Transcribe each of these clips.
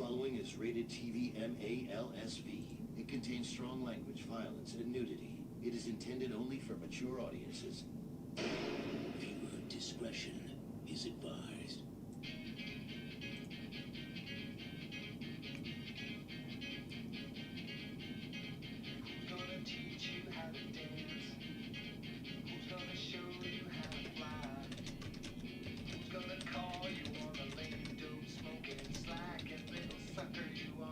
following is rated TV MALSV. It contains strong language, violence, and nudity. It is intended only for mature audiences. Viewer discretion is advised. Who's gonna teach you how to dance? Who's gonna show you how to fly? Who's gonna call you on the lame dope smoking slack and little sucker you are?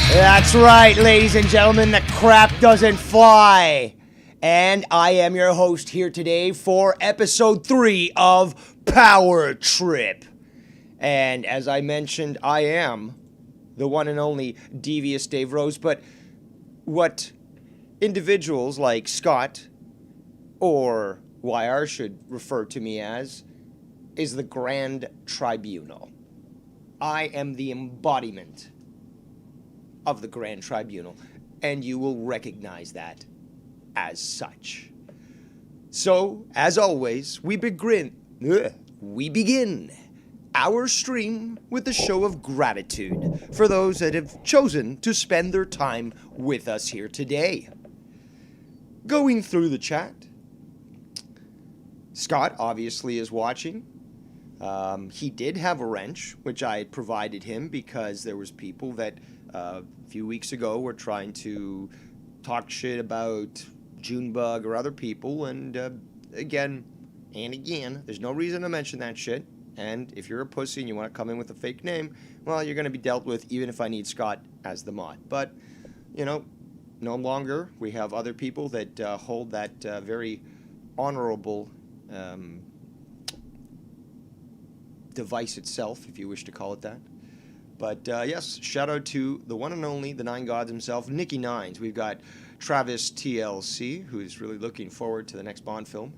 That's right, ladies and gentlemen, the crap doesn't fly. And I am your host here today for episode 3 of Power Trip. And as I mentioned, I am the one and only Devious Dave Rose, but what individuals like Scott, or YR should refer to me as, is the Grand Tribunal. I am the embodiment of the Grand Tribunal, and you will recognize that as such. So, as always, we begin our stream with a show of gratitude for those that have chosen to spend their time with us here today. Going through the chat, Scott obviously is watching. He did have a wrench, which I had provided him because there was people that a few weeks ago were trying to talk shit about Junebug or other people, and again, there's no reason to mention that shit. And if you're a pussy and you want to come in with a fake name, well, you're going to be dealt with even if I need Scott as the mod. But, you know, no longer. We have other people that hold that very honorable device itself, if you wish to call it that. But yes, shout out to the one and only, the Nine Gods himself, Nicky Nines. We've got Travis TLC, who's really looking forward to the next Bond film.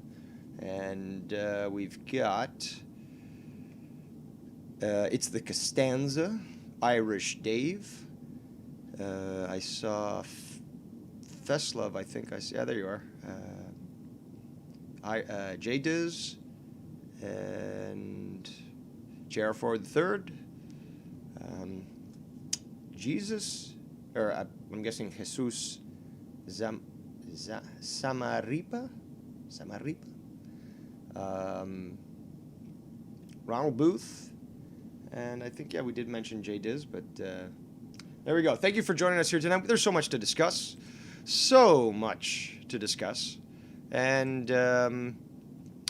And we've got, it's the Costanza, Irish Dave. I saw Feslov, I think I see. Yeah, there you are. J-Diz and J.R. Ford III. Jesus, or I'm guessing Jesus Samaripa? Ronald Booth, and I think, yeah, we did mention J-Diz, but there we go. Thank you for joining us here tonight. There's so much to discuss. And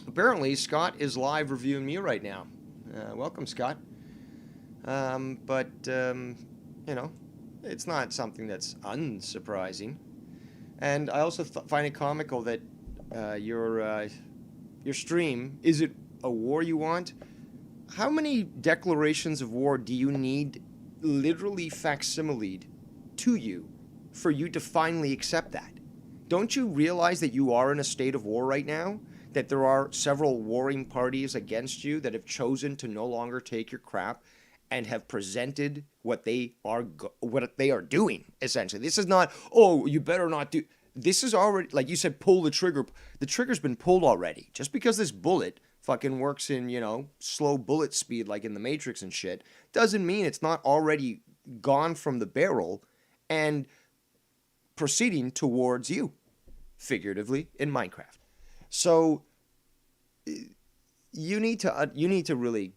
apparently Scott is live reviewing me right now. Welcome, Scott. But you know, it's not something that's unsurprising. And I also find it comical that your stream, is it a war you want? How many declarations of war do you need literally facsimiled to you for you to finally accept that? Don't you realize that you are in a state of war right now? That there are several warring parties against you that have chosen to no longer take your crap and have presented what they are doing, essentially. This is not, oh, you better not do. This is already, like you said, pull the trigger. The trigger's been pulled already. Just because this bullet fucking works in, you know, slow bullet speed like in the Matrix and shit, doesn't mean it's not already gone from the barrel and proceeding towards you, figuratively, in Minecraft. So you need to really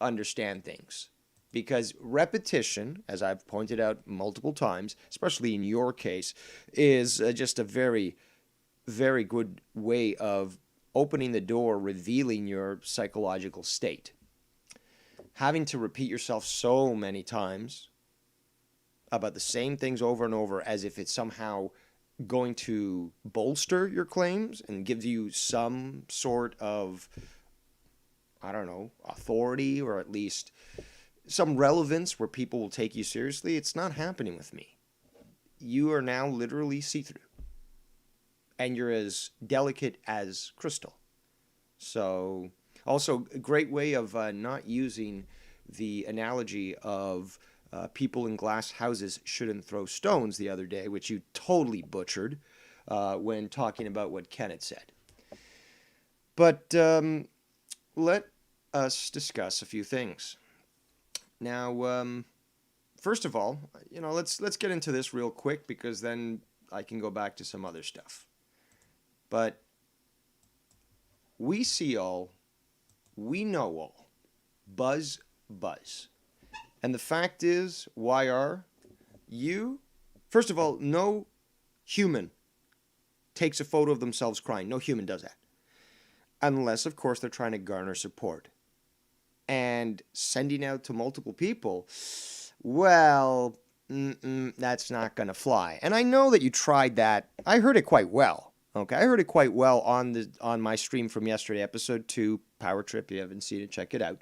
understand things, because repetition, as I've pointed out multiple times, especially in your case, is just a very, very good way of opening the door, revealing your psychological state. Having to repeat yourself so many times about the same things over and over as if it's somehow going to bolster your claims and give you some sort of, I don't know, authority or at least some relevance where people will take you seriously, it's not happening with me. You are now literally see-through. And you're as delicate as crystal. So, also, a great way of not using the analogy of people in glass houses shouldn't throw stones the other day, which you totally butchered when talking about what Ken had said. But let us discuss a few things. Now, first of all, let's get into this real quick because then I can go back to some other stuff. But we see all, we know all, buzz. And the fact is, YR, first of all, no human takes a photo of themselves crying. No human does that. Unless, of course, they're trying to garner support. And sending out to multiple people, well, that's not going to fly. And I know that you tried that. I heard it quite well. Okay, I heard it quite well on my stream from yesterday, episode 2, Power Trip. If you haven't seen it, check it out.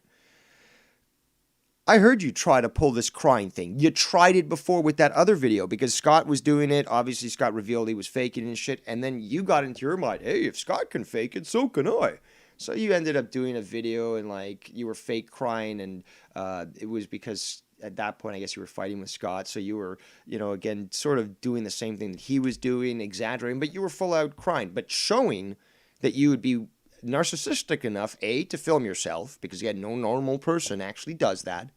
I heard you try to pull this crying thing. You tried it before with that other video because Scott was doing it. Obviously, Scott revealed he was faking and shit. And then you got into your mind, hey, if Scott can fake it, so can I. So you ended up doing a video and like you were fake crying, and it was because at that point I guess you were fighting with Scott, so you were, again, sort of doing the same thing that he was doing, exaggerating, but you were full out crying, but showing that you would be narcissistic enough, A, to film yourself, because again, no normal person actually does that,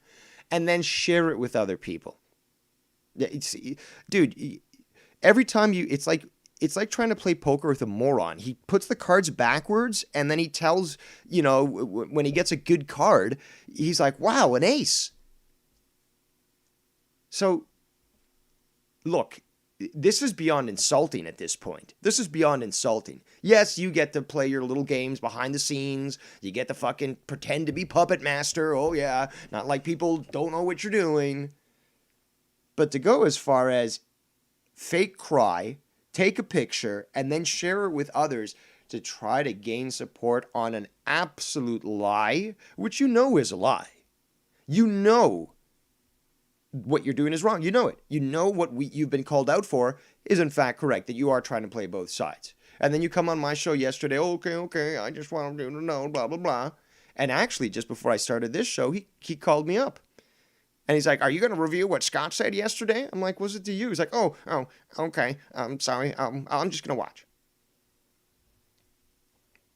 and then share it with other people. Dude, every time it's like trying to play poker with a moron. He puts the cards backwards, and then he tells, when he gets a good card, he's like, wow, an ace. So, look, this is beyond insulting at this point. This is beyond insulting. Yes, you get to play your little games behind the scenes. You get to fucking pretend to be puppet master. Oh, yeah. Not like people don't know what you're doing. But to go as far as fake cry, take a picture, and then share it with others to try to gain support on an absolute lie, which you know is a lie. You know what you're doing is wrong. You know it. You know what you've been called out for is in fact correct, that you are trying to play both sides. And then you come on my show yesterday, okay, I just want you to know, blah, blah, blah. And actually, just before I started this show, he called me up. And he's like, are you going to review what Scott said yesterday? I'm like, was it to you? He's like, oh, okay. I'm sorry. I'm just going to watch.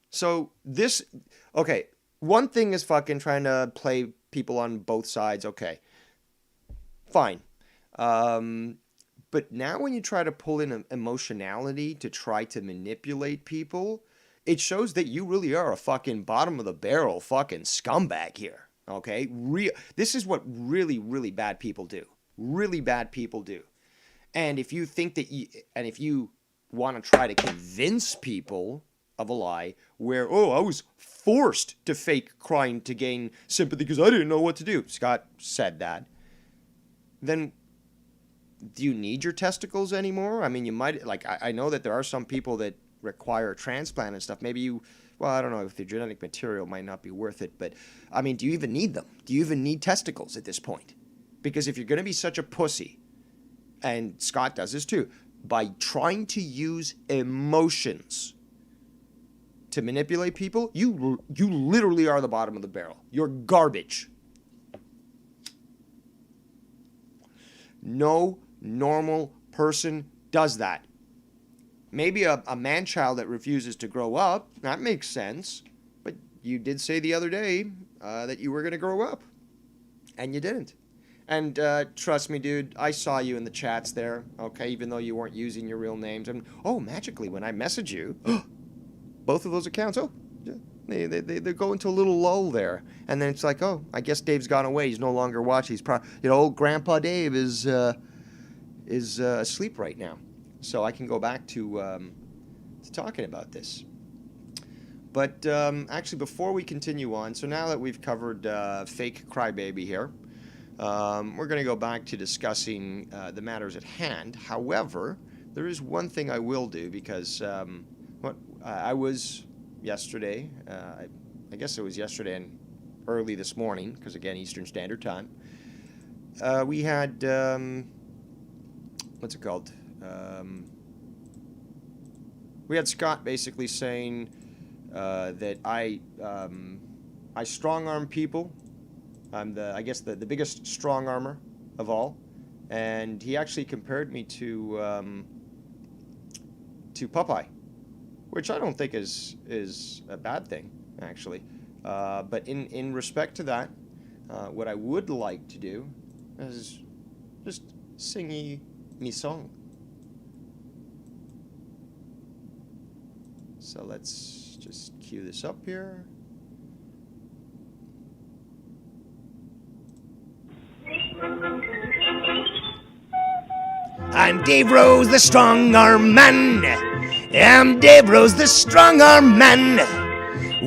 So okay, one thing is fucking trying to play people on both sides. Okay, fine. But now when you try to pull in emotionality to try to manipulate people, it shows that you really are a fucking bottom of the barrel fucking scumbag here. Okay, this is what really, really bad people do. Really bad people do. And if you think that if you want to try to convince people of a lie where, I was forced to fake crying to gain sympathy because I didn't know what to do. Scott said that. Then do you need your testicles anymore? I mean, you might, I know that there are some people that require a transplant and stuff. Maybe I don't know if the genetic material might not be worth it, but I mean, do you even need them? Do you even need testicles at this point? Because if you're going to be such a pussy, and Scott does this too, by trying to use emotions to manipulate people, you literally are the bottom of the barrel. You're garbage. No normal person does that. Maybe a man-child that refuses to grow up, that makes sense. But you did say the other day that you were going to grow up. And you didn't. And trust me, dude, I saw you in the chats there, okay, even though you weren't using your real names. And magically, when I message you, both of those accounts, they go into a little lull there. And then it's like, I guess Dave's gone away. He's no longer watching. He's old Grandpa Dave is asleep right now. So I can go back to talking about this. But actually, before we continue on, so now that we've covered fake crybaby here, We're going to go back to discussing the matters at hand. However, there is one thing I will do because I was yesterday, I guess it was yesterday and early this morning, because again, Eastern Standard Time, we had, what's it called? We had Scott basically saying that I strong arm people. I'm I guess the biggest strong armor of all, and he actually compared me to Popeye, which I don't think is a bad thing actually. But in respect to that, what I would like to do is just sing me song. So let's just cue this up here. I'm Dave Rose, the strong arm man. I'm Dave Rose, the strong arm man.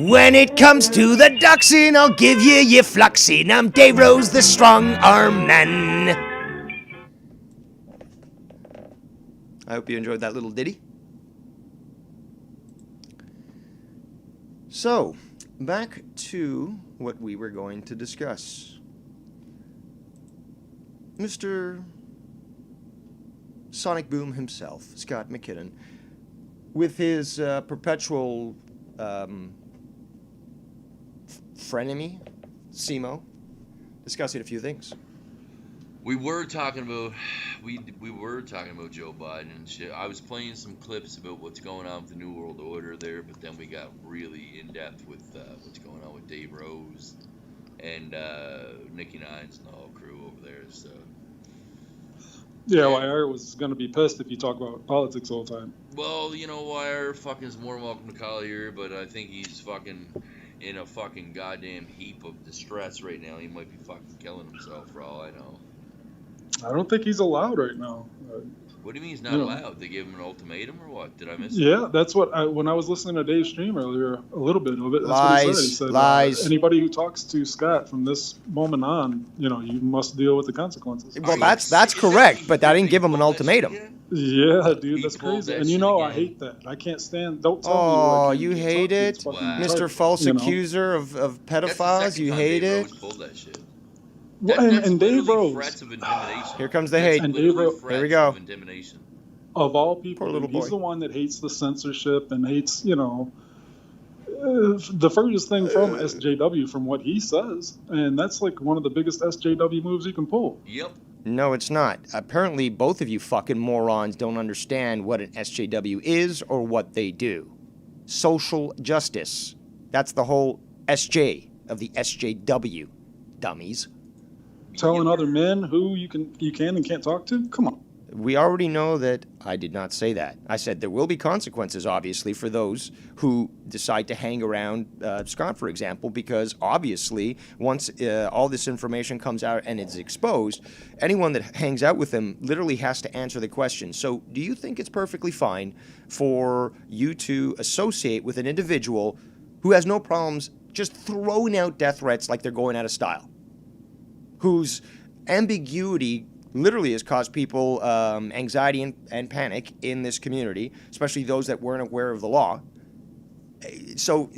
When it comes to the doxing, I'll give you your fluxing. I'm Dave Rose, the strong arm man. I hope you enjoyed that little ditty. So, back to what we were going to discuss. Mr. Sonic Boom himself, Scott McKinnon, with his perpetual frenemy, Simo, discussing a few things. We were talking about Joe Biden and shit. I was playing some clips about what's going on with the New World Order there, but then we got really in depth with what's going on with Dave Rose and Nikki Nines and the whole crew over there. So yeah, Wire was gonna be pissed if you talk about politics all the time. well, you know, Wire fucking is more than welcome to call here, but I think he's fucking in a fucking goddamn heap of distress right now. He might be fucking killing himself for all I know. I don't think he's allowed right now. What do you mean he's not allowed? They gave him an ultimatum or what? Did I miss it? Yeah, that's what when I was listening to Dave's stream earlier, a little bit of it. That's Lies, what he said. lies. Anybody who talks to Scott from this moment on, you must deal with the consequences. Well, that's correct, but I didn't give him an ultimatum. Yeah, dude, He that's pulled crazy. that And shit I again. hate that. I can't stand. Don't tell Oh, me. you hate it? Wow. Mr. False Accuser of That's the pedophiles, second you time hate Dave it? Rose pulled that shit. And Dave literally Rose, threats of intimidation. Here comes the That's hate. And literally Dave Rose- threats Here we go. of intimidation. of all people, Poor little he's boy. the one that hates the censorship and hates, the furthest thing from SJW from what he says. And that's like one of the biggest SJW moves you can pull. Yep. No, it's not. Apparently, both of you fucking morons don't understand what an SJW is or what they do. Social justice. That's the whole SJ of the SJW, dummies. Telling other men who you can and can't talk to? Come on. We already know that I did not say that. I said there will be consequences, obviously, for those who decide to hang around Scott, for example, because obviously once all this information comes out and it's exposed, anyone that hangs out with him literally has to answer the question. So do you think it's perfectly fine for you to associate with an individual who has no problems just throwing out death threats like they're going out of style? Whose ambiguity literally has caused people anxiety and panic in this community, especially those that weren't aware of the law. So,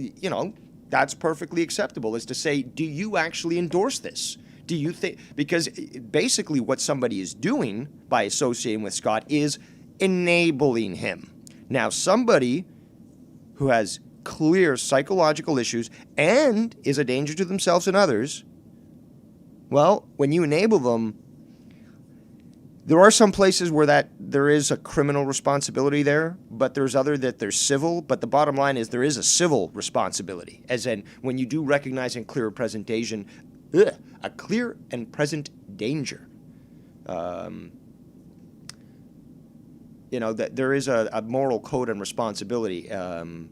that's perfectly acceptable, is to say, do you actually endorse this? Do you think, because basically what somebody is doing by associating with Scott is enabling him. Now, somebody who has clear psychological issues and is a danger to themselves and others, well, when you enable them, there are some places where there is a criminal responsibility there, but there's other that there's civil. But the bottom line is there is a civil responsibility, as in when you do recognize in clear presentation, a clear and present danger. That there is a moral code and responsibility to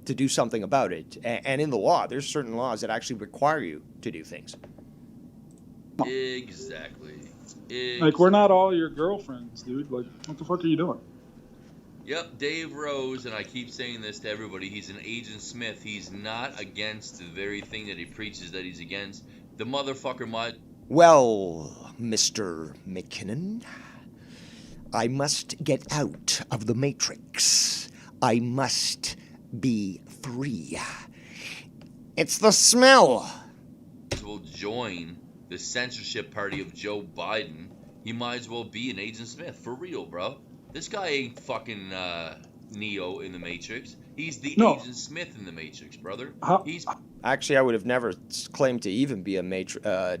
do something about it. And in the law, there's certain laws that actually require you to do things. Exactly. Like, we're not all your girlfriends, dude. Like, what the fuck are you doing? Yep, Dave Rose, and I keep saying this to everybody, he's an Agent Smith. He's not against the very thing that he preaches that he's against. The motherfucker might Well, Mr. McKinnon, I must get out of the Matrix. I must be free. It's the smell. Will join the censorship party of Joe Biden, he might as well be an Agent Smith. For real, bro. This guy ain't fucking Neo in the Matrix. He's the No. Agent Smith in the Matrix, brother. How- He's Actually, I would have never claimed to even be a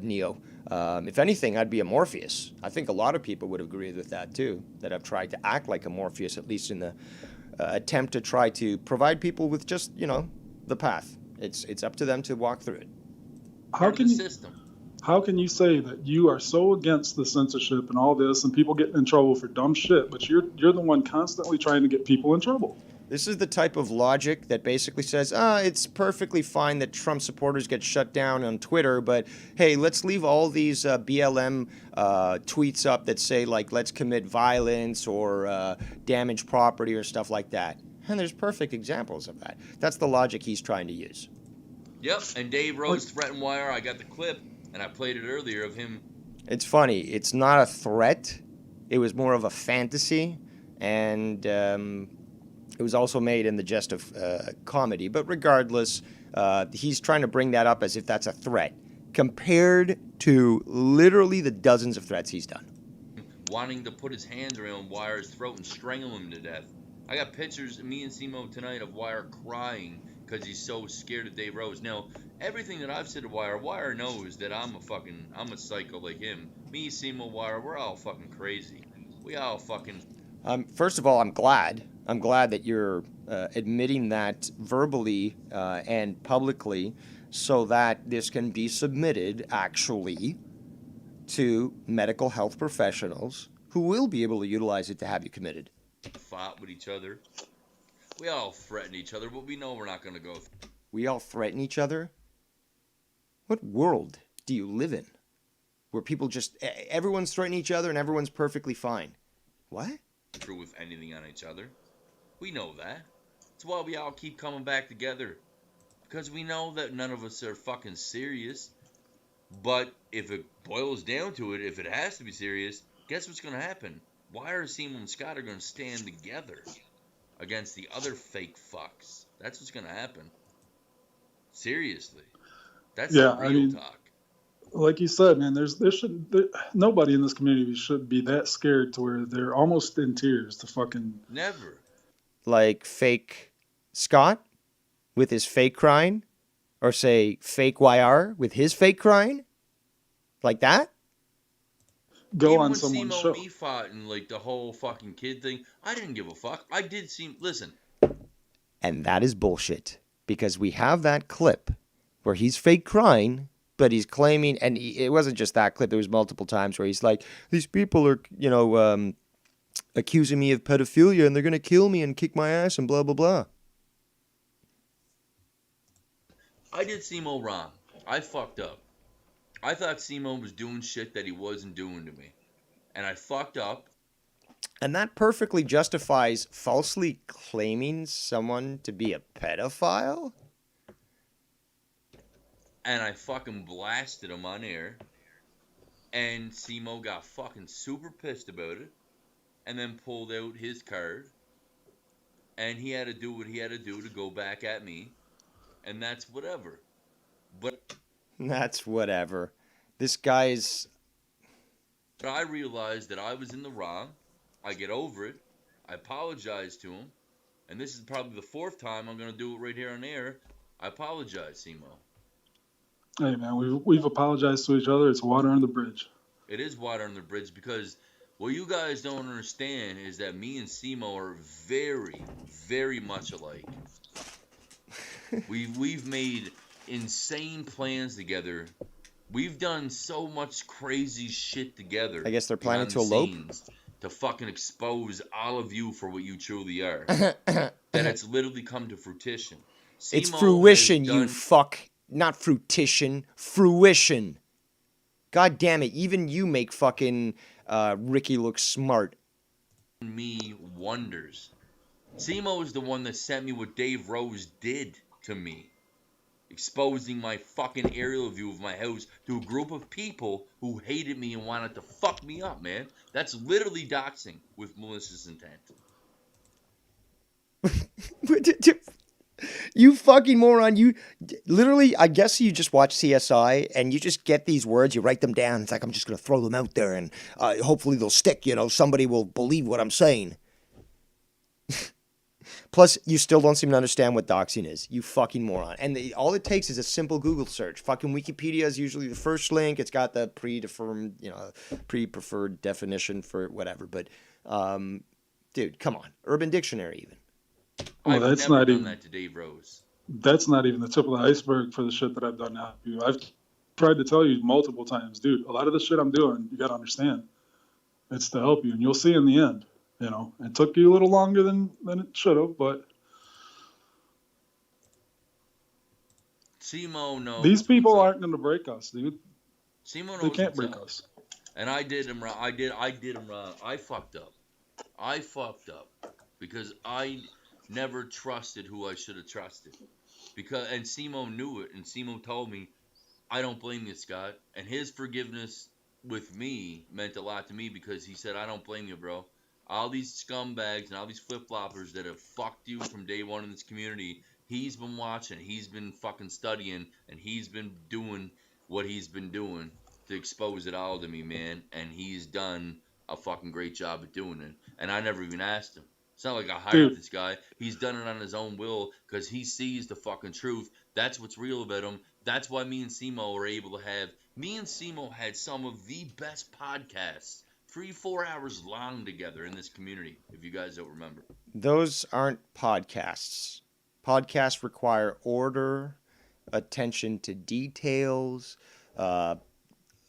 Neo. If anything, I'd be a Morpheus. I think a lot of people would agree with that too, that I've tried to act like a Morpheus, at least in the attempt to try to provide people with just, the path. It's up to them to walk through it. How part of can the you system. how can you say that you are so against the censorship and all this and people getting in trouble for dumb shit, but you're the one constantly trying to get people in trouble? This is the type of logic that basically says, it's perfectly fine that Trump supporters get shut down on Twitter, but hey, let's leave all these BLM tweets up that say, like, let's commit violence or damage property or stuff like that. And there's perfect examples of that. That's the logic he's trying to use. Yep, and Dave Rose threatened Wire. I got the clip, and I played it earlier of him. It's funny. It's not a threat. It was more of a fantasy, and it was also made in the jest of comedy. But regardless, he's trying to bring that up as if that's a threat, compared to literally the dozens of threats he's done. Wanting to put his hands around Wire's throat and strangle him to death. I got pictures of me and Simo tonight of Wire crying because he's so scared of Dave Rose. Now, everything that I've said to Wire knows that I'm a psycho like him. Me, Simo, Wire, we're all fucking crazy. We all fucking... First of all, I'm glad. I'm glad that you're admitting that verbally and publicly so that this can be submitted, actually, to medical health professionals who will be able to utilize it to have you committed. fought with each other. We all threaten each other, but we know we're not going to go We all threaten each other? What world do you live in? Where people just, everyone's threatening each other and everyone's perfectly fine. What? through with anything on each other. We know that. That's why we all keep coming back together. Because we know that none of us are fucking serious. But if it boils down to it, if it has to be serious, guess what's going to happen? Wire, Seymour, and Scott are going to stand together against the other fake fucks. That's what's going to happen. Seriously. That's Yeah, the real I mean, talk. like you said, man, nobody in this community should be that scared to where they're almost in tears to fucking. Never. Like fake Scott with his fake crying? Or say fake YR with his fake crying? Like that? Go Even on when someone's Simo show. me fought and like the whole fucking kid thing, I didn't give a fuck. I did seem listen. And that is bullshit. Because we have that clip where he's fake crying, but he's claiming, and it wasn't just that clip, there was multiple times where he's like, these people are, accusing me of pedophilia and they're going to kill me and kick my ass and blah, blah, blah. I did Simo wrong. I fucked up. I thought Simo was doing shit that he wasn't doing to me. And I fucked up. And that perfectly justifies falsely claiming someone to be a pedophile? And I fucking blasted him on air. And Simo got fucking super pissed about it. And then pulled out his card. And he had to do what he had to do to go back at me. And that's whatever. But That's whatever. This guy's... I realized that I was in the wrong. I get over it. I apologize to him. And this is probably the fourth time I'm going to do it right here on air. I apologize, Simo. Hey man, we've apologized to each other. It's water on the bridge. It is water on the bridge because what you guys don't understand is that me and Simo are very, very much alike. We've made insane plans together. We've done so much crazy shit together. I guess they're planning behind to the elope? scenes to fucking expose all of you for what you truly are. That it's literally come to fruition. It's Simo fruition, has you done fuck. Not fruition. Fruition. God damn it. Even you make fucking Ricky look smart. me wonders. Simo is the one that sent me what Dave Rose did to me. exposing my fucking aerial view of my house to a group of people who hated me and wanted to fuck me up, man. That's literally doxing with malicious intent. You fucking moron. You literally, I guess you just watch CSI and you just get these words, you write them down. It's like, I'm just going to throw them out there and hopefully they'll stick. Somebody will believe what I'm saying. Plus, you still don't seem to understand what doxing is. You fucking moron. And all it takes is a simple Google search. Fucking Wikipedia is usually the first link. It's got the pre-preferred definition for whatever. But, dude, come on. Urban Dictionary even. Well, I've that's never not done even that to Dave Rose. that's not even the tip of the iceberg for the shit that I've done now. I've tried to tell you multiple times, dude. A lot of the shit I'm doing, you got to understand, it's to help you, and you'll see in the end. It took you a little longer than it should have, but Simo knows. these people what's up. aren't going to break us, dude. Simo knows They can't what's break up. us. And I did him wrong. I did him wrong. I fucked up because I never trusted who I should have trusted. And Simo knew it, and Simo told me, I don't blame you, Scott. And his forgiveness with me meant a lot to me because he said, I don't blame you, bro. All these scumbags and all these flip-floppers that have fucked you from day one in this community, he's been watching, he's been fucking studying, and he's been doing what he's been doing to expose it all to me, man. And he's done a fucking great job at doing it. And I never even asked him. It's not like I hired this guy. He's done it on his own will because he sees the fucking truth. That's what's real about him. That's why me and Simo were able to have... Me and Simo had some of the best podcasts 3-4 hours long together in this community, if you guys don't remember. Those aren't podcasts. Podcasts require order, attention to details,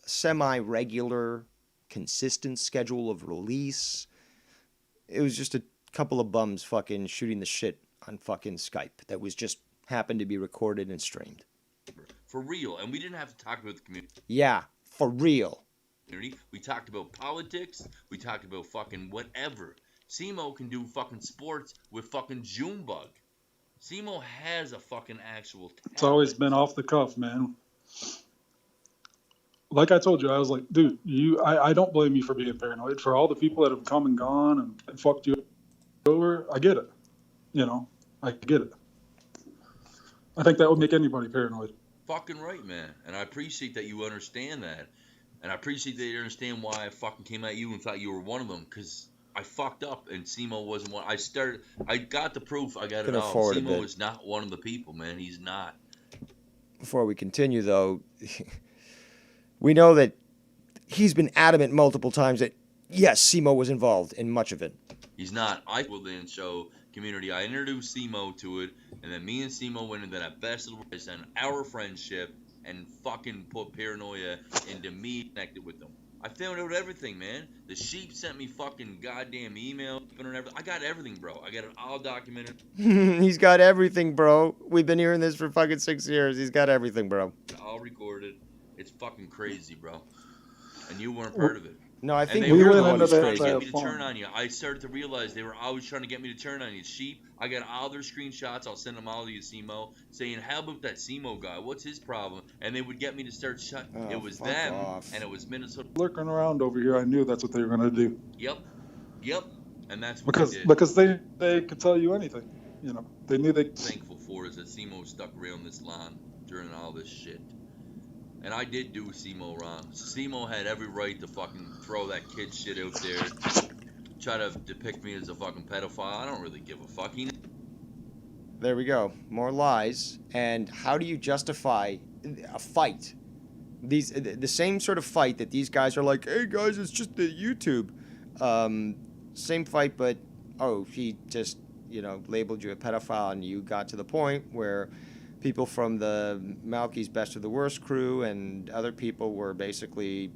semi-regular, consistent schedule of release. It was just a couple of bums fucking shooting the shit on fucking Skype that was just happened to be recorded and streamed. For real. And we didn't have to talk about the community. Yeah, for real. We talked about politics. We talked about fucking whatever. Simo can do fucking sports with fucking Junebug. Simo has a fucking actual talent. It's always been off the cuff, man. Like I told you, I was like, dude, I don't blame you for being paranoid. For all the people that have come and gone and fucked you over, I get it. I get it. I think that would make anybody paranoid. Fucking right, man. And I appreciate that you understand that. And I appreciate that you understand why I fucking came at you and thought you were one of them. Because I fucked up and Simo wasn't one. I got the proof. I got it all. Simo is not one of the people, man. He's not. Before we continue, though, we know that he's been adamant multiple times that, yes, Simo was involved in much of it. He's not. I will then show community. I introduced Simo to it, and then me and Simo went into that best little race and our friendship and fucking put paranoia into me connected with them. I found out everything, man. The sheep sent me fucking goddamn email and everything. I got everything, bro. I got it all documented. He's got everything, bro. We've been hearing this for fucking 6 years. He's got everything, bro. All recorded. It's fucking crazy, bro. And you weren't part of it. No, I think we we were went the into ones that crazy. Get me to turn on you. I started to realize they were always trying to get me to turn on you. Sheep, I got all their screenshots. I'll send them all to you, Simo, saying, how about that Simo guy? What's his problem? And they would get me to start shut. Oh, it was fuck them, off. and it was Minnesota. Lurking around over here, I knew that's what they were going to do. Yep. And that's what Because they did. because they could tell you anything. They knew they... Thankful for is that Simo stuck around this long during all this shit. And I did do Simo wrong. Simo had every right to fucking throw that kid shit out there. Try to depict me as a fucking pedophile. I don't really give a fuck. There we go. More lies. And how do you justify a fight? The same sort of fight that these guys are like, hey guys, it's just the YouTube. Same fight, but he just labeled you a pedophile, and you got to the point where people from the Malky's Best of the Worst crew and other people were basically,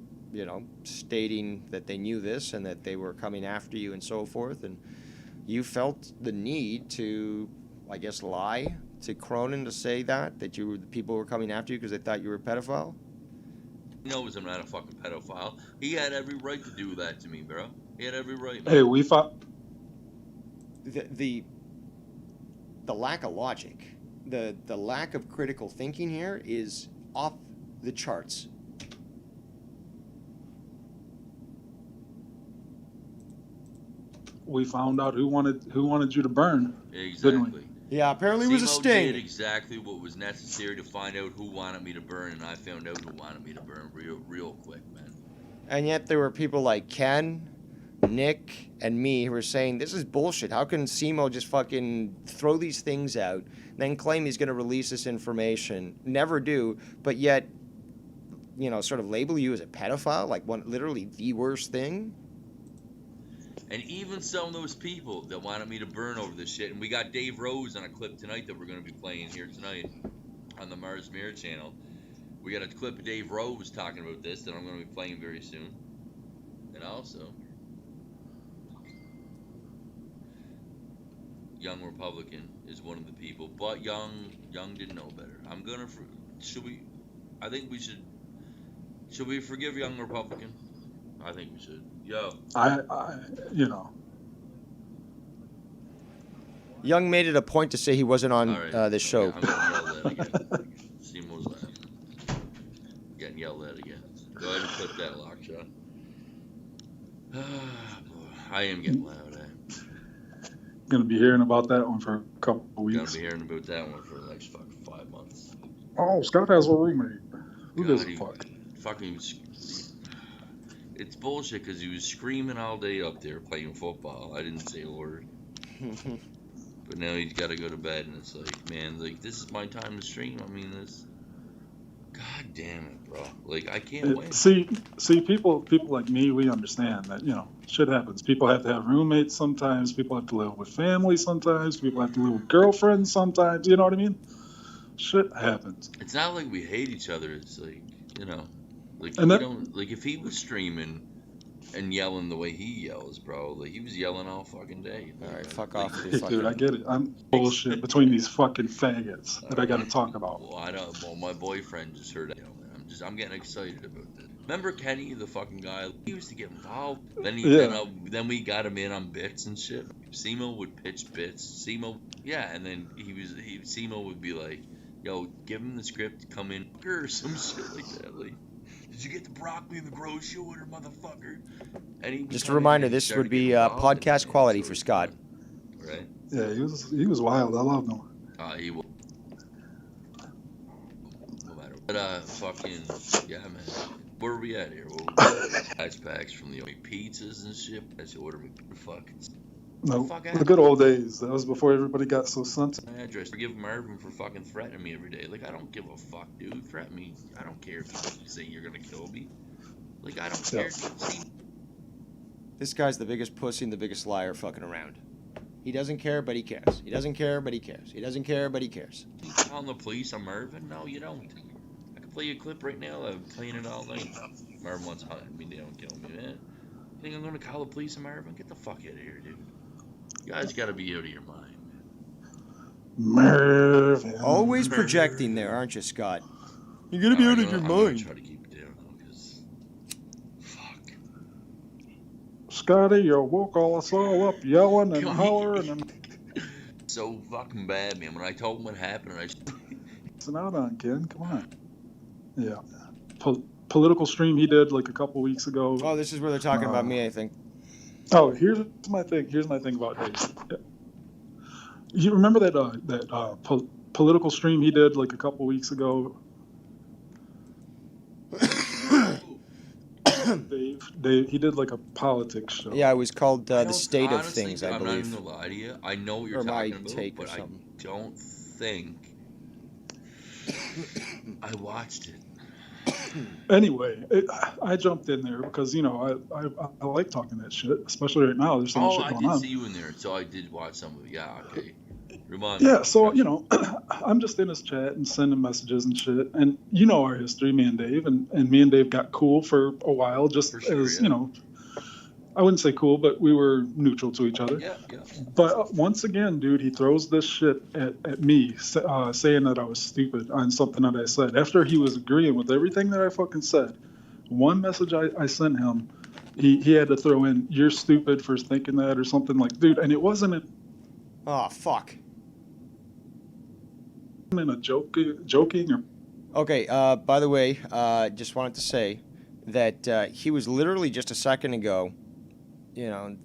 stating that they knew this and that they were coming after you and so forth. And you felt the need to, I guess, lie to Cronin to say that people were coming after you because they thought you were a pedophile? He knows I'm not a fucking pedophile. He had every right to do that to me, bro. He had every right. Hey, we fought... The lack of logic the lack of critical thinking here is off the charts. We found out who wanted you to burn. Exactly. Yeah, apparently it was a Simo sting. did exactly what was necessary to find out who wanted me to burn, and I found out who wanted me to burn real quick, man. And yet there were people like Ken, Nick, and me who were saying, this is bullshit. How can Simo just fucking throw these things out, then claim he's going to release this information, never do, but yet, sort of label you as a pedophile, like literally the worst thing? And even some of those people that wanted me to burn over this shit, and we got Dave Rose on a clip tonight that we're going to be playing here tonight on the Mars Mirror channel. We got a clip of Dave Rose talking about this that I'm going to be playing very soon. And also, Young Republican is one of the people, but Young didn't know better. Should we forgive Young Republican? I think we should. Yo. Young made it a point to say he wasn't on this show. Yeah, I'm getting yelled at again. Simo's getting yelled at again. Go ahead and clip that, Lockshot. I am getting loud, eh? Gonna be hearing about that one for a couple of weeks. Gonna be hearing about that one for the next fucking 5 months. Oh, Scott has a roommate. Who God, gives a fuck? It's bullshit because he was screaming all day up there playing football. I didn't say a word. But now he's got to go to bed, and it's like, man, like, this is my time to stream. I mean, this. God damn it, bro. Like, I can't wait. See, people like me, we understand that, shit happens. People have to have roommates sometimes. People have to live with family sometimes. People have to live with girlfriends sometimes. You know what I mean? Shit happens. It's not like we hate each other. It's like, like, And if he was streaming and yelling the way he yells, bro, like, he was yelling all fucking day. All right, fuck off with Hey, your fucking... dude, I get it. I'm bullshit between these fucking faggots that I got to talk about. Well, I don't. Well, my boyfriend just heard it. I'm getting excited about this. Remember Kenny, the fucking guy? He used to get involved. Then we got him in on bits and shit. Simo would pitch bits. And then Simo would be like, "Yo, give him the script, come in," or some shit like that. Like, did you get the broccoli in the grocery order, motherfucker? And Just a reminder, this would be podcast quality for Scott. Right? Yeah, he was wild. I loved him. He was. No matter. But fucking yeah, man. Where are we at here? Ice packs from the pizzas and shit. Let's order me fucking. No, the good old days. That was before everybody got so sensitive. My address. Forgive Marvin for fucking threatening me every day. Like, I don't give a fuck, dude. Threaten me. I don't care if you say you're gonna kill me. Like, I don't care. See, this guy's the biggest pussy and the biggest liar fucking around. He doesn't care, but he cares. He doesn't care, but he cares. He doesn't care, but he cares. Calling the police on Marvin? No, you don't. I can play you a clip right now. I'm playing it all night. Marvin wants to hunt me down, kill me, man. You think I'm gonna call the police on Marvin? Get the fuck out of here, dude. You guys gotta be out of your mind, man. Marvin. Always projecting there, aren't you, Scott? You're gonna be out of your I'm gonna mind. try to keep it down, though, because... Fuck. Scotty, you woke us all up yelling and hollering and... So fucking bad, man. When I told him what happened, Listen out on, Ken. Come on. Yeah. Political stream he did like a couple weeks ago. Oh, this is where they're talking about me, I think. Oh, here's my thing. Here's my thing about Hayes. You remember that political stream he did like a couple weeks ago? Dave, he did like a politics show. Yeah, it was called The State of honestly, Things, I I'm believe. not even gonna lie to you. I know what you're Or my talking about, take or but I something. don't think I watched it. Anyway, I jumped in there because I like talking that shit, especially right now. There's so much shit I going did on. see you in there, so I did watch some of it. Yeah, okay. Remind me. Yeah, so I'm just in his chat and sending messages and shit, and our history, me and Dave, and me and Dave got cool for a while, just For sure, as yeah. I wouldn't say cool, but we were neutral to each other. Yeah. But once again, dude, he throws this shit at me, saying that I was stupid on something that I said. After he was agreeing with everything that I fucking said, one message I sent him, he had to throw in, "You're stupid for thinking that," or something like, dude. And it wasn't. Oh, fuck. in a joking or Okay, by the way, just wanted to say that he was literally just a second ago,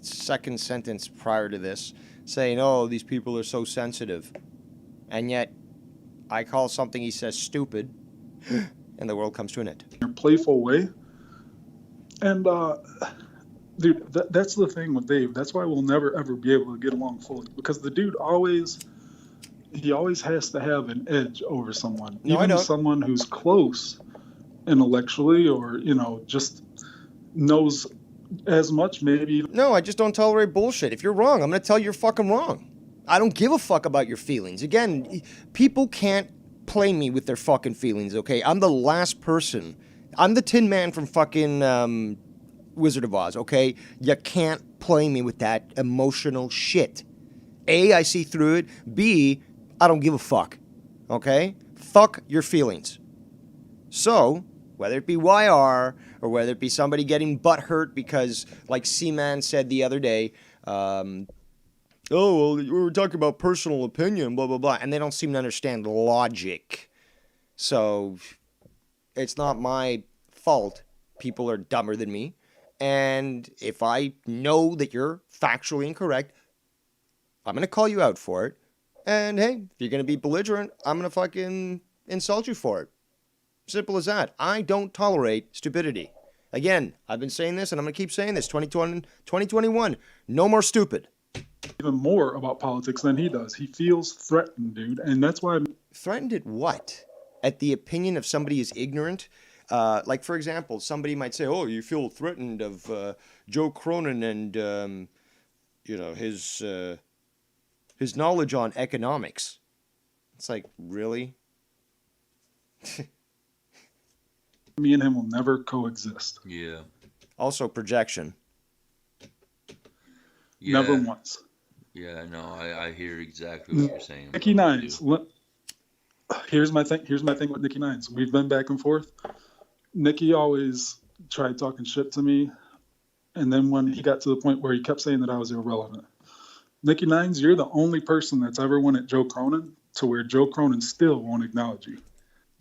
second sentence prior to this, saying, oh, these people are so sensitive. And yet, I call something he says stupid, and the world comes to an end. playful way. And dude, that's the thing with Dave. That's why we'll never ever be able to get along fully, because the dude always has to have an edge over someone, No, I even don't. someone who's close intellectually, or just knows as much maybe. No, I just don't tolerate bullshit. If you're wrong, I'm going to tell you you're fucking wrong. I don't give a fuck about your feelings. Again, people can't play me with their fucking feelings, okay? I'm the last person. I'm the Tin Man from fucking Wizard of Oz, okay? You can't play me with that emotional shit. A, I see through it. B, I don't give a fuck, okay? Fuck your feelings. So, whether it be YR or whether it be somebody getting butthurt because, like C-Man said the other day, oh, well, we were talking about personal opinion, blah, blah, blah, and they don't seem to understand logic. So, it's not my fault people are dumber than me. And if I know that you're factually incorrect, I'm going to call you out for it. And hey, if you're going to be belligerent, I'm going to fucking insult you for it. Simple as that. I don't tolerate stupidity. Again, I've been saying this and I'm going to keep saying this. 2021, no more stupid. Even more about politics than he does. He feels threatened, dude. And that's why Threatened at what? At the opinion of somebody is ignorant? Like, for example, somebody might say, oh, you feel threatened of Joe Cronin and, his knowledge on economics. It's like, really? me and him will never coexist. Yeah. Also, projection. Yeah. Never once. Yeah, no, I hear exactly what you're saying. Nikki Nines. Here's my thing with Nikki Nines. We've been back and forth. Nikki always tried talking shit to me, and then when he got to the point where he kept saying that I was irrelevant. Nikki Nines, you're the only person that's ever went at Joe Cronin to where Joe Cronin still won't acknowledge you.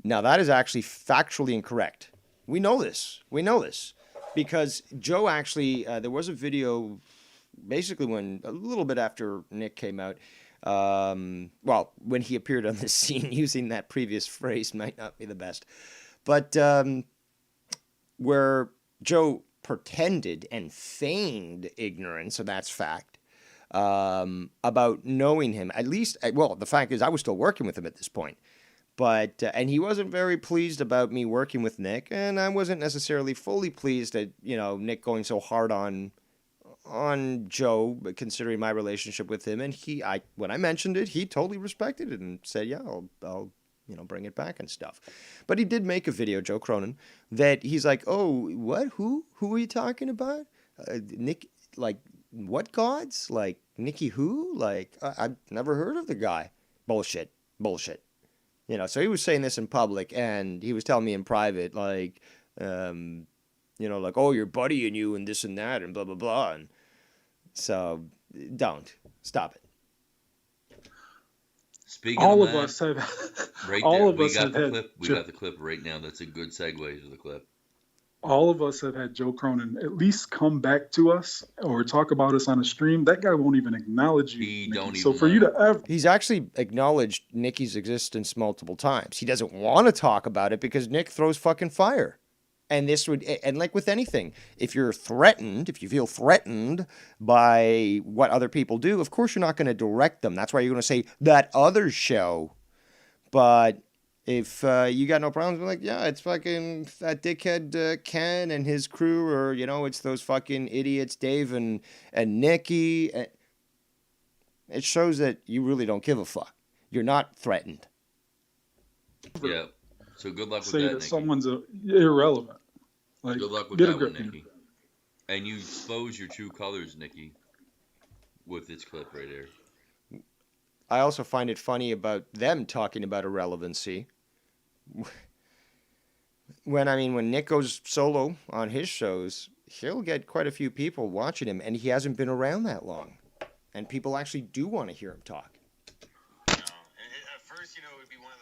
Now, that is actually factually incorrect. We know this. Because Joe actually, there was a video basically when, a little bit after Nick came out, when he appeared on the scene, using that previous phrase might not be the best. But where Joe pretended and feigned ignorance, so that's fact, about knowing him. At least, well, the fact is I was still working with him at this point. But, and he wasn't very pleased about me working with Nick, and I wasn't necessarily fully pleased at, Nick going so hard on Joe, considering my relationship with him. And when I mentioned it, he totally respected it and said, yeah, I'll bring it back and stuff. But he did make a video, Joe Cronin, that he's like, oh, what? Who are you talking about? Nick, like, what gods? Like, Nicky who? Like, I've never heard of the guy. Bullshit. So he was saying this in public, and he was telling me in private, like, like, oh, your buddy and you and this and that and blah, blah, blah. And so don't. Stop it. Speaking all of of that, us have right all there, of we us got have the had clip. We got the clip right now. That's a good segue to the clip. all of us have had Joe Cronin at least come back to us or talk about us on a stream. That guy won't even acknowledge you. He Nikki. don't So even for you know. to ever He's actually acknowledged Nicky's existence multiple times. He doesn't want to talk about it because Nick throws fucking fire. And like with anything, if you feel threatened by what other people do, of course you're not going to direct them. That's why you're going to say that other show. But if you got no problems, like, yeah, it's fucking that dickhead Ken and his crew, or, it's those fucking idiots, Dave and Nikki. It shows that you really don't give a fuck. You're not threatened. Yeah. So good luck with say that, that Nikki. someone's irrelevant. Like, Good luck with get a that one, grip, man. Nikki. And you expose your true colors, Nikki, with this clip right here. I also find it funny about them talking about irrelevancy. When Nick goes solo on his shows, he'll get quite a few people watching him, and he hasn't been around that long. And people actually do want to hear him talk. And at first, it would be one of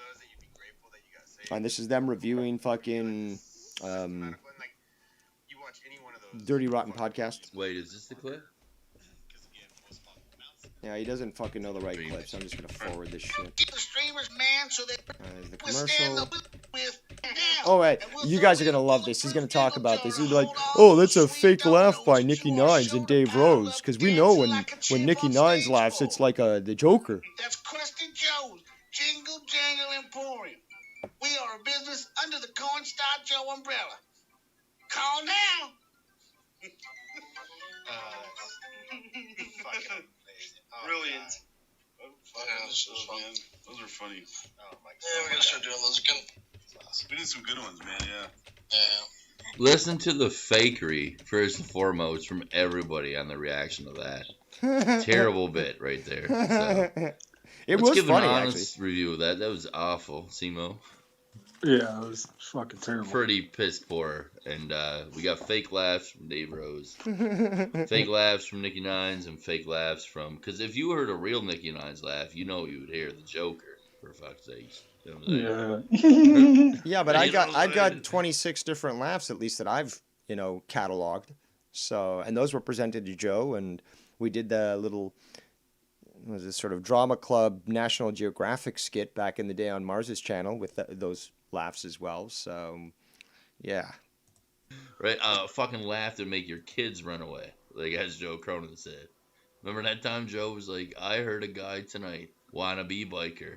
And this is them reviewing fucking Dirty Rotten Podcast. Wait, is this the clip? Yeah, he doesn't fucking know the right clip, so I'm just gonna forward this shit. The streamers, man, so they The withstand commercial. with Oh, wait, you guys are gonna love this. He's gonna talk about this. He's like, oh, that's a fake laugh by Nicki Nines and Dave Rose, because we know when Nicki Nines laughs, it's like the Joker. That's Crusty Joe's Jingle Jangle Emporium. We are a business under the Cornstar Joe umbrella. Call now. Brilliant. Those are funny. Oh my God. Yeah, we're gonna start doing those again. We did some good ones, man. Yeah. Listen to the fakery first and foremost from everybody on the reaction to that. Terrible bit right there. So. It Let's was give funny, an actually. honest review of that. That was awful, Simo. Yeah, it was fucking terrible. Pretty piss poor. And we got fake laughs from Dave Rose, fake laughs from Nicki Nines, and fake laughs from... Because if you heard a real Nicki Nines laugh, you know you would hear the Joker, for fuck's sakes. You know what I'm saying? Yeah. Yeah, but You I know got what I'm I've got saying? 26 different laughs at least that I've cataloged. So, and those were presented to Joe, and we did the little was a sort of drama club National Geographic skit back in the day on Mars's channel with those laughs as well. So, yeah. Right? Fucking laugh to make your kids run away, like as Joe Cronin said. Remember that time Joe was like, I heard a guy tonight, wannabe biker,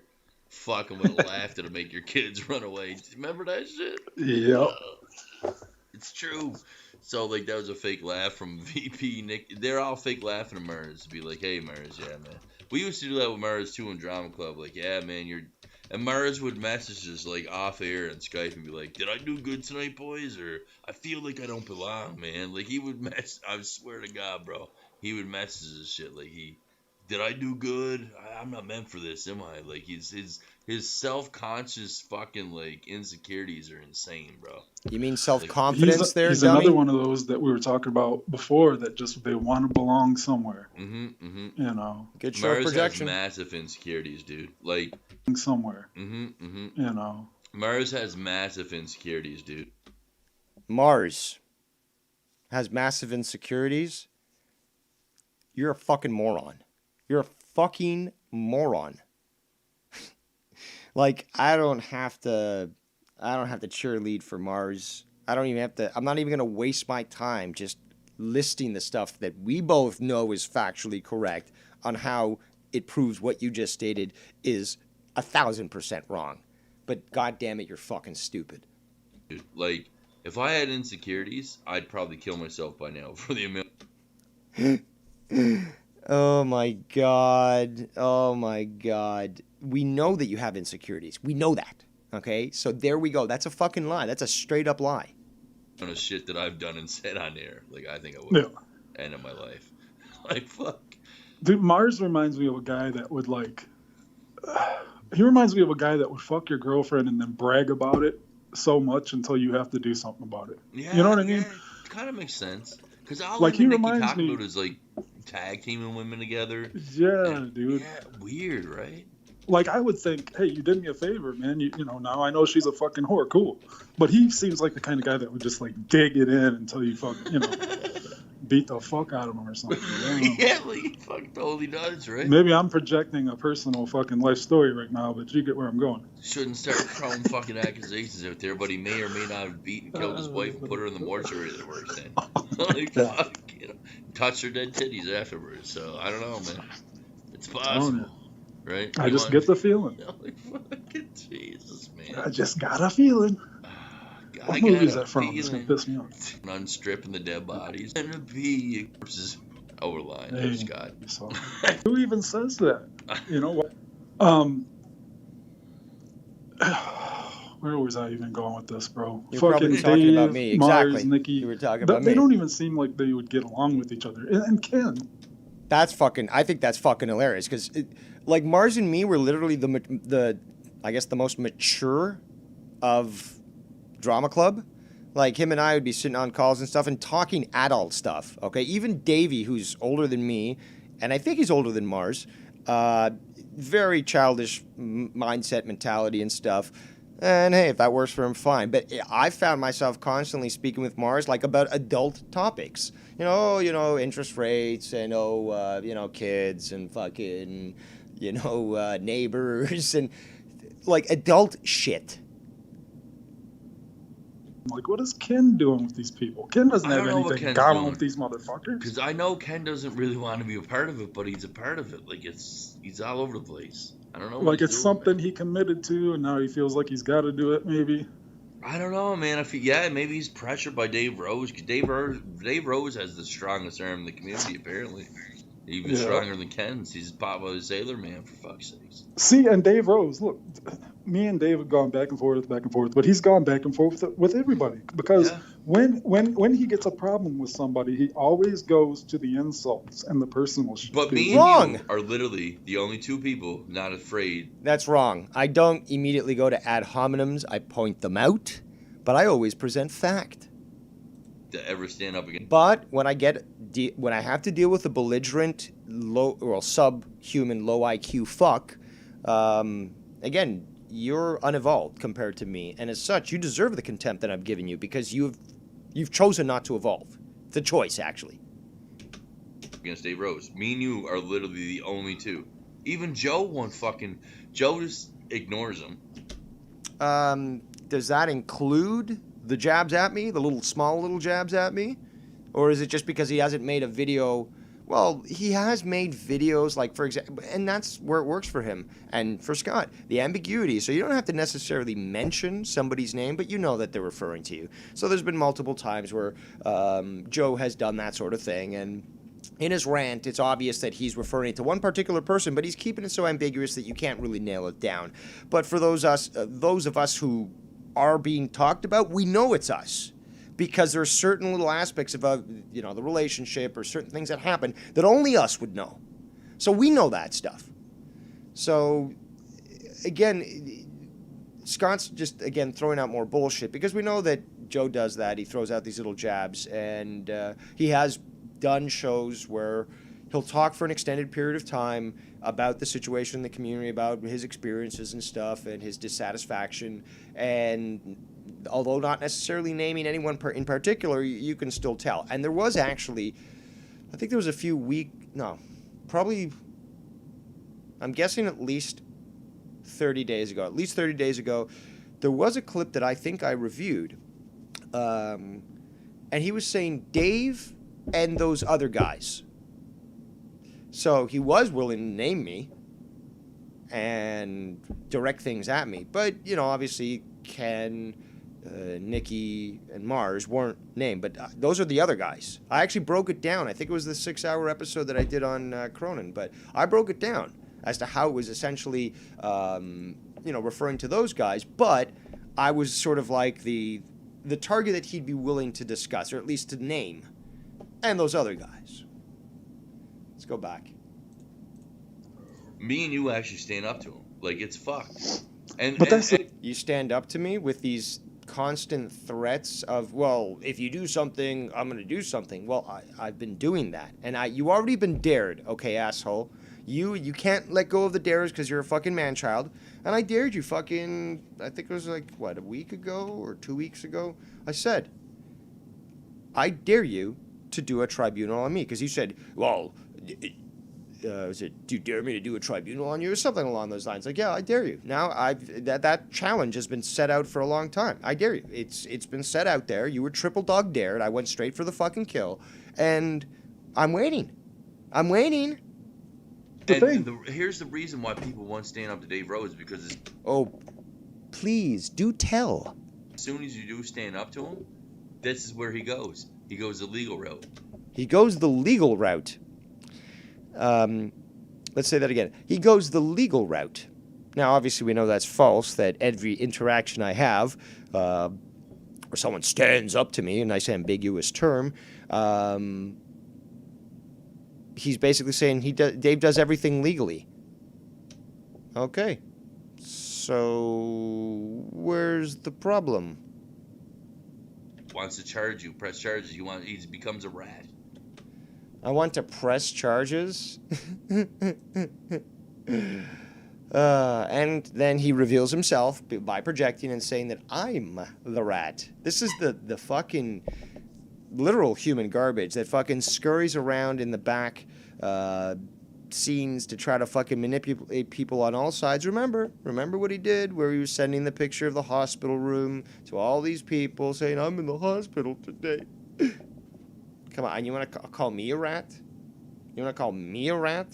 fucking with a laugh to make your kids run away. Remember that shit? Yep. It's true. So, like, that was a fake laugh from VP Nick. They're all fake laughing at Murs. Be like, hey, Murs, yeah, man. We used to do that with Murs, too, in Drama Club. Like, yeah, man, you're... And Murs would message us, like, off air and Skype and be like, did I do good tonight, boys? Or, I feel like I don't belong, man. Like, he would mess... I swear to God, bro. He would message us shit. Like, did I do good? I'm not meant for this, am I? Like, his self-conscious fucking, like, insecurities are insane, bro. You mean self-confidence there, He's dummy? another one of those that we were talking about before that just they want to belong somewhere. Mm-hmm. You know, Good show Murs projection. has massive insecurities, dude. Like, somewhere. mm-hmm. You know, Murs has massive insecurities, dude. Mars has massive insecurities. You're a fucking moron. You're a fucking moron. Like, I don't have to cheerlead for Mars. I'm not even going to waste my time just listing the stuff that we both know is factually correct on how it proves what you just stated is 1,000% wrong. But God damn it, you're fucking stupid. Dude, like, if I had insecurities, I'd probably kill myself by now for the amount. Oh my God. Oh my God. We know that you have insecurities. We know that. Okay? So there we go. That's a fucking lie. That's a straight up lie. Of shit that I've done and said on air. Like, I think I would Yeah. end of my life. Like, fuck. dude, Mars reminds me of a guy that would he reminds me of a guy that would fuck your girlfriend and then brag about it so much until you have to do something about it. Yeah, You know what I mean? Yeah, it kind of makes sense. Because all Like, like, he Nikki reminds talk me- about is, like, tag teaming women together. Yeah, dude. Yeah, weird, right? Like, I would think, hey, you did me a favor, man. You know, now I know she's a fucking whore. Cool. But he seems like the kind of guy that would just, like, dig it in until you beat the fuck out of him or something. I don't know. Yeah, like, he fucking totally does, right? Maybe I'm projecting a personal fucking life story right now, but you get where I'm going. Shouldn't start throwing fucking accusations out there, but he may or may not have beat and killed his wife and put her in the mortuary that he works in. Like, Yeah. fuck, touch her dead titties afterwards. So, I don't know, man. It's I don't possible, know. right? I You just want- get the feeling. Like, fucking Jesus, man. I just got a feeling. What movie is that from? It's gonna piss me off. Unstripping the dead bodies. Gonna be corpses. Oh, we're lying. Hey. Scott. So, who even says that? You know what? Where was I even going with this, bro? You're probably talking about me. Mars, Exactly. Nikki. You were talking about They me. don't even seem like they would get along with each other. And Ken. I think that's fucking hilarious because, like, Mars and me were literally I guess the most mature of Drama Club. Like, him and I would be sitting on calls and stuff and talking adult stuff, okay? Even Davey, who's older than me, and I think he's older than Mars, very childish mindset, mentality and stuff. And hey, if that works for him, fine. But I found myself constantly speaking with Mars like about adult topics. Interest rates and kids and fucking, neighbors and like adult shit. Like, what is Ken doing with these people? Ken doesn't I have don't know what anything in Ken's common doing. with these motherfuckers. Because I know Ken doesn't really want to be a part of it, but he's a part of it. Like, he's all over the place. I don't know. What Like, he's it's doing, something man. he committed to, and now he feels like he's got to do it, maybe. I don't know, man. Maybe he's pressured by Dave Rose. 'Cause Dave Rose has the strongest arm in the community, apparently. Even Yeah. stronger than Ken's. He's Papa Sailor Man, for fuck's sakes. See, and Dave Rose, look, me and Dave have gone back and forth, but he's gone back and forth with everybody. Because Yeah. when he gets a problem with somebody, he always goes to the insults and the personal shit. But me Wrong. and you are literally the only two people not afraid. That's wrong. I don't immediately go to ad hominems. I point them out, but I always present fact. To ever stand up against. But when I have to deal with a belligerent, subhuman, low IQ fuck, again, you're unevolved compared to me, and as such, you deserve the contempt that I'm giving you because you've chosen not to evolve. It's a choice, actually. Against Dave Rose. Me and you are literally the only two. Even Joe won't fucking. Joe just ignores him. Does that include the jabs at me, the small little jabs at me? Or is it just because he hasn't made a video? Well, he has made videos, like, for example, and that's where it works for him. And for Scott, the ambiguity. So you don't have to necessarily mention somebody's name, but you know that they're referring to you. So there's been multiple times where Joe has done that sort of thing. And in his rant, it's obvious that he's referring to one particular person, but he's keeping it so ambiguous that you can't really nail it down. But for those of us who are being talked about, we know it's us. Because there are certain little aspects of the relationship or certain things that happen that only us would know. So we know that stuff. So, again, Scott's just, again, throwing out more bullshit because we know that Joe does that. He throws out these little jabs, and he has done shows where he'll talk for an extended period of time about the situation in the community, about his experiences and stuff, and his dissatisfaction, and although not necessarily naming anyone in particular, you can still tell. And there was actually, I think there was I'm guessing at least 30 days ago, there was a clip that I think I reviewed. And he was saying Dave and those other guys. So he was willing to name me and direct things at me. But, obviously Ken, Nikki, and Mars weren't named, but those are the other guys. I actually broke it down. I think it was the 6-hour episode that I did on Cronin, but I broke it down as to how it was essentially, referring to those guys, but I was sort of like the target that he'd be willing to discuss, or at least to name, and those other guys. Let's go back. Me and you actually stand up to him. Like, it's fucked. But that's You stand up to me with these constant threats of, well, if you do something, I'm going to do something. Well, I've been doing that. And you already been dared, okay, asshole? You can't let go of the dares because you're a fucking man-child. And I dared you fucking, I think it was like, a week ago or 2 weeks ago? I said, I dare you to do a tribunal on me. Because you said, well, do you dare me to do a tribunal on you or something along those lines? Like, yeah, I dare you. Now that challenge has been set out for a long time. I dare you. It's been set out there. You were triple dog dared. I went straight for the fucking kill, and I'm waiting. Here's the reason why people won't stand up to Dave Rose, because Oh, please do tell. as soon as you do stand up to him, this is where he goes. He goes the legal route. He goes the legal route. Let's say that again. He goes the legal route. Now, obviously, we know that's false, that every interaction I have, or someone stands up to me, a nice ambiguous term, he's basically saying Dave does everything legally. Okay. So, where's the problem? Wants to charge you, press charges. He becomes a rat. I want to press charges? And then he reveals himself by projecting and saying that I'm the rat. This is the fucking literal human garbage that fucking scurries around in the back scenes to try to fucking manipulate people on all sides. Remember what he did, where he was sending the picture of the hospital room to all these people saying, I'm in the hospital today. Come on, you want to call me a rat? You want to call me a rat?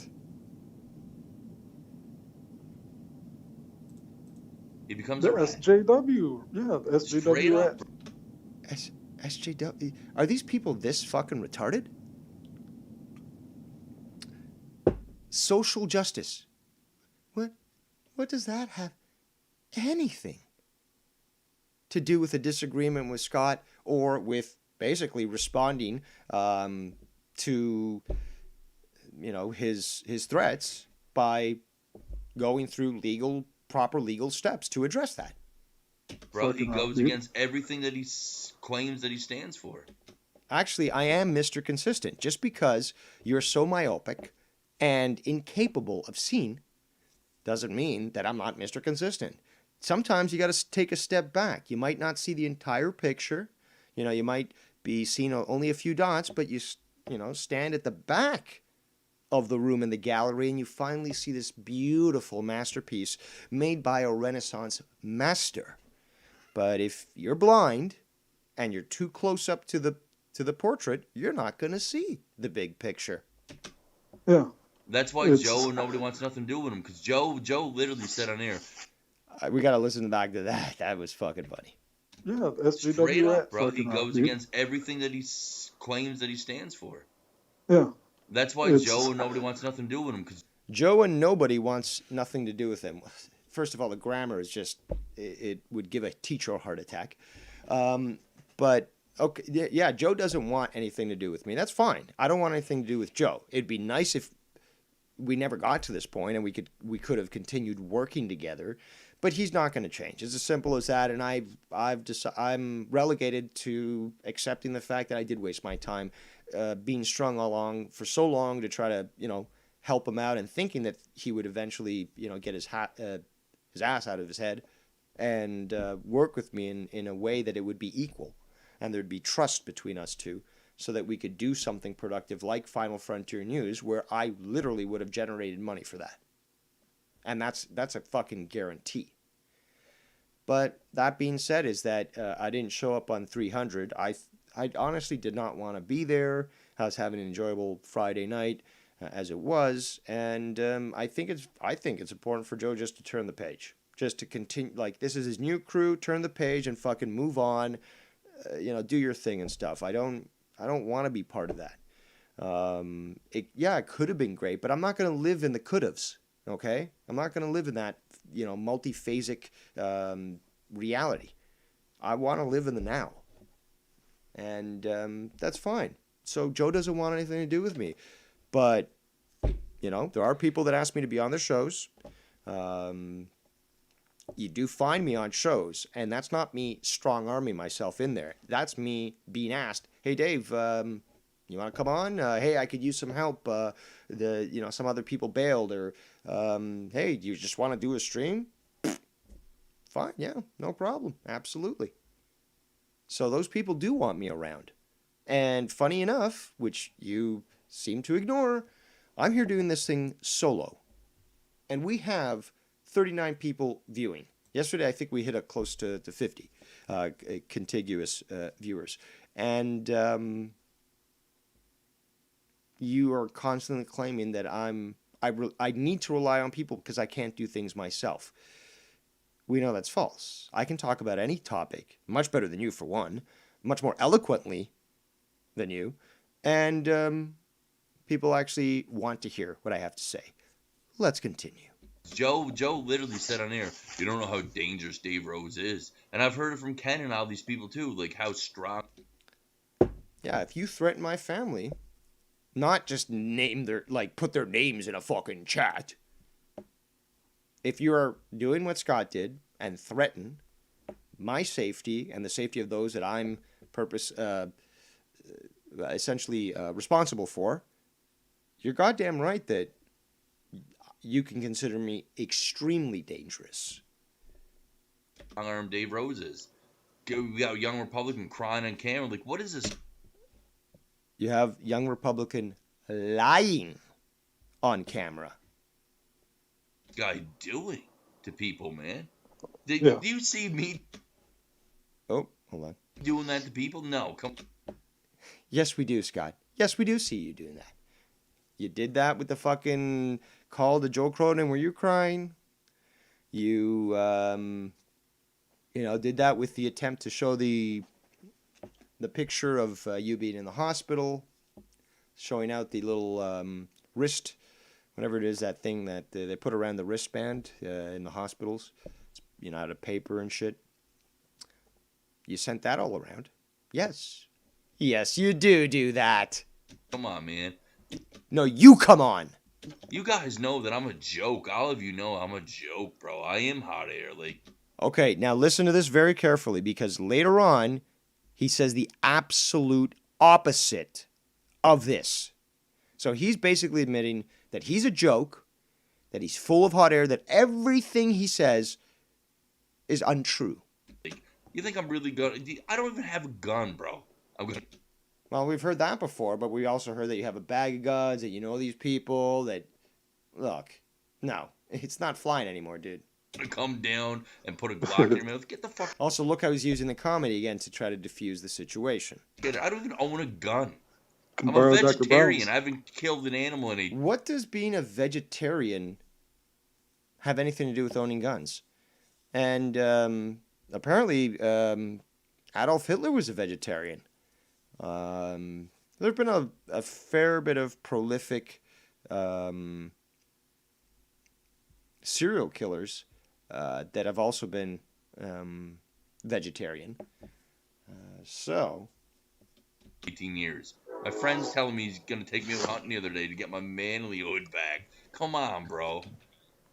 He becomes The a rat. SJW. Yeah, the Straight SJW up. rat. SJW. Are these people this fucking retarded? Social justice. What does that have anything to do with a disagreement with Scott or with basically responding to his threats by going through proper legal steps to address that? Bro, he Fucking goes dude. against everything that he claims that he stands for. Actually, I am Mr. Consistent. Just because you're so myopic and incapable of seeing doesn't mean that I'm not Mr. Consistent. Sometimes you got to take a step back. You might not see the entire picture. You might be seeing only a few dots, but you stand at the back of the room in the gallery and you finally see this beautiful masterpiece made by a Renaissance master. But if you're blind and you're too close up to the portrait, you're not going to see the big picture. Yeah. That's why It's- Joe, nobody wants nothing to do with him, because Joe literally said on air, We got to listen back to that. That was fucking funny. Yeah, the straight SJW up, rat. bro, he fucking goes dude. against everything that he claims that he stands for. Yeah. That's why It's- Joe, nobody wants nothing to do with him, because Joe and nobody wants nothing to do with him. First of all, the grammar is just, it would give a teacher a heart attack. But, okay, yeah, Joe doesn't want anything to do with me. That's fine. I don't want anything to do with Joe. It'd be nice if we never got to this point and we could have continued working together. But he's not going to change. It's as simple as that. And I'm relegated to accepting the fact that I did waste my time being strung along for so long to try to, help him out and thinking that he would eventually, get his ass out of his head and work with me in a way that it would be equal and there'd be trust between us two so that we could do something productive like Final Frontier News, where I literally would have generated money for that. And that's a fucking guarantee. But that being said, is that I didn't show up on 300. I honestly did not want to be there. I was having an enjoyable Friday night as it was, and I think it's important for Joe just to turn the page, just to continue. Like, this is his new crew. Turn the page and fucking move on. Do your thing and stuff. I don't want to be part of that. It could have been great, but I'm not going to live in the could-haves. Okay, I'm not going to live in that, multiphasic reality. I want to live in the now, and that's fine. So Joe doesn't want anything to do with me, but there are people that ask me to be on their shows. You do find me on shows, and that's not me strong-arming myself in there. That's me being asked, "Hey, Dave, you want to come on? Hey, I could use some help. Some other people bailed, or hey, do you just want to do a stream? Fine, yeah, no problem, absolutely." So those people do want me around, and funny enough, which you seem to ignore, I'm here doing this thing solo, and we have 39 people viewing. Yesterday, I think we hit close to 50 contiguous viewers, and you are constantly claiming that I need to rely on people because I can't do things myself. We know that's false. I can talk about any topic, much better than you for one, much more eloquently than you, and people actually want to hear what I have to say. Let's continue. Joe literally said on air, you don't know how dangerous Dave Rose is. And I've heard it from Ken and all these people too, like how strong. Yeah, if you threaten my family, not just put their names in a fucking chat. If you are doing what Scott did and threaten my safety and the safety of those that I'm essentially responsible for, you're goddamn right that you can consider me extremely dangerous. Arm Dave Roses. We got a young Republican crying on camera. Like, what is this You have young Republican lying on camera. guy doing to people, man? Yeah. Do you see me Oh, hold on. doing that to people? No, come. Yes, we do, Scott. Yes, we do see you doing that. You did that with the fucking call to Joe Cronin where you're crying. You, did that with the attempt to show the picture of you being in the hospital, showing out the little wrist, whatever it is, that thing that they put around the wristband in the hospitals, it's, out of paper and shit. You sent that all around. Yes. Yes, you do that. Come on, man. No, you come on. You guys know that I'm a joke. All of you know I'm a joke, bro. I am hot air. Like, Okay, now listen to this very carefully because later on, he says the absolute opposite of this. So he's basically admitting that he's a joke, that he's full of hot air, that everything he says is untrue. you think I'm really good? I don't even have a gun, bro. I'm gonna. Well, we've heard that before, but we also heard that you have a bag of guns, that you know these people, that... Look, no, it's not flying anymore, dude. Come down and put a Glock in your mouth. Get the fuck. Also, look how he's using the comedy again to try to diffuse the situation. I don't even own a gun. Can I'm borrow a Dr. vegetarian. Brown's. I haven't killed an animal in a. What does being a vegetarian have anything to do with owning guns? And apparently, Adolf Hitler was a vegetarian. There have been a fair bit of prolific serial killers that have also been vegetarian. So, 18 years. My friend's telling me he's gonna take me out hunting the other day to get my manlyhood back. Come on, bro.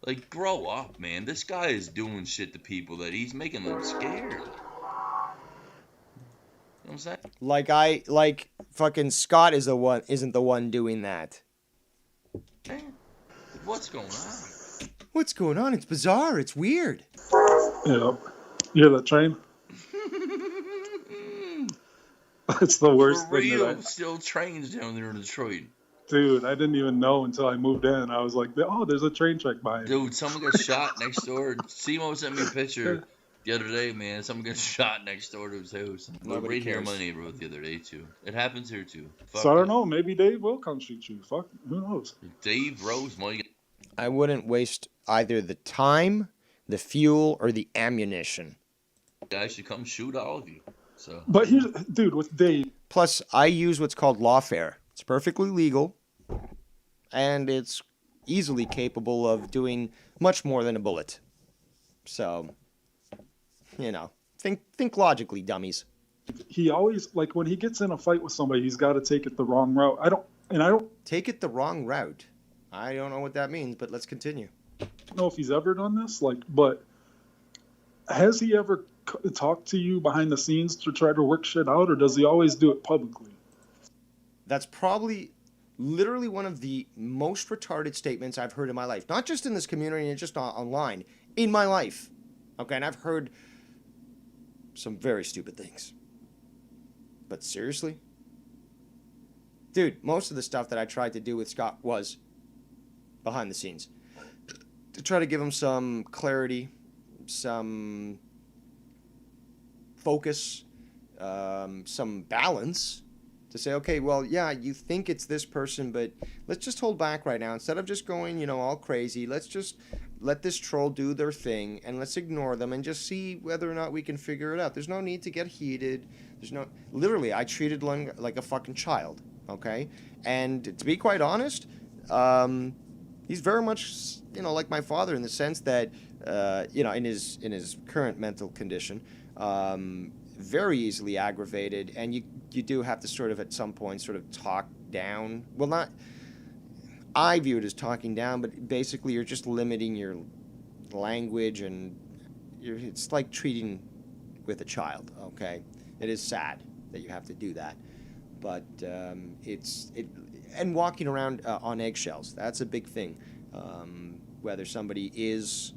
Like, grow up, man. This guy is doing shit to people that he's making them scared. You know what I'm saying? like fucking Scott isn't the one doing that. Man, what's going on? What's going on? It's bizarre. It's weird. Yeah. You hear that train? It's the worst For thing real, that still trains down there in Detroit. dude, I didn't even know until I moved in. I was like, oh, there's a train track by it. Dude, someone got shot next door. Simo sent me a picture the other day, man. Someone got shot next door to his house. Nobody Right here in cares. my neighborhood the other day, too. It happens here, too. Fuck So I don't it. know. Maybe Dave will come shoot you. Fuck, who knows? Dave Rose might. I wouldn't waste either the time, the fuel, or the ammunition. I should come shoot all of you. So But here's, dude, with Dave, Plus, I use what's called lawfare. It's perfectly legal, and it's easily capable of doing much more than a bullet. So, think logically, dummies. he always, like, when he gets in a fight with somebody, he's got to take it the wrong route. I don't Take it the wrong route. I don't know what that means, but let's continue. know if he's ever done this, like, but has he ever talked to you behind the scenes to try to work shit out, or does he always do it publicly? That's probably literally one of the most retarded statements I've heard in my life. Not just in this community and just online. In my life. Okay, and I've heard some very stupid things. But seriously? Dude, most of the stuff that I tried to do with Scott was behind the scenes. To try to give him some clarity, some focus, some balance. To say, okay, well, yeah, you think it's this person, but let's just hold back right now. Instead of just going, all crazy, let's just let this troll do their thing, and let's ignore them and just see whether or not we can figure it out. There's no need to get heated. Literally, I treated Lund like a fucking child, okay? And to be quite honest, he's very much, like my father in the sense that, in his current mental condition, very easily aggravated, and you do have to sort of at some point sort of talk down. Well, not, I view it as talking down, but basically you're just limiting your language, and it's like treating with a child, okay? It is sad that you have to do that, but and walking around on eggshells, that's a big thing. Whether somebody is,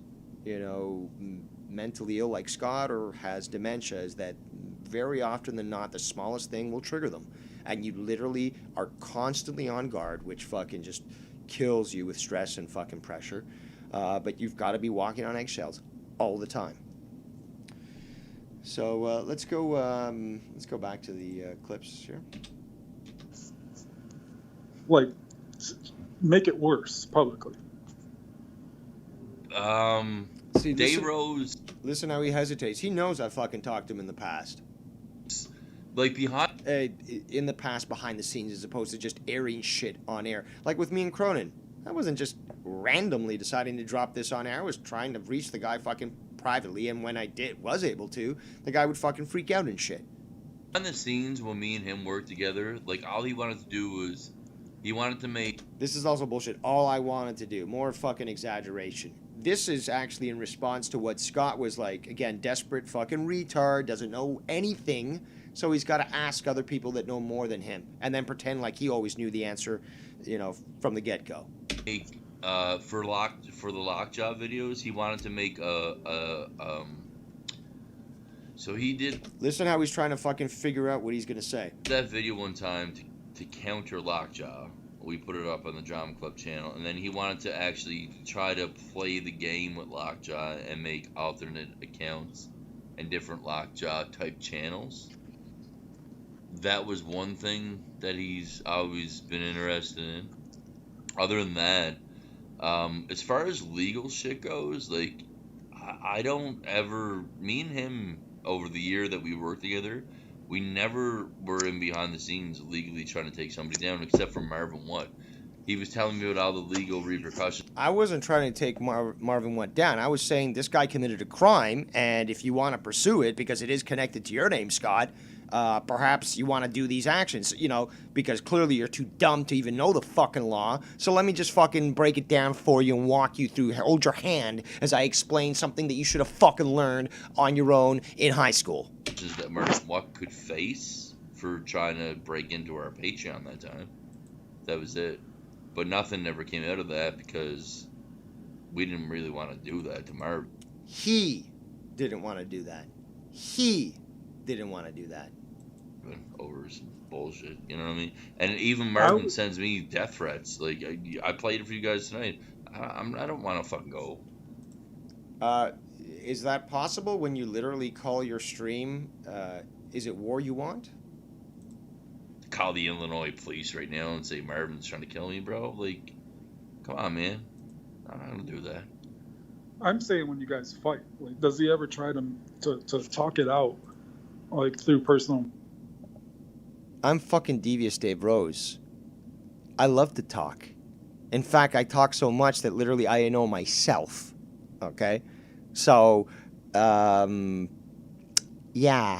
mentally ill like Scott or has dementia, is that very often than not, the smallest thing will trigger them. And you literally are constantly on guard, which fucking just kills you with stress and fucking pressure. But you've got to be walking on eggshells all the time. So let's go back to the clips here. Like, make it worse publicly. See, Dave Rose, listen how he hesitates. He knows I fucking talked to him in the past. like behind In the past, behind the scenes, as opposed to just airing shit on air. Like with me and Cronin. I wasn't just randomly deciding to drop this on air. I was trying to reach the guy fucking privately, and when I was able to, the guy would fucking freak out and shit. the scenes when me and him worked together, like all he wanted to do was he wanted to make This is also bullshit. All I wanted to do. More fucking exaggeration. This is actually in response to what Scott was like. Again, desperate fucking retard, doesn't know anything, so he's got to ask other people that know more than him, and then pretend like he always knew the answer, from the get-go. for the lockjaw videos. He wanted to make so he did Listen how he's trying to fucking figure out what he's gonna say. that video one time to counter lockjaw. We put it up on the Drama Club channel, and then he wanted to actually try to play the game with lockjaw and make alternate accounts and different lockjaw type channels. That was one thing that he's always been interested in. Other than that, as far as legal shit goes, like, I don't ever, me and him over the year that we worked together, we never were in behind the scenes legally trying to take somebody down, except for Marvin Watt. He was telling me about all the legal repercussions. I wasn't trying to take Marvin Watt down. I was saying this guy committed a crime, and if you want to pursue it, because it is connected to your name, Scott, perhaps you want to do these actions, because clearly you're too dumb to even know the fucking law. So let me just fucking break it down for you and walk you through, hold your hand as I explain something that you should have fucking learned on your own in high school. That Marvin Watt could face for trying to break into our Patreon that time. That was it. But nothing ever came out of that because we didn't really want to do that to Marvin. He didn't want to do that. He didn't want to do that. Over some bullshit, you know what I mean? And even Marvin sends me death threats. Like, I played it for you guys tonight. I don't want to fucking go. Is that possible when you literally call your stream, is it war you want? Call the Illinois police right now and say Marvin's trying to kill me, bro. Like, come on, man. I'm not gonna do that. I'm saying when you guys fight, like, does he ever try to talk it out, like through personal? I'm fucking devious Dave Rose. I love to talk. In fact, I talk so much that literally I know myself. Okay? So, yeah,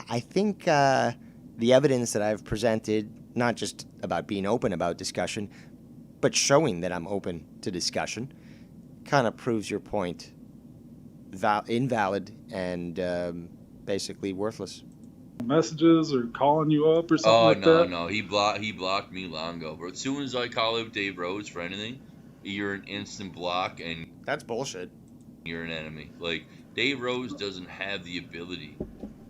I think the evidence that I've presented, not just about being open about discussion, but showing that I'm open to discussion, kind of proves your point invalid and basically worthless. Messages or calling you up or something that? No, he blocked me long ago. But as soon as I call out Dave Rose for anything, you're an instant block and That's bullshit. you're an enemy. Like, Dave Rose doesn't have the ability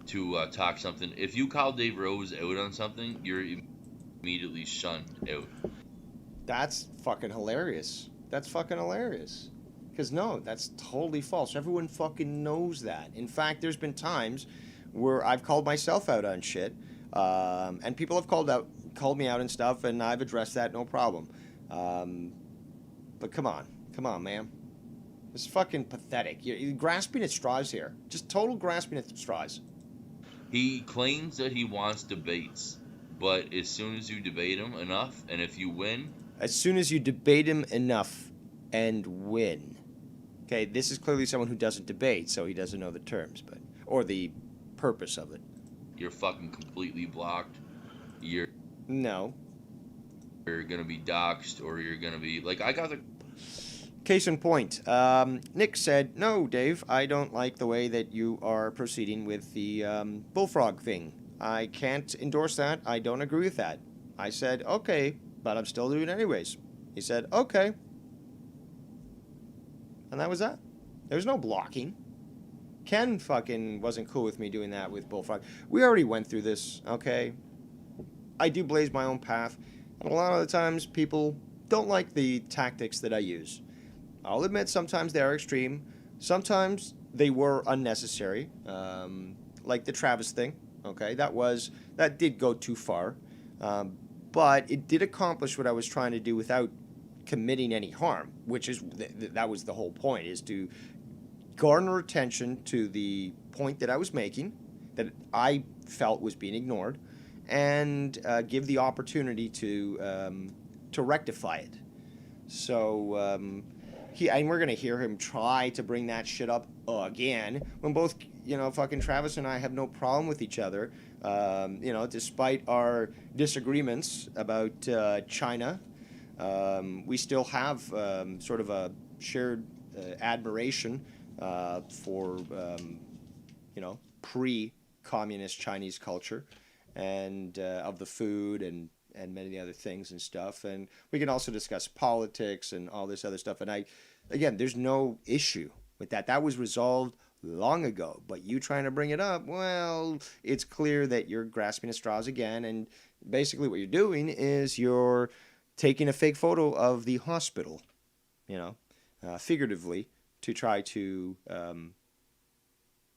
to talk something. If you call Dave Rose out on something, you're immediately shunned out. That's fucking hilarious. That's fucking hilarious. Because no, that's totally false. Everyone fucking knows that. In fact, there's been times where I've called myself out on shit, and people have called me out and stuff, and I've addressed that, no problem. But come on, man. It's fucking pathetic. You're grasping at straws here. Just total grasping at straws. He claims that he wants debates, but as soon as you debate him enough, and if you win... As soon as you debate him enough and win. Okay, this is clearly someone who doesn't debate, so he doesn't know the terms, or the purpose of it. You're fucking completely blocked. You're No. You're gonna be doxxed, or you're gonna be... Like, I got the... Case in point, Nick said, "No, Dave, I don't like the way that you are proceeding with the bullfrog thing. I can't endorse that. I don't agree with that." I said, "Okay, but I'm still doing it anyways." He said, "Okay." And that was that. There was no blocking. Ken fucking wasn't cool with me doing that with Bullfrog. We already went through this, okay? I do blaze my own path, and a lot of the times people don't like the tactics that I use. I'll admit sometimes they are extreme. Sometimes they were unnecessary, like the Travis thing, okay? That did go too far, but it did accomplish what I was trying to do without committing any harm, which is, that was the whole point, is to garner attention to the point that I was making, that I felt was being ignored, and give the opportunity to rectify it. So and we're gonna hear him try to bring that shit up again when both, fucking Travis and I have no problem with each other. Despite our disagreements about China, we still have sort of a shared admiration for pre-communist Chinese culture, and of the food and many other things and stuff. And we can also discuss politics and all this other stuff. And again, there's no issue with that. That was resolved long ago. But you trying to bring it up, well, it's clear that you're grasping at straws again. And basically what you're doing is you're taking a fake photo of the hospital, figuratively, to try to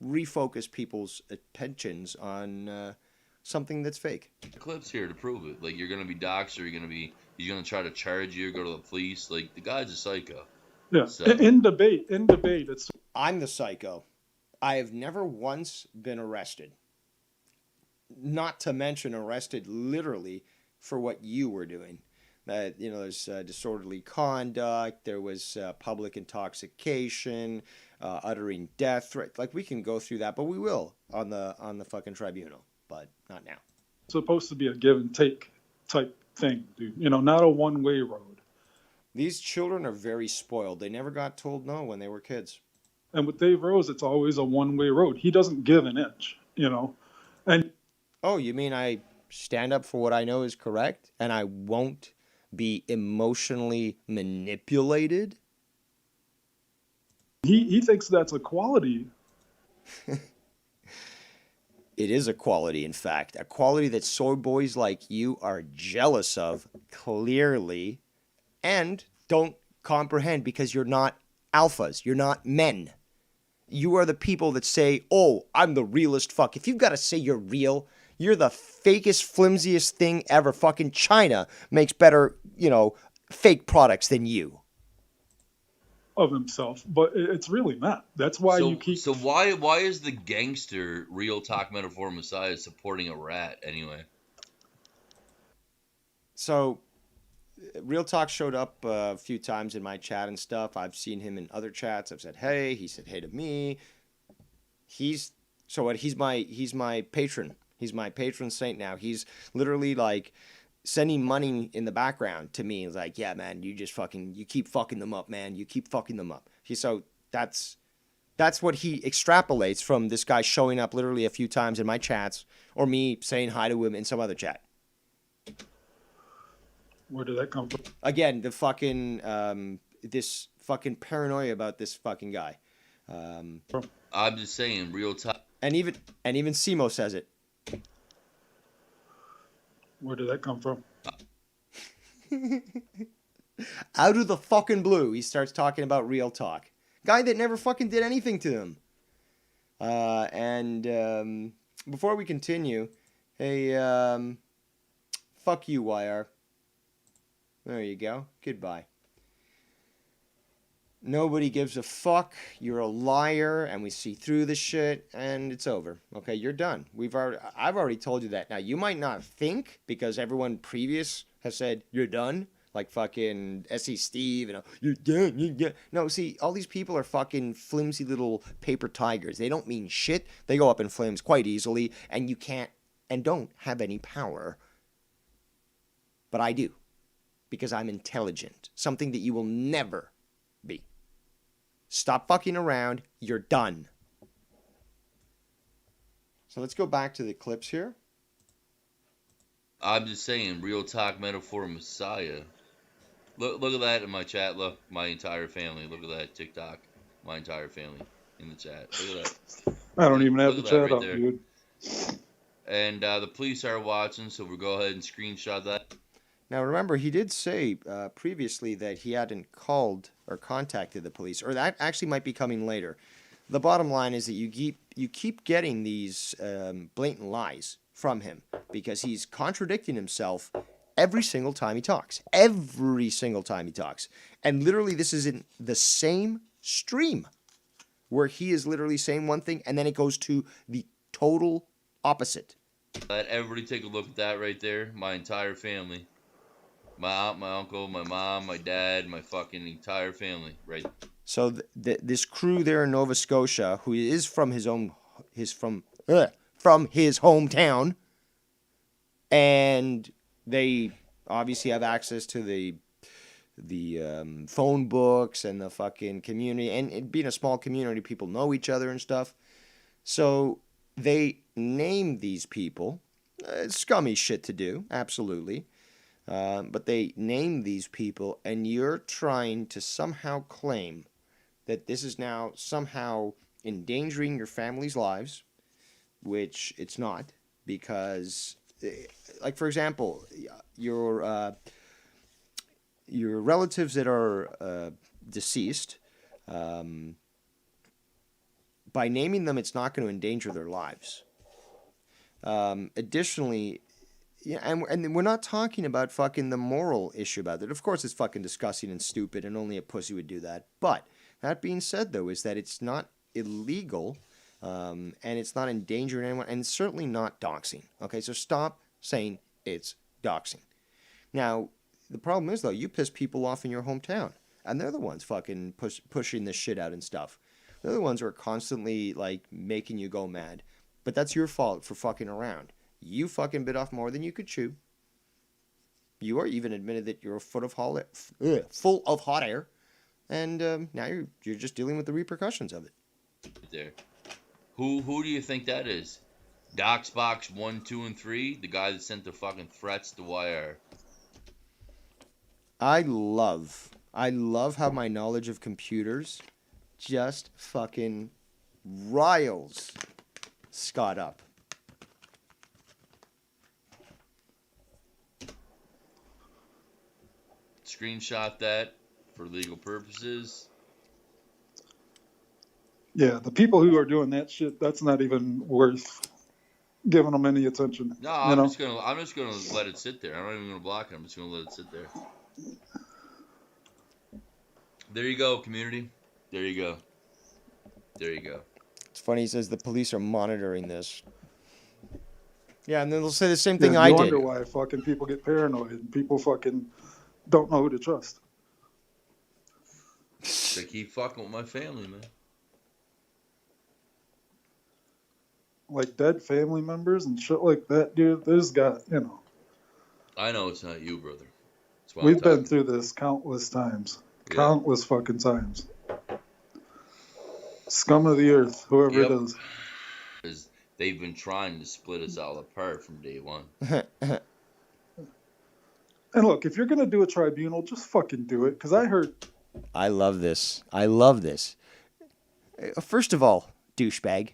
refocus people's attentions on something that's fake. Clips here to prove it. Like, you're gonna be doxxed, or he's gonna try to charge you or go to the police. Like, the guy's a psycho. Yeah. So- In debate, it's I'm the psycho. I have never once been arrested. Not to mention arrested literally for what you were doing. There's disorderly conduct. There was public intoxication, uttering death threat. Like, we can go through that, but we will on the fucking tribunal, but not now. supposed to be a give and take type thing, dude. Not a one-way road. These children are very spoiled. They never got told no when they were kids. And with Dave Rose, it's always a one-way road. He doesn't give an inch, And Oh, you mean I stand up for what I know is correct and I won't be emotionally manipulated? he thinks that's a quality. It is a quality, in fact, a quality that soy boys like you are jealous of, clearly, and don't comprehend because you're not alphas. You're not men. You are the people that say, oh, I'm the realest fuck. If you've got to say you're real, you're the fakest, flimsiest thing ever. Fucking China makes better, fake products than you. Of himself, but it's really not. That's why you keep. So why is the gangster Real Talk Metaphor Messiah supporting a rat anyway? So, Real Talk showed up a few times in my chat and stuff. I've seen him in other chats. I've said hey. He said hey to me. He's my patron. He's my patron saint now. He's literally like sending money in the background to me. He's like, yeah, man, you keep fucking them up, man. You keep fucking them up. So that's what he extrapolates from this guy showing up literally a few times in my chats, or me saying hi to him in some other chat. Where did that come from? Again, the fucking this fucking paranoia about this fucking guy. I'm just saying, Real Talk. And even Simo says it. Where did that come from? Out of the fucking blue, he starts talking about Real Talk. Guy that never fucking did anything to him. And before we continue, hey, fuck you, YR. There you go. Goodbye. Nobody gives a fuck. You're a liar, and we see through the shit, and it's over. Okay, you're done. I've already told you that. Now, you might not think, because everyone previous has said you're done, like fucking SE Steve, you're done, you're done. No, see, all these people are fucking flimsy little paper tigers. They don't mean shit. They go up in flames quite easily, and you can't and don't have any power. But I do, because I'm intelligent. Something that you will never be. Stop fucking around. You're done. So let's go back to the clips here. I'm just saying, Real Talk Metaphor Messiah Look at that in my chat. Look, my entire family. Look at that TikTok. My entire family in the chat. Look at that. I don't even have Look the at that chat right up, there. dude. And the police are watching, so we'll go ahead and screenshot that. Now, remember, he did say previously that he hadn't called or contacted the police, or that actually might be coming later. The bottom line is that you keep getting these blatant lies from him because he's contradicting himself every single time he talks. Every single time he talks. And literally, this is in the same stream where he is literally saying one thing and then it goes to the total opposite. Let everybody take a look at that right there. My entire family. My aunt, my uncle, my mom, my dad, my fucking entire family, right? So this crew there in Nova Scotia, who is from from his hometown, and they obviously have access to the phone books and the fucking community, and it being a small community, people know each other and stuff. So they name these people. Scummy shit to do, absolutely. But they name these people, and you're trying to somehow claim that this is now somehow endangering your family's lives, which it's not, because, like, for example, your relatives that are deceased, by naming them, it's not going to endanger their lives. Additionally, yeah, and we're not talking about fucking the moral issue about it. Of course, it's fucking disgusting and stupid, and only a pussy would do that. But that being said, though, is that it's not illegal, and it's not endangering anyone, and it's certainly not doxing. Okay, so stop saying it's doxing. Now, the problem is, though, you piss people off in your hometown, and they're the ones fucking pushing this shit out and stuff. They're the ones who are constantly, like, making you go mad. But that's your fault for fucking around. You fucking bit off more than you could chew. You are even admitted that you're full of hot air, and now you're just dealing with the repercussions of it. There. Who do you think that is? Doxbox 1, 2, and 3, the guy that sent the fucking threats to YR. I love how my knowledge of computers just fucking riles Scott up. Screenshot that for legal purposes. Yeah, the people who are doing that shit, that's not even worth giving them any attention. No, I'm just gonna let it sit there. I'm not even gonna block it. I'm just gonna let it sit there. There you go, community. There you go. There you go. It's funny, he says the police are monitoring this. Yeah, and then they'll say the same thing I did. wonder why fucking people get paranoid and people fucking don't know who to trust. They keep fucking with my family, man. Like dead family members and shit like that, dude. There's got, I know it's not you, brother. That's why we've been through this countless times. Yeah. Countless fucking times. Scum of the earth, whoever it is. Because they've been trying to split us all apart from day one. And look, if you're going to do a tribunal, just fucking do it. Because I heard... I love this. I love this. First of all, douchebag,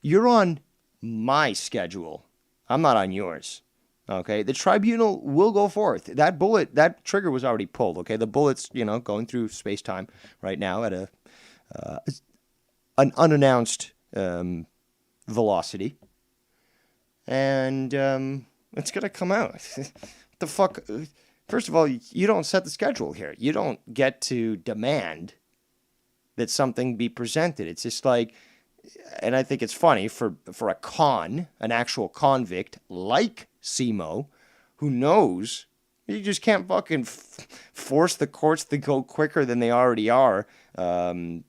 you're on my schedule. I'm not on yours. Okay? The tribunal will go forth. That trigger was already pulled. Okay? The bullet's, going through space-time right now at an unannounced velocity. And it's going to come out. The fuck? First of all, you don't set the schedule here. You don't get to demand that something be presented. It's just like, and I think it's funny for an actual convict like Simo, who knows you just can't fucking force the courts to go quicker than they already are,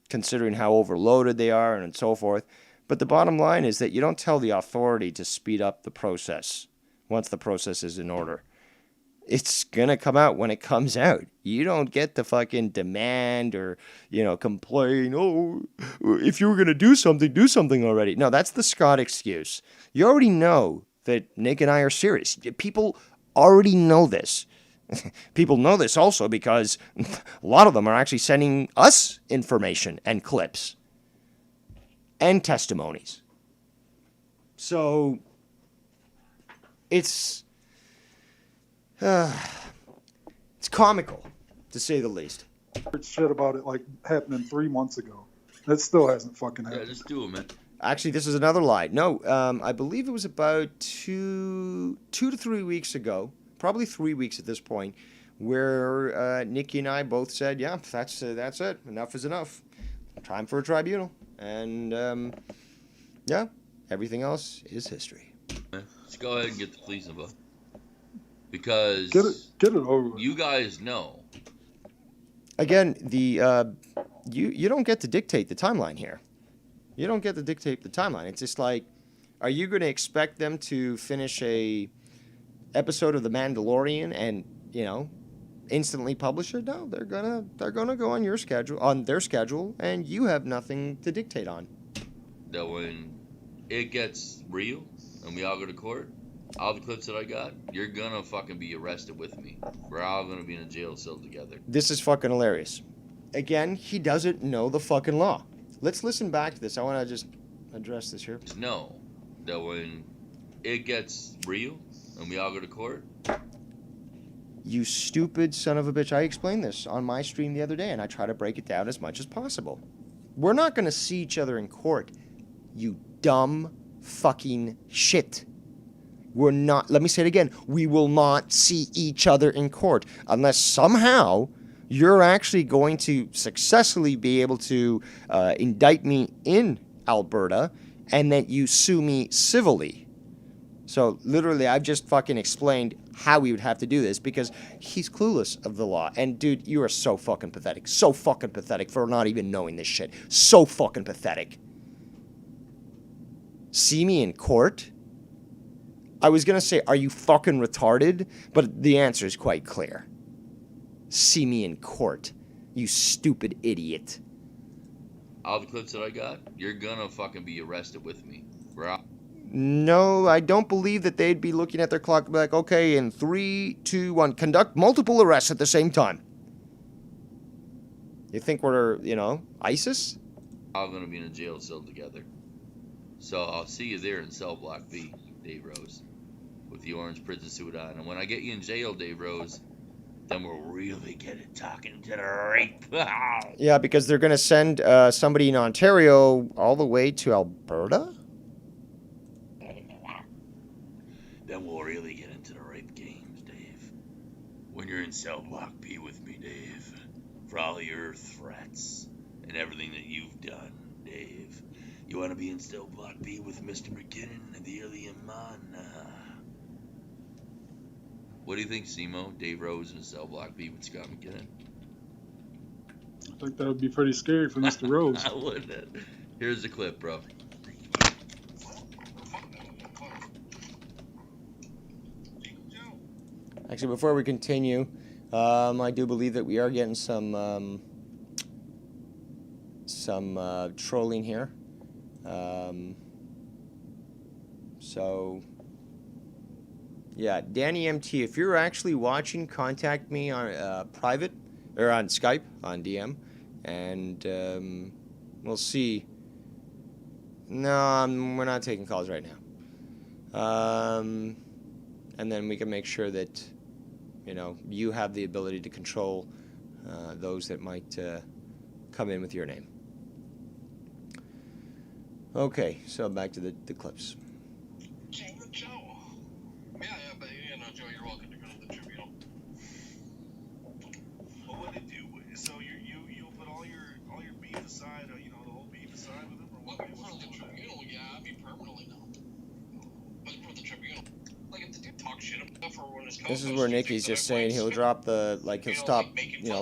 considering how overloaded they are and so forth. But the bottom line is that you don't tell the authority to speed up the process once the process is in order. It's going to come out when it comes out. You don't get to fucking demand or, complain, oh, if you were going to do something already. No, that's the Scott excuse. You already know that Nick and I are serious. People already know this. People know this also because a lot of them are actually sending us information and clips and testimonies. So it's comical, to say the least. Shit about it like happening 3 months ago. That still hasn't fucking Yeah, happened. just do it, man. Actually, this is another lie. No, I believe it was about two to 3 weeks ago, probably 3 weeks at this point, where Nikki and I both said, yeah, that's it. Enough is enough. Time for a tribunal. And, yeah, everything else is history. Let's go ahead and get the police involved. Because Get it over with. you guys know. Again, you don't get to dictate the timeline here. You don't get to dictate the timeline. It's just like, are you going to expect them to finish a episode of The Mandalorian and, you know, instantly publish it? No, they're gonna go on their schedule, and you have nothing to dictate on. That when it gets real and we all go to court, all the clips that I got, you're gonna fucking be arrested with me. We're all gonna be in a jail cell together. This is fucking hilarious. Again, he doesn't know the fucking law. Let's listen back to this. I want to just address this here. Just know that when it gets real and we all go to court, You stupid son of a bitch. I explained this on my stream the other day, and I try to break it down as much as possible. We're not going to see each other in court, you dumb fucking shit. We're not, let me say it again, we will not see each other in court unless somehow you're actually going to successfully be able to indict me in Alberta and that you sue me civilly. So literally, I've just fucking explained how we would have to do this because he's clueless of the law. And dude, you are so fucking pathetic. So fucking pathetic for not even knowing this shit. So fucking pathetic. See me in court? I was gonna say, are you fucking retarded? But the answer is quite clear. See me in court, you stupid idiot. all the clips that I got, you're gonna fucking be arrested with me. We're all No, I don't believe that they'd be looking at their clock and be like, okay, in 3, 2, 1, conduct multiple arrests at the same time. You think we're, ISIS? gonna be in a jail cell together. So I'll see you there in cell block B, Dave Rose, with the orange prison suit on. And when I get you in jail, Dave Rose, then we'll really get it talking to the rape. Yeah, because they're going to send somebody in Ontario all the way to Alberta? Then we'll really get into the rape games, Dave. When you're in cell block B with me, Dave, for all your threats and everything that you've done, Dave. You want to be in cell block B with Mr. McKinnon and the alien man? What do you think, Simo? Dave Rose in cell block B with Scott McKinnon? I think that would be pretty scary for Mr. Rose. I wouldn't. Here's the clip, bro. Actually, before we continue, I do believe that we are getting some trolling here. So, yeah, Danny MT, if you're actually watching, contact me on private or on Skype on DM, and we'll see. No, we're not taking calls right now. And then we can make sure that you have the ability to control those that might come in with your name. Okay, so back to the clips. Joe. Yeah, but Joe, you're welcome to go to the tribunal. Well, what did you do? So you put all your beef aside, the whole beef aside with him, or what? In front of the tribunal, yeah, I mean permanently now. But in front of the tribunal, like if the dude talk shit about for when his This is where Nikki's just saying he'll drop he'll stop,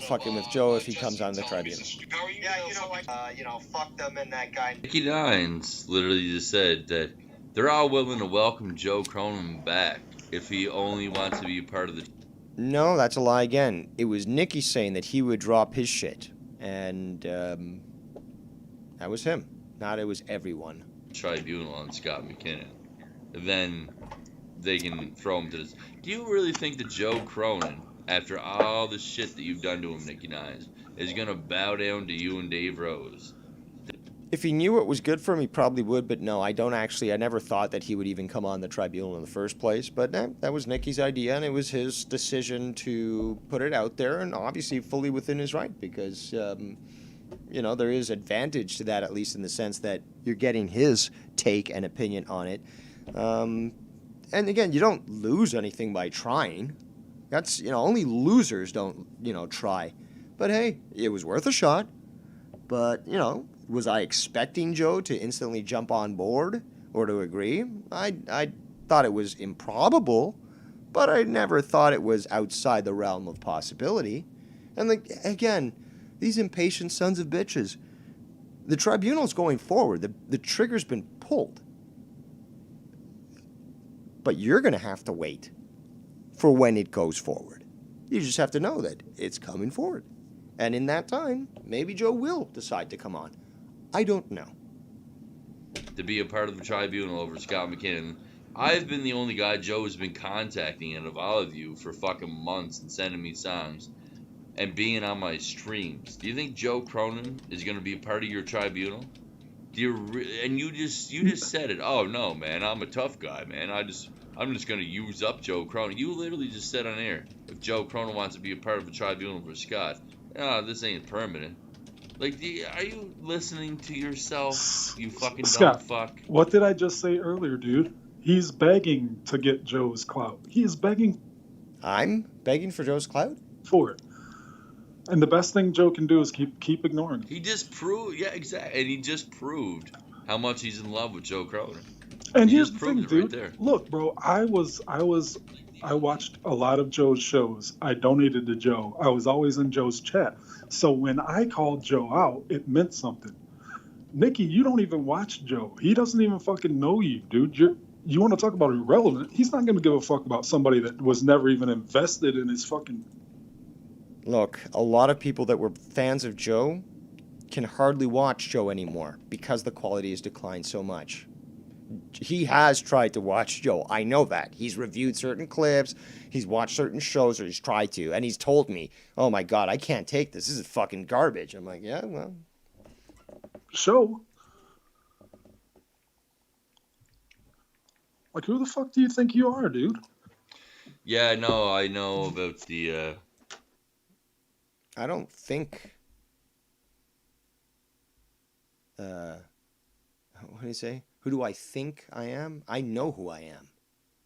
fucking with Joe if he comes on the tribunal. Yeah, fuck them and that guy. Nikki Nines literally just said that they're all willing to welcome Joe Cronin back if he only wants to be a part of the No, that's a lie again. It was Nikki saying that he would drop his shit. And that was him. Not it was everyone. tribunal on Scott McKinnon. And then they can throw him to this. Do you really think that Joe Cronin after all the shit that you've done to him, Nicky Nines, is gonna bow down to you and Dave Rose. If he knew what was good for him, he probably would, but no, I never thought that he would even come on the tribunal in the first place, but that was Nicky's idea, and it was his decision to put it out there, and obviously fully within his right, because, there is advantage to that, at least in the sense that you're getting his take and opinion on it. And again, you don't lose anything by trying. That's, only losers don't, try. But hey, it was worth a shot. But, was I expecting Joe to instantly jump on board or to agree? I thought it was improbable, but I never thought it was outside the realm of possibility. And again, these impatient sons of bitches, the tribunal's going forward. The trigger's been pulled. But you're going to have to wait for when it goes forward. You just have to know that it's coming forward. And in that time, maybe Joe will decide to come on. I don't know. To be a part of the tribunal over Scott McKinnon. I've been the only guy Joe has been contacting out of all of you for fucking months and sending me songs and being on my streams. Do you think Joe Cronin is going to be a part of your tribunal? And you just said it. Oh no, man, I'm a tough guy, man. I'm just going to use up Joe Cronin. You literally just said on air, if Joe Cronin wants to be a part of a tribunal for Scott, this ain't permanent. Like, are you listening to yourself, you fucking Scott, dumb fuck? What did I just say earlier, dude? He's begging to get Joe's clout. He is begging. I'm begging for Joe's clout? For it. And the best thing Joe can do is keep ignoring him. He just proved, yeah, exactly. And he just proved how much he's in love with Joe Cronin. And He here's just the thing, proved it right dude. there. Look, bro, I watched a lot of Joe's shows. I donated to Joe. I was always in Joe's chat. So when I called Joe out, it meant something. Nicky, you don't even watch Joe. He doesn't even fucking know you, dude. You want to talk about irrelevant? He's not going to give a fuck about somebody that was never even invested in his fucking... Look, a lot of people that were fans of Joe can hardly watch Joe anymore because the quality has declined so much. He has tried to watch Joe. I know that. He's reviewed certain clips, he's watched certain shows, or he's tried to, and he's told me, oh my God, I can't take this. This is fucking garbage. I'm like, yeah, well. Show? Like, who the fuck do you think you are, dude? Yeah, no, I know about the... I don't think... what do you say? Who do I think I am? I know who I am.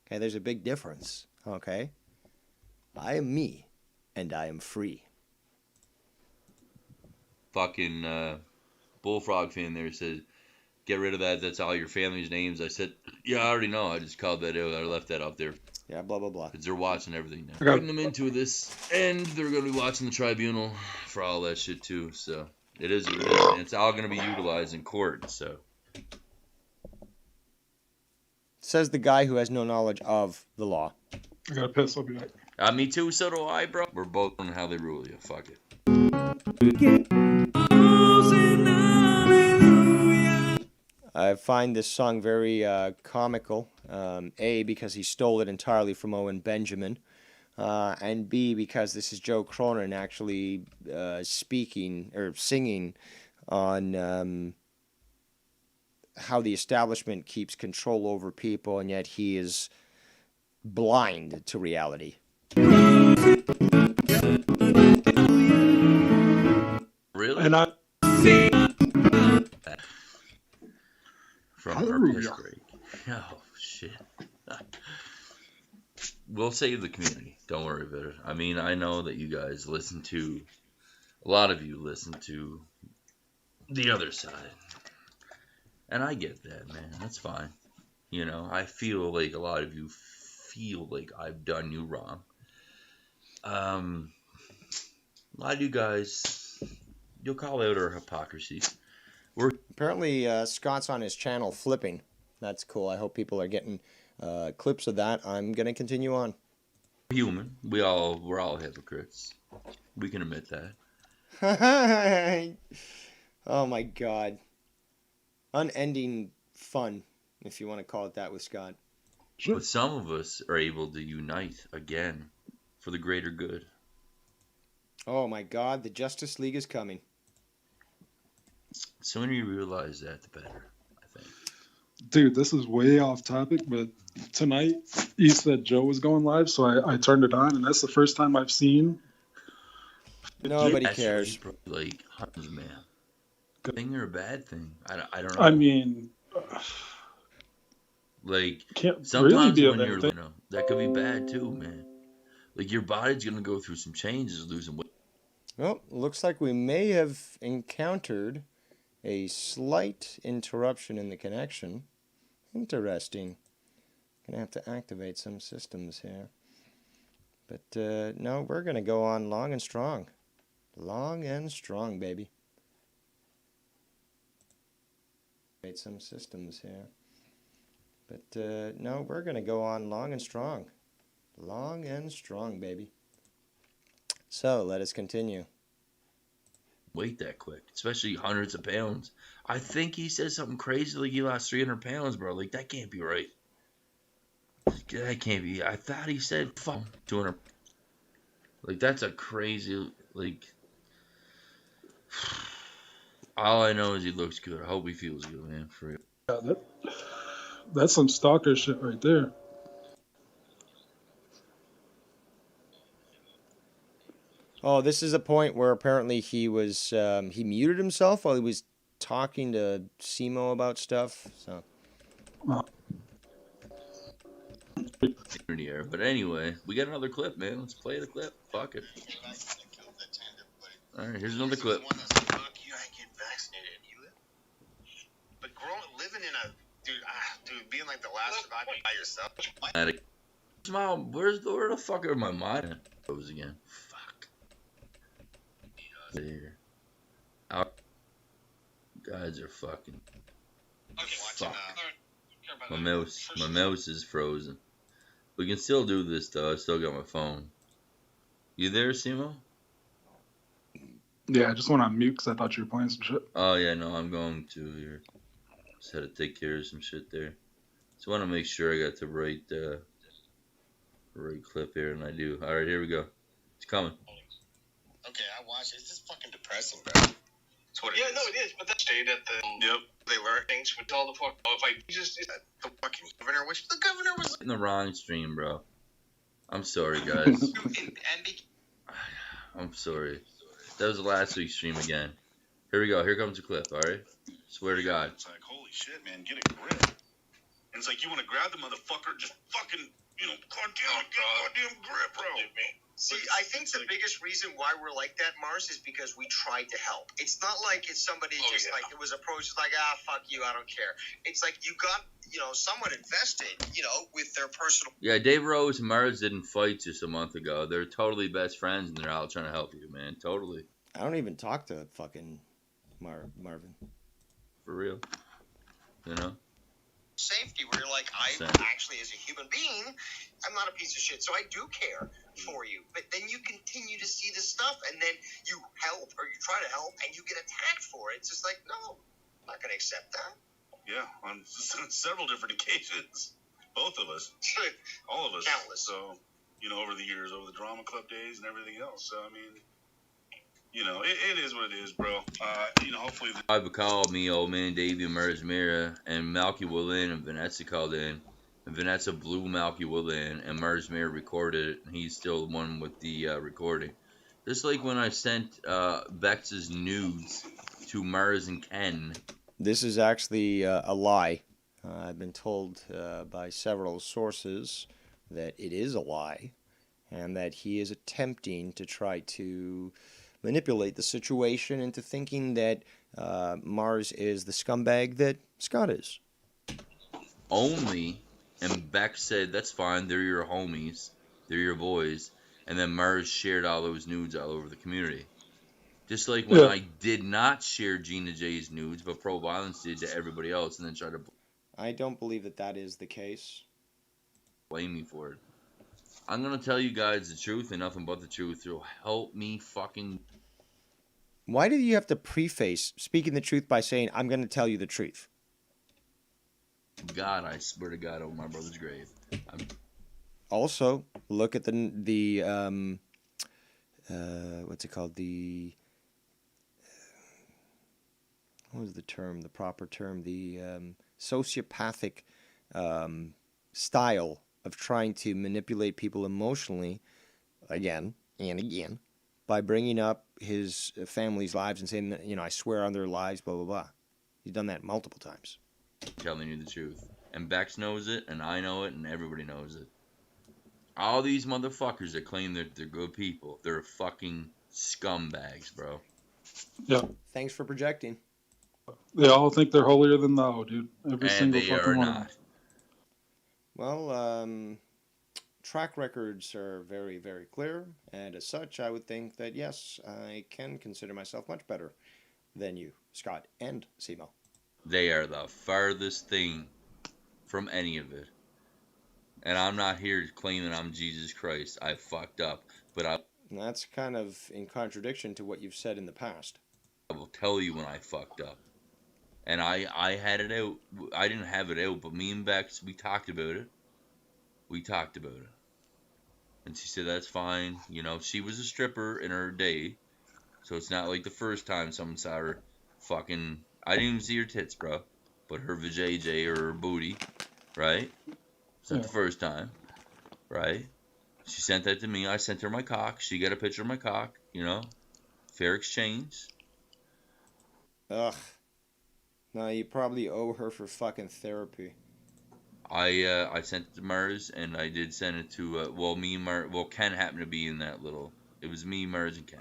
Okay, there's a big difference. Okay? I am me, and I am free. fucking Bullfrog fan there says, get rid of that. That's all your family's names. I said, yeah, I already know. I just called that out. I left that out there. Yeah, blah, blah, blah. Because they're watching everything now. I got- Putting them into this, and they're going to be watching the tribunal for all that shit too. So it is what it is. And it's all going to be utilized in court. So Says the guy who has no knowledge of the law. I gotta piss. I'll be back. me too. So do I, bro. We're both on how they rule you. Fuck it. I find this song very comical. A, because he stole it entirely from Owen Benjamin. And B, because this is Joe Cronin actually speaking or singing on how the establishment keeps control over people, and yet he is blind to reality. Really? And I From Hallelujah. our piss break. Oh, shit. We'll save the community. Don't worry about it. I mean, I know that you guys listen to, a lot of you listen to the other side. And I get that, man. That's fine. You know, I feel like a lot of you feel like I've done you wrong. A lot of you guys, you'll call out our hypocrisy. Apparently, Scott's on his channel flipping. That's cool. I hope people are getting clips of that. I'm going to continue on. Human. We're all hypocrites. We can admit that. Oh my God. Unending fun, if you want to call it that, with Scott. Sure. But some of us are able to unite again for the greater good. Oh my God, the Justice League is coming. The sooner you realize that, the better, I think. Dude, this is way off topic, but tonight you said Joe was going live, so I turned it on, and that's the first time I've seen. Nobody That's cares. right, bro. Like, hundreds, man. Good thing or a bad thing? I don't know. I mean, Like, can't really sometimes be a when bad you're, thing. you know, that could be bad too, man. Like, your body's gonna go through some changes, losing weight. Well, looks like we may have encountered a slight interruption in the connection. Interesting. Gonna have to activate some systems here. But no, we're gonna go on long and strong. Long and strong, baby. Activate some systems here. But no, we're gonna go on long and strong. Long and strong, baby. So let us continue. Weight that quick, especially hundreds of pounds. I think he said something crazy like he lost 300 pounds, bro. Like, that can't be right. That can't be. I thought he said fuck 200. Like, that's a crazy, like, all I know is he looks good. I hope he feels good, man, for real. Yeah, that's some stalker shit right there. Oh, this is a point where apparently he was he muted himself while he was talking to Simo about stuff. So In the air. But anyway, we got another clip, man. Let's play the clip. Fuck it. All right, here's another clip. Fuck you, I get vaccinated. You live? But living in a dude, being like the last survivor by yourself. Mom, where the fuck are my mind goes again? Fuck. Here. Our guys are fucking. Fuck. My mouse is frozen. We can still do this though. I still got my phone. You there, Simo? Yeah, I just went on mute because I thought you were playing some shit. Oh yeah, no, I'm going to here. Just had to take care of some shit there. Just want to make sure I got the right clip here, and I do. All right, here we go. It's coming. Okay, I watched it. It's just fucking depressing, bro. That's what it is. Yeah, no, it is. But that stayed at the. Yep. They learn Things with all the fuck. Oh, if I just. the fucking governor, which the governor was. In the wrong stream, bro. I'm sorry, guys. and I'm sorry. That was the last week's stream again. Here we go. Here comes the clip. All right. Swear to God. It's like, holy shit, man, get a grip. And it's like you want to grab the motherfucker, just fucking, goddamn grip, bro. See, I think the biggest reason why we're like that, Mars, is because we tried to help. It's not like it's somebody like it was approached like, fuck you, I don't care. It's like you got, someone invested, with their personal. Yeah, Dave Rose and Mars didn't fight just a month ago. They're totally best friends, and they're out trying to help you, man. Totally. I don't even talk to fucking Marvin. For real. You know? Safety where you're like, Same. actually, as a human being, I'm not a piece of shit, so I do care for you. But then you continue to see this stuff, and then you help, or you try to help, and you get attacked for it. It's just like, no, I'm not going to accept that. Yeah, on several different occasions. Both of us. All of us. Countless. So, over the years, over the drama club days and everything else. So, I mean, it is what it is, bro. Hopefully. I've called me, old man Davey Mers Mira, and Malky Willin and Vanessa called in. And Vanessa blew Malky Willin, and Mers Mira recorded it, and he's still the one with the recording. Just like when I sent Bex's nudes to Mers and Ken. This is actually a lie. I've been told by several sources that it is a lie, and that he is attempting to try to manipulate the situation into thinking that Mars is the scumbag that Scott is. Only, and Bex said, that's fine, they're your homies, they're your boys, and then Mars shared all those nudes all over the community. Just like when I did not share Gina J's nudes, but Pro Violence did to everybody else, and then tried to I don't believe that that is the case. blame me for it. I'm going to tell you guys the truth and nothing but the truth. It'll help me fucking... Why do you have to preface speaking the truth by saying, I'm going to tell you the truth? God, I swear to God, over my brother's grave. Also, look at the what's it called? What was the term? The proper term? The sociopathic style of trying to manipulate people emotionally, again and again, by bringing up his family's lives and saying, you know, I swear on their lives, blah, blah, blah. He's done that multiple times. Telling you the truth. And Bex knows it, and I know it, and everybody knows it. All these motherfuckers that claim that they're good people, they're fucking scumbags, bro. Yeah. Thanks for projecting. They all think they're holier than thou, dude. Every And single they fucking are one of them. not. Well, track records are very, very clear, and as such, I would think that, yes, I can consider myself much better than you, Scott and Simo. They are the farthest thing from any of it. And I'm not here claiming I'm Jesus Christ. I fucked up. But I And that's kind of in contradiction to what you've said in the past. will tell you when I fucked up. And I had it out. I didn't have it out, but me and Bex, we talked about it. And she said, that's fine. You know, she was a stripper in her day. So it's not like the first time someone saw her fucking... I didn't even see her tits, bro. But her vajayjay or her booty, right? It's not the first time, right? She sent that to me. I sent her my cock. She got a picture of my cock, you know? Fair exchange. Ugh. No, you probably owe her for fucking therapy. I sent it to Mars, and I did send it to, me and Mars... Well, Ken happened to be in that little... It was me, Mars, and Ken.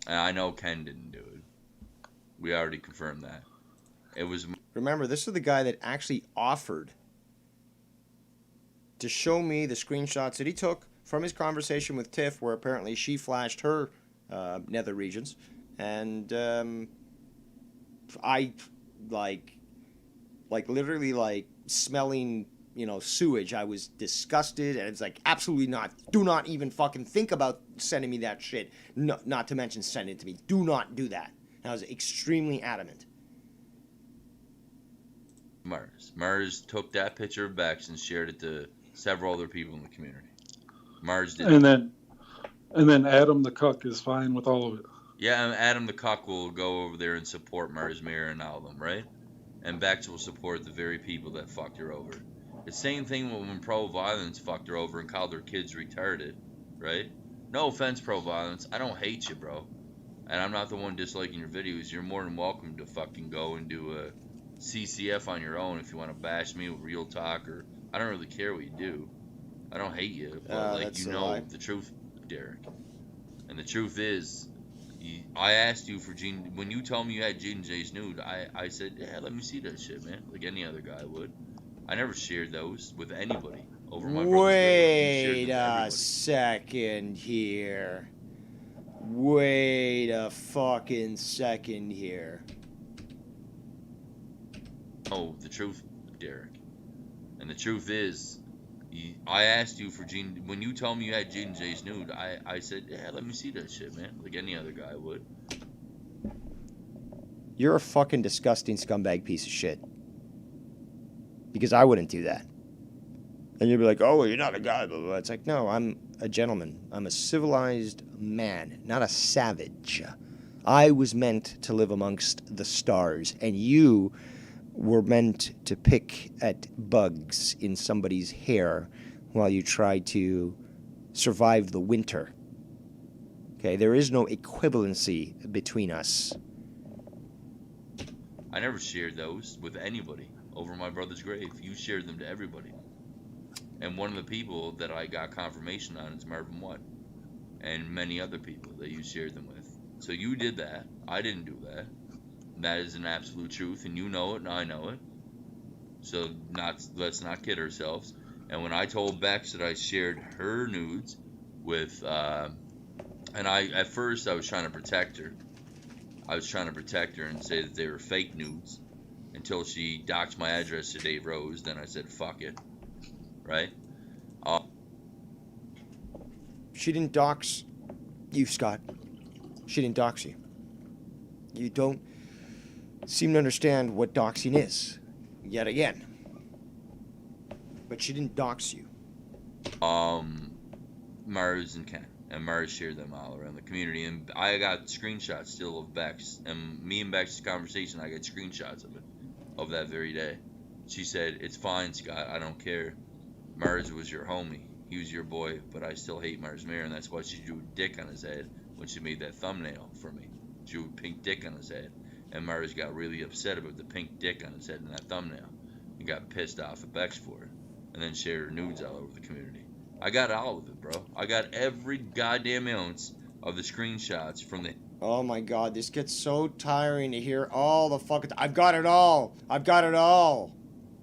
And I know Ken didn't do it. We already confirmed that. It was... Remember, this is the guy that actually offered to show me the screenshots that he took from his conversation with Tiff, where apparently she flashed her nether regions, and I like literally like smelling, you know, sewage. I was disgusted, and it's like, absolutely not. Do not even fucking think about sending me that shit. No, not to mention sending it to me. Do not do that. And I was extremely adamant. Mars took that picture of Bex and shared it to several other people in the community. Mars did. And then Adam the cuck is fine with all of it. Yeah, and Adam the cuck will go over there and support Mars Mirror and all of them, right? And Bex will support the very people that fucked her over. The same thing when pro-violence fucked her over and called their kids retarded, right? No offense, pro-violence. I don't hate you, bro. And I'm not the one disliking your videos. You're more than welcome to fucking go and do a CCF on your own if you want to bash me with real talk, or I don't really care what you do. I don't hate you, but like, you know the truth, Derek. And the truth is, I asked you for Gene. When you told me you had Gene J's nude, I said, yeah, let me see that shit, man, like any other guy would. I never shared those with anybody over my brother's Wait a second here. Wait a fucking second here. Oh, the truth, Derek. And the truth is, I asked you for Gene. When you told me you had Gene J's nude, I said, yeah, let me see that shit, man, like any other guy would. You're a fucking disgusting scumbag piece of shit. Because I wouldn't do that. And you'd be like, oh, well, you're not a guy, blah, blah, blah. It's like, no, I'm a gentleman. I'm a civilized man, not a savage. I was meant to live amongst the stars, and you were meant to pick at bugs in somebody's hair while you try to survive the winter. Okay, there is no equivalency between us. I never shared those with anybody over my brother's grave. You shared them to everybody. And one of the people that I got confirmation on is Marvin Watt, and many other people that you shared them with. So you did that. I didn't do that. That is an absolute truth, and you know it, and I know it. So let's not kid ourselves. And when I told Bex that I shared her nudes with, and at first I was trying to protect her. I was trying to protect her and say that they were fake nudes until she doxed my address to Dave Rose. Then I said, fuck it. Right? She didn't dox you, Scott. She didn't dox you. You don't seem to understand what doxing is, yet again. But she didn't dox you. Mars and Ken. And Mars shared them all around the community. And I got screenshots still of Bex. And me and Bex's conversation, I got screenshots of it, of that very day. She said, "It's fine, Scott. I don't care. Mars was your homie. He was your boy, but I still hate Mars Mayer, and that's why she drew a dick on his head when she made that thumbnail for me. She drew a pink dick on his head. And Mars got really upset about the pink dick on his head in that thumbnail. He got pissed off at Bex for it. And then shared her nudes all over the community. I got all of it, bro. I got every goddamn ounce of the screenshots from the... Oh my god, this gets so tiring to hear all the fucking... I've got it all! I've got it all!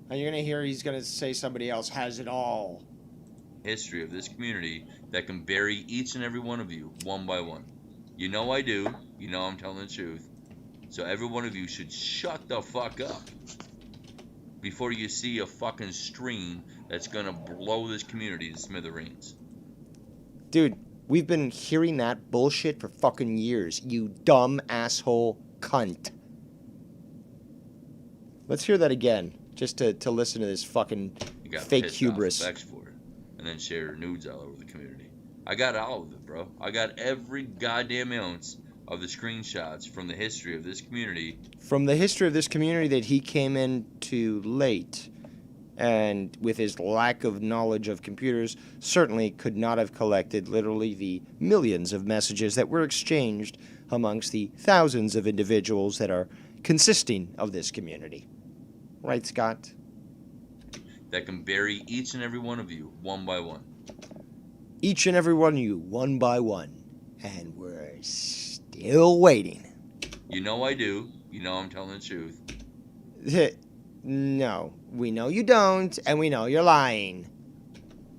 And you're gonna hear he's gonna say somebody else has it all. history of this community that can bury each and every one of you one by one. You know I do. You know I'm telling the truth. So every one of you should shut the fuck up before you see a fucking stream that's gonna blow this community to smithereens. Dude, we've been hearing that bullshit for fucking years, you dumb asshole cunt. Let's hear that again, just to listen to this fucking You got fake pissed hubris. off Bex for it, and then shared her nudes all over the community. I got all of it, bro. I got every goddamn ounce of the screenshots from the history of this community. From the history of this community that he came into late, and with his lack of knowledge of computers, certainly could not have collected literally the millions of messages that were exchanged amongst the thousands of individuals that are consisting of this community. Right, Scott? That can bury each and every one of you one by one. Each and every one of you, one by one. And we're still waiting. You know I do. You know I'm telling the truth. No, we know you don't, and we know you're lying.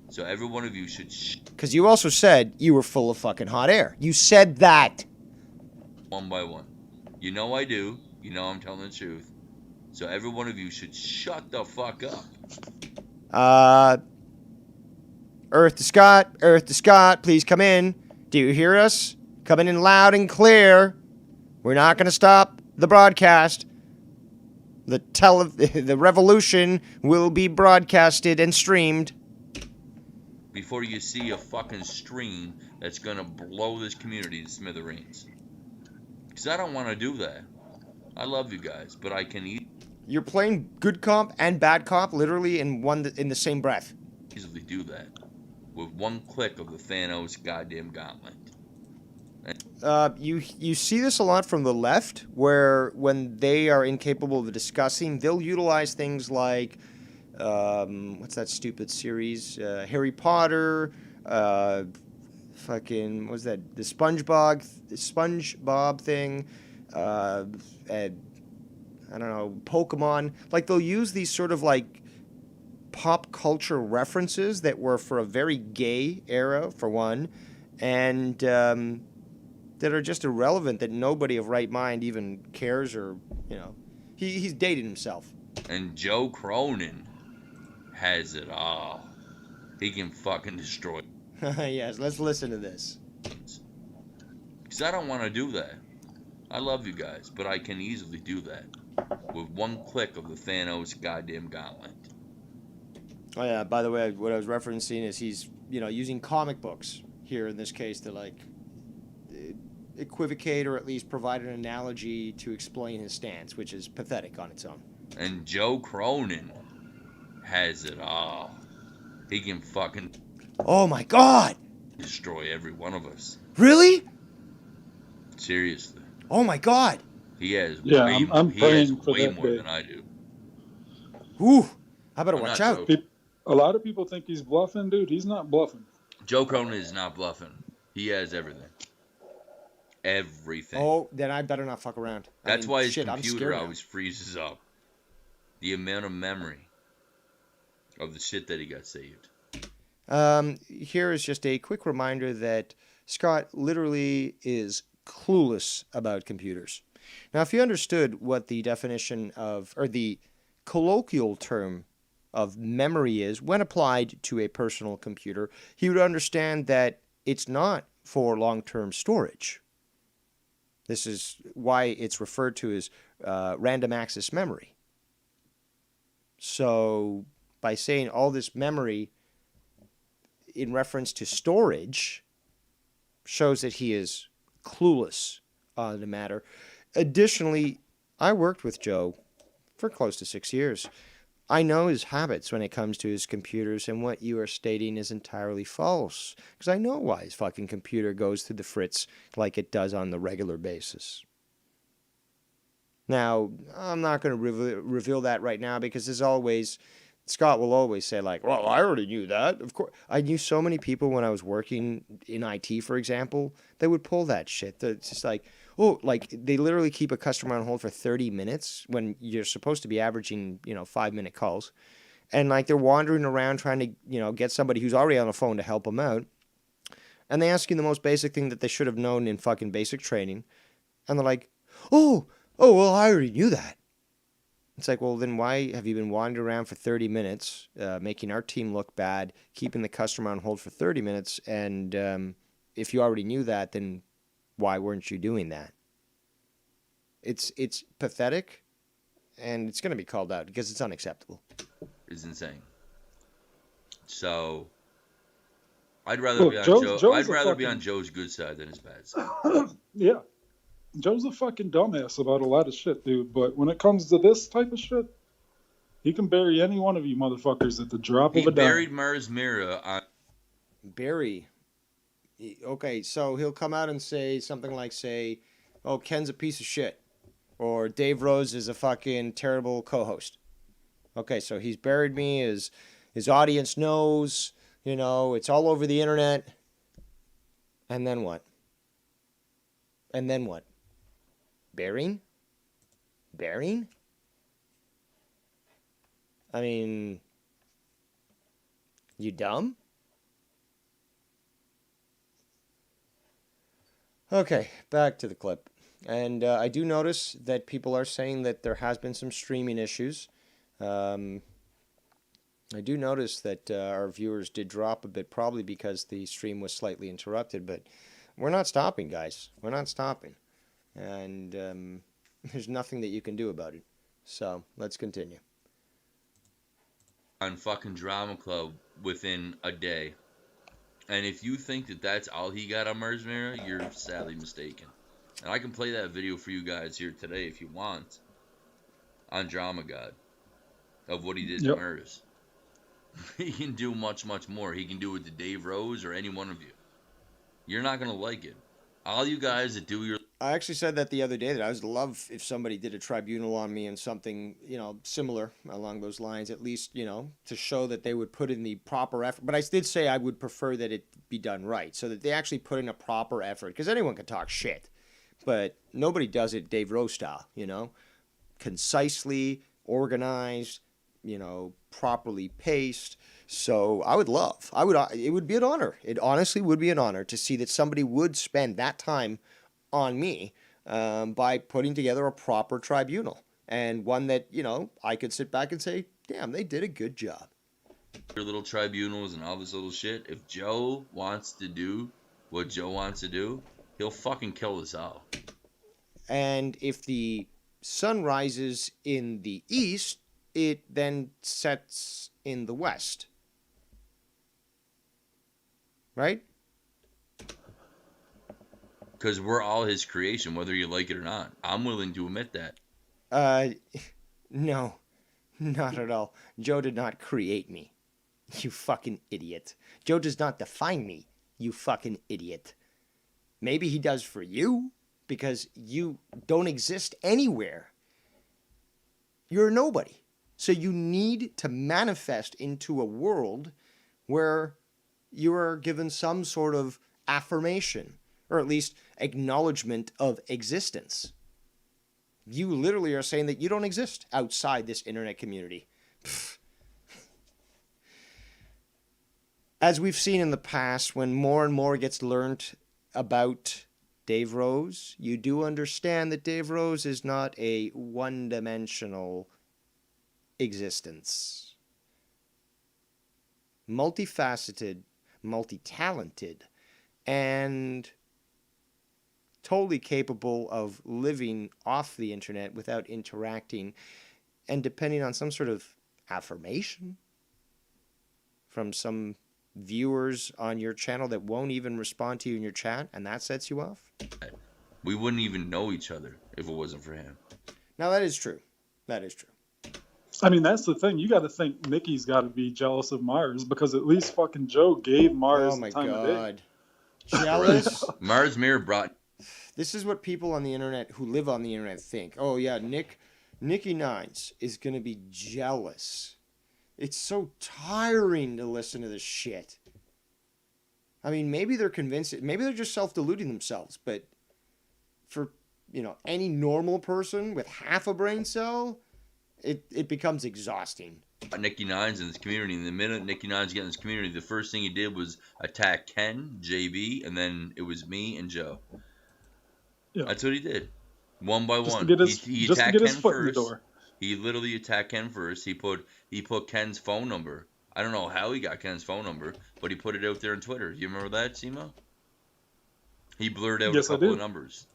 So every one of you should Because you also said you were full of fucking hot air. You said that. one by one. You know I do. You know I'm telling the truth. So every one of you should shut the fuck up. Earth to Scott, please come in. Do you hear us? Coming in loud and clear. We're not going to stop the broadcast. The revolution will be broadcasted and streamed. Before you see a fucking stream that's gonna blow this community to smithereens. Because I don't want to do that. I love you guys, but I can You're playing good cop and bad cop literally in the same breath. easily do that with one click of the Thanos goddamn gauntlet. You see this a lot from the left, where when they are incapable of discussing, they'll utilize things like, what's that stupid series? Harry Potter, fucking, what's that? The SpongeBob thing, and, I don't know, Pokemon. Like, they'll use these sort of like pop culture references that were for a very gay era, for one, and that are just irrelevant, that nobody of right mind even cares, or, you know, he's dated himself. And Joe Cronin has it all. He can fucking destroy. Yes, let's listen to this. Because I don't want to do that. I love you guys, but I can easily do that with one click of the Thanos goddamn gauntlet. Oh yeah, by the way, what I was referencing is he's, you know, using comic books here in this case to, like, equivocate or at least provide an analogy to explain his stance, which is pathetic on its own. And Joe Cronin has it all. He can fucking Oh my god! destroy every one of us. Really? Seriously. Oh my god! He has Yeah, way, I'm he has praying for way that more day. than I do. Ooh, I better I'm watch not out. joking. A lot of people think he's bluffing, dude. He's not bluffing. Joe Cronin is not bluffing. He has everything. Everything. Oh, then I better not fuck around. That's why his shit, I'm computer scared now. always freezes up. The amount of memory of the shit that he got saved. Here is just a quick reminder that Scott literally is clueless about computers. Now, if he understood what the definition of, or the colloquial term of memory is when applied to a personal computer, he would understand that it's not for long-term storage. This is why it's referred to as random access memory. So by saying all this memory in reference to storage, shows that he is clueless on the matter. Additionally, I worked with Joe for close to 6 years. I know his habits when it comes to his computers, and what you are stating is entirely false. Because I know why his fucking computer goes through the fritz like it does on the regular basis. Now, I'm not going to reveal that right now because, as always, Scott will always say, like, well, I already knew that. Of course, I knew so many people when I was working in IT, for example, they would pull that shit. It's just like, oh, like they literally keep a customer on hold for 30 minutes when you're supposed to be averaging, 5-minute calls. And like they're wandering around trying to, get somebody who's already on the phone to help them out. And they ask you the most basic thing that they should have known in fucking basic training. And they're like, oh, well, I already knew that. It's like, well, then why have you been wandering around for 30 minutes, making our team look bad, keeping the customer on hold for 30 minutes? And if you already knew that, then why weren't you doing that? It's pathetic, and it's going to be called out because it's unacceptable. It's insane. So, I'd rather Look, be on Joe's Joe. a I'd rather be fucking- on Joe's good side than his bad side. Yeah. Joe's a fucking dumbass about a lot of shit, dude. But when it comes to this type of shit, he can bury any one of you motherfuckers at the drop He of a dime. buried Mars Mira on. Barry. Okay, so he'll come out and say something like, oh, Ken's a piece of shit. Or Dave Rose is a fucking terrible co-host. Okay, so he's buried me. His audience knows, it's all over the internet. And then what? Burying? I mean, you dumb? Okay, back to the clip. And I do notice that people are saying that there has been some streaming issues. I do notice that our viewers did drop a bit, probably because the stream was slightly interrupted, but we're not stopping, guys. We're not stopping. And there's nothing that you can do about it. So, let's continue. On fucking Drama Club within a day. And if you think that that's all he got on Mars Mira, you're sadly mistaken. And I can play that video for you guys here today if you want. On Drama God. Of what he did to Murs. He can do much, much more. He can do it to Dave Rose or any one of you. You're not going to like it. All you guys that do your... I actually said that the other day, that I would love if somebody did a tribunal on me and something, similar along those lines, at least, to show that they would put in the proper effort. But I did say I would prefer that it be done right, so that they actually put in a proper effort. Because anyone can talk shit, but nobody does it Dave Rose style, concisely, organized, properly paced. So it would be an honor. It honestly would be an honor to see that somebody would spend that time on me by putting together a proper tribunal, and one that, I could sit back and say, damn, they did a good job. Your little tribunals and all this little shit. If Joe wants to do what Joe wants to do, he'll fucking kill us all. And if the sun rises in the east, it then sets in the west. Right? Because we're all his creation, whether you like it or not. I'm willing to admit that. No, not at all. Joe did not create me. You fucking idiot. Joe does not define me. You fucking idiot. Maybe he does for you, because you don't exist anywhere. You're a nobody. So you need to manifest into a world where you are given some sort of affirmation, or at least acknowledgement of existence. You literally are saying that you don't exist outside this internet community. Pfft. As we've seen in the past, when more and more gets learned about Dave Rose, you do understand that Dave Rose is not a one-dimensional existence. Multifaceted, multi-talented, and totally capable of living off the internet without interacting and depending on some sort of affirmation from some viewers on your channel that won't even respond to you in your chat, and that sets you off? We wouldn't even know each other if it wasn't for him. Now, that is true. That is true. I mean, that's the thing. You got to think Nikki's got to be jealous of Mars because at least fucking Joe gave Mars Oh, my the time of day. God. Jealous? Mars Mirror brought. This is what people on the internet who live on the internet think. Oh, yeah, Nikki Nines is going to be jealous. It's so tiring to listen to this shit. I mean, maybe they're convinced, maybe they're just self-deluding themselves, but for, any normal person with half a brain cell, it becomes exhausting. Nikki Nines in this community. And the minute Nikki Nines got in this community, the first thing he did was attack Ken, JB, and then it was me and Joe. Yeah. That's what he did. One by Just one. to get his, he just to attacked get his Ken foot in the first. door. He literally attacked Ken first. He put Ken's phone number. I don't know how he got Ken's phone number, but he put it out there on Twitter. You remember that, Simo? He blurred out Yes, a couple I of do. numbers.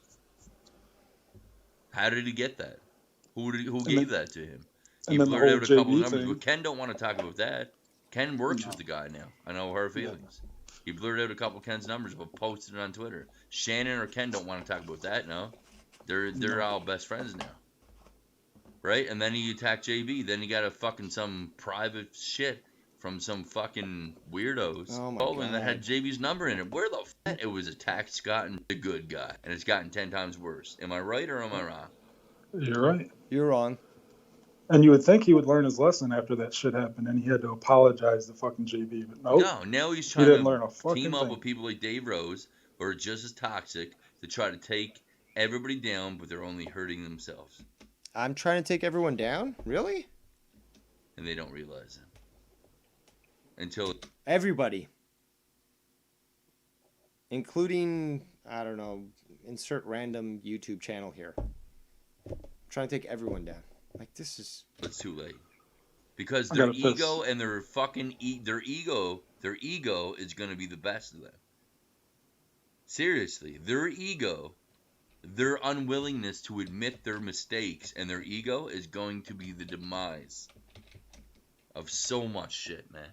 How did he get that? Who gave that to him? He and then the blurred whole out a couple of JB numbers, thing. but Ken don't want to talk about that. Ken works No. with the guy now. I know her feelings. He blurred out a couple of Ken's numbers, but posted it on Twitter. Shannon or Ken don't want to talk about that now. They're No. all best friends now. Right? And then he attacked JB. Then he got a fucking some private shit from some fucking weirdos. Oh my And that God. had JB's number in it. Where the fuck? It was attacked Scott and the good guy. And it's gotten 10 times worse. Am I right or am I wrong? You're right. You're wrong. And you would think he would learn his lesson after that shit happened, and he had to apologize to fucking JB, but nope. No, now he's He trying didn't to learn a fucking team up thing. with people like Dave Rose who are just as toxic to try to take everybody down, but they're only hurting themselves. I'm trying to take everyone down? Really? And they don't realize it. Until Everybody. Including, I don't know, insert random YouTube channel here. I'm trying to take everyone down. Like, this is... it's too late. Because I their gotta piss. ego and their fucking their ego is going to be the best of them. Seriously, their ego, their unwillingness to admit their mistakes and their ego is going to be the demise of so much shit, man.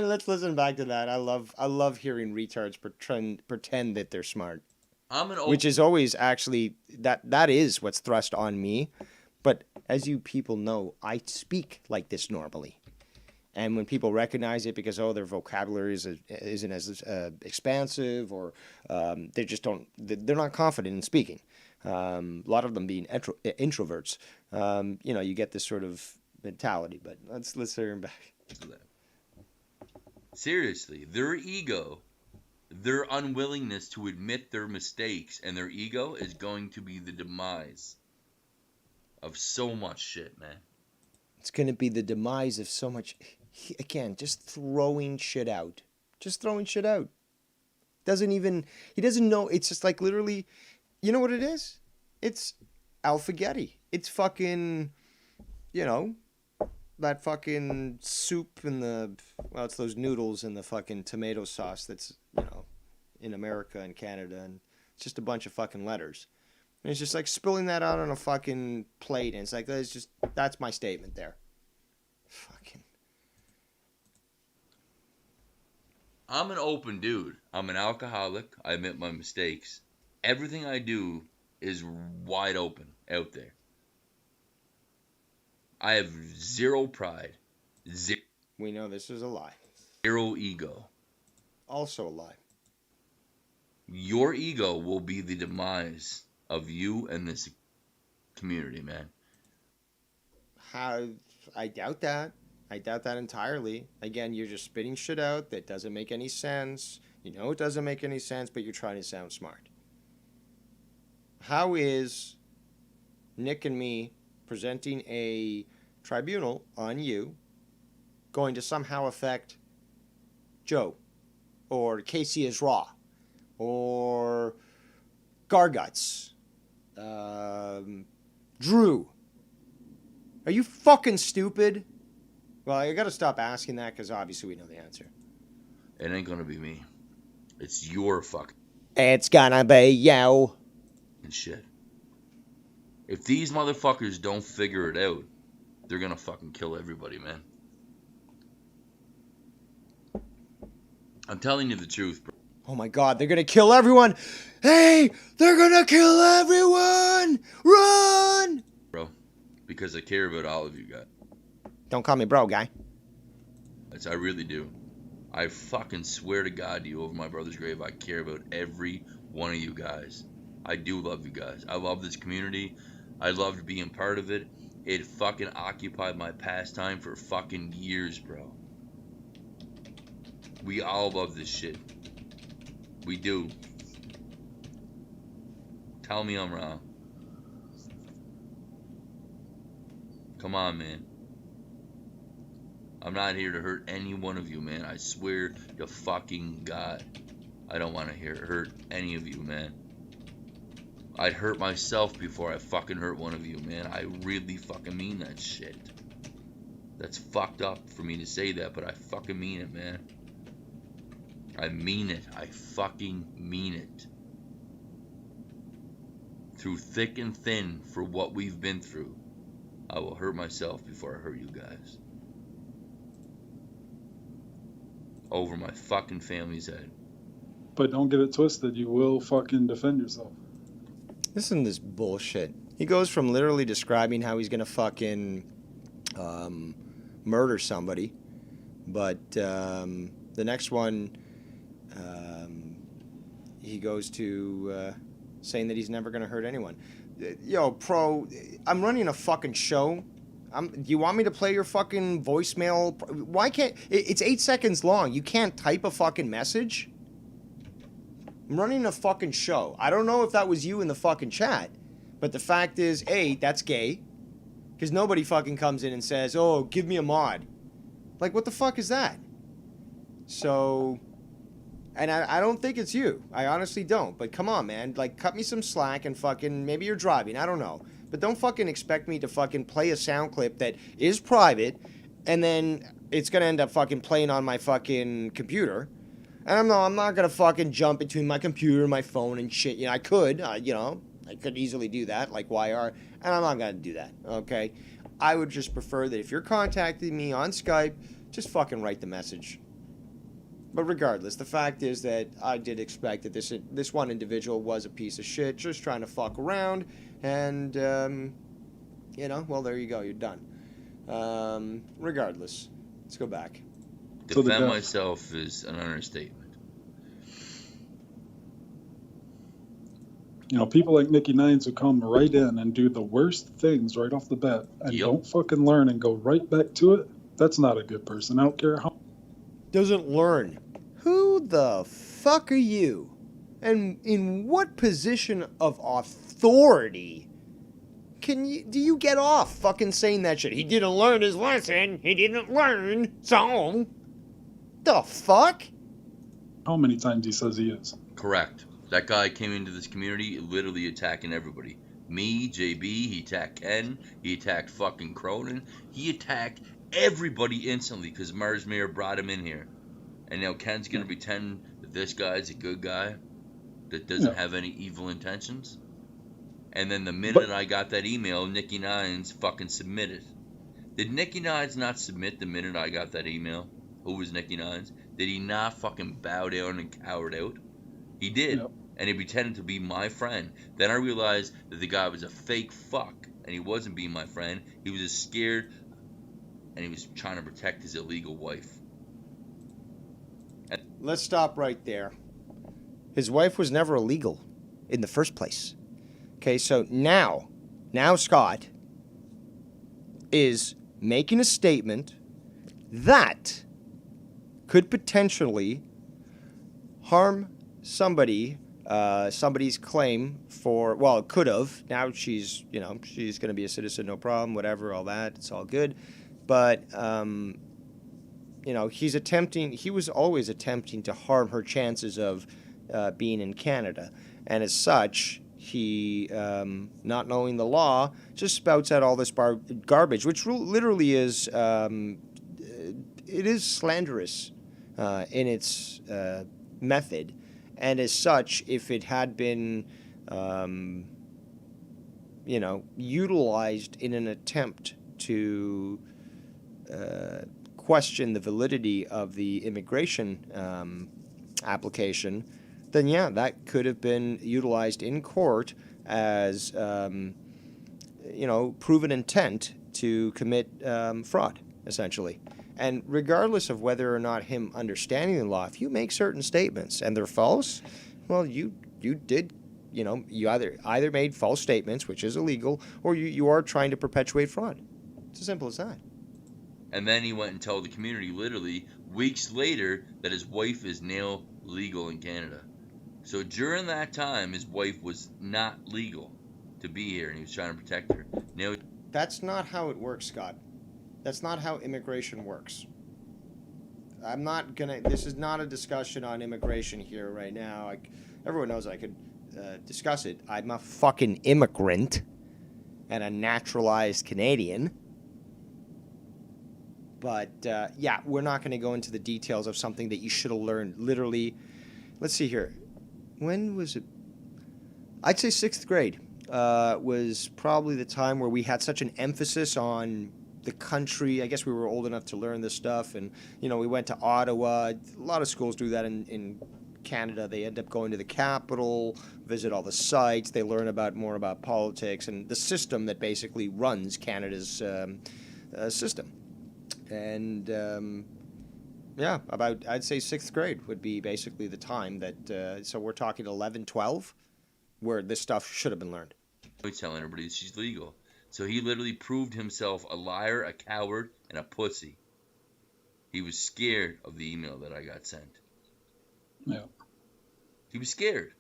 Let's listen back to that. I love hearing retards pretend that they're smart. I'm an Which is always actually... That is what's thrust on me. But as you people know, I speak like this normally. And when people recognize it because, their vocabulary isn't as expansive or they just don't, they're not confident in speaking. A lot of them being introverts. You get this sort of mentality. But let's hear them back. Seriously, their ego, their unwillingness to admit their mistakes and their ego is going to be the demise of so much shit, man. It's going to be the demise of so much... Again, just throwing shit out. Just throwing shit out. He doesn't know. It's just like literally, you know what it is? It's alphagetti. It's fucking, that fucking soup and it's those noodles and the fucking tomato sauce that's, in America and Canada. And it's just a bunch of fucking letters. And it's just like spilling that out on a fucking plate. And it's like, that's my statement there. Fucking. I'm an open dude. I'm an alcoholic. I admit my mistakes. Everything I do is wide open out there. I have zero pride. We know this is a lie. Zero ego. Also a lie. Your ego will be the demise of you and this community, man. I doubt that. I doubt that entirely. Again, you're just spitting shit out that doesn't make any sense. You know it doesn't make any sense, but you're trying to sound smart. How is Nick and me presenting a tribunal on you going to somehow affect Joe or Casey is Raw or Garguts, Drew? Are you fucking stupid? Well, I gotta stop asking that because obviously we know the answer. It ain't gonna be me. It's your fucking It's gonna be you. shit. If these motherfuckers don't figure it out, they're gonna fucking kill everybody, man. I'm telling you the truth, bro. Oh my God, they're gonna kill everyone! Hey, they're gonna kill everyone! Run! Because I care about all of you guys. Don't call me bro, guy. I really do. I fucking swear to God to you over my brother's grave, I care about every one of you guys. I do love you guys. I love this community. I loved being part of it. It fucking occupied my pastime for fucking years, bro. We all love this shit. We do. Tell me I'm wrong. Come on, man. I'm not here to hurt any one of you, man. I swear to fucking God. I don't want to hurt any of you, man. I'd hurt myself before I fucking hurt one of you, man. I really fucking mean that shit. That's fucked up for me to say that, but I fucking mean it, man. I mean it. I fucking mean it. Through thick and thin, for what we've been through, I will hurt myself before I hurt you guys. Over my fucking family's head. But don't get it twisted. You will fucking defend yourself. Listen to this bullshit. He goes from literally describing how he's gonna fucking murder somebody, but the next one, he goes to saying that he's never gonna hurt anyone. Yo, Pro, I'm running a fucking show. Do you want me to play your fucking voicemail? Why can't... It's 8 seconds long. You can't type a fucking message? I'm running a fucking show. I don't know if that was you in the fucking chat, but the fact is, A, that's gay. Because nobody fucking comes in and says, oh, give me a mod. Like, what the fuck is that? So... And I don't think it's you. I honestly don't. But come on, man. Like, cut me some slack and fucking... Maybe you're driving. I don't know. But don't fucking expect me to fucking play a sound clip that is private, and then it's gonna end up fucking playing on my fucking computer. And I'm not gonna fucking jump between my computer and my phone and shit. You know, I could, I could easily do that, like YR, and I'm not gonna do that, okay? I would just prefer that if you're contacting me on Skype, just fucking write the message. But regardless, the fact is that I did expect that this one individual was a piece of shit, just trying to fuck around, and, well, there you go, you're done. Regardless, let's go back. Defend myself is an understatement. You know, people like Nikki Nines who come right in and do the worst things right off the bat and don't fucking learn and go right back to it, that's not a good person. I don't care how... Doesn't learn. Who the fuck are you? And in what position of authority do you get off fucking saying that shit? He didn't learn his lesson. He didn't learn. So, the fuck? How many times he says he is. Correct. That guy came into this community literally attacking everybody. Me, JB, he attacked Ken, he attacked fucking Cronin. He attacked everybody instantly because Mars Mayor brought him in here. And now Ken's going to pretend that this guy's a good guy that doesn't have any evil intentions. And then the minute I got that email, Nikki Nines fucking submitted. Did Nikki Nines not submit the minute I got that email? Who was Nikki Nines? Did he not fucking bow down and cowered out? He did. Yep. And he pretended to be my friend. Then I realized that the guy was a fake fuck. And he wasn't being my friend. He was just scared. And he was trying to protect his illegal wife. Let's stop right there. His wife was never illegal in the first place. Okay, so now Scott is making a statement that could potentially harm somebody's claim for, well, it could have. Now she's going to be a citizen, no problem, whatever, all that. It's all good. But, he was always attempting to harm her chances of being in Canada. And as such, he, not knowing the law, just spouts out all this garbage, which literally is, it is slanderous in its method. And as such, if it had been, utilized in an attempt to question the validity of the immigration application, then yeah, that could have been utilized in court as, proven intent to commit fraud, essentially. And regardless of whether or not him understanding the law, if you make certain statements and they're false, well, you did, you either made false statements, which is illegal, or you are trying to perpetuate fraud. It's as simple as that. And then he went and told the community literally weeks later that his wife is now legal in Canada. So during that time, his wife was not legal to be here, and he was trying to protect her. Now, That's not how it works, Scott. That's not how immigration works. This is not a discussion on immigration here right now. Everyone knows I could discuss it. I'm a fucking immigrant and a naturalized Canadian. But, we're not going to go into the details of something that you should have learned literally. Let's see here. When was it? I'd say 6th grade was probably the time where we had such an emphasis on the country. I guess we were old enough to learn this stuff. And, we went to Ottawa. A lot of schools do that in Canada. They end up going to the capital, visit all the sites. They learn more about politics and the system that basically runs Canada's system. And, I'd say 6th grade would be basically the time that, so we're talking 11, 12, where this stuff should have been learned. he's telling everybody she's legal. So he literally proved himself a liar, a coward, and a pussy. He was scared of the email that I got sent. Yeah. He was scared.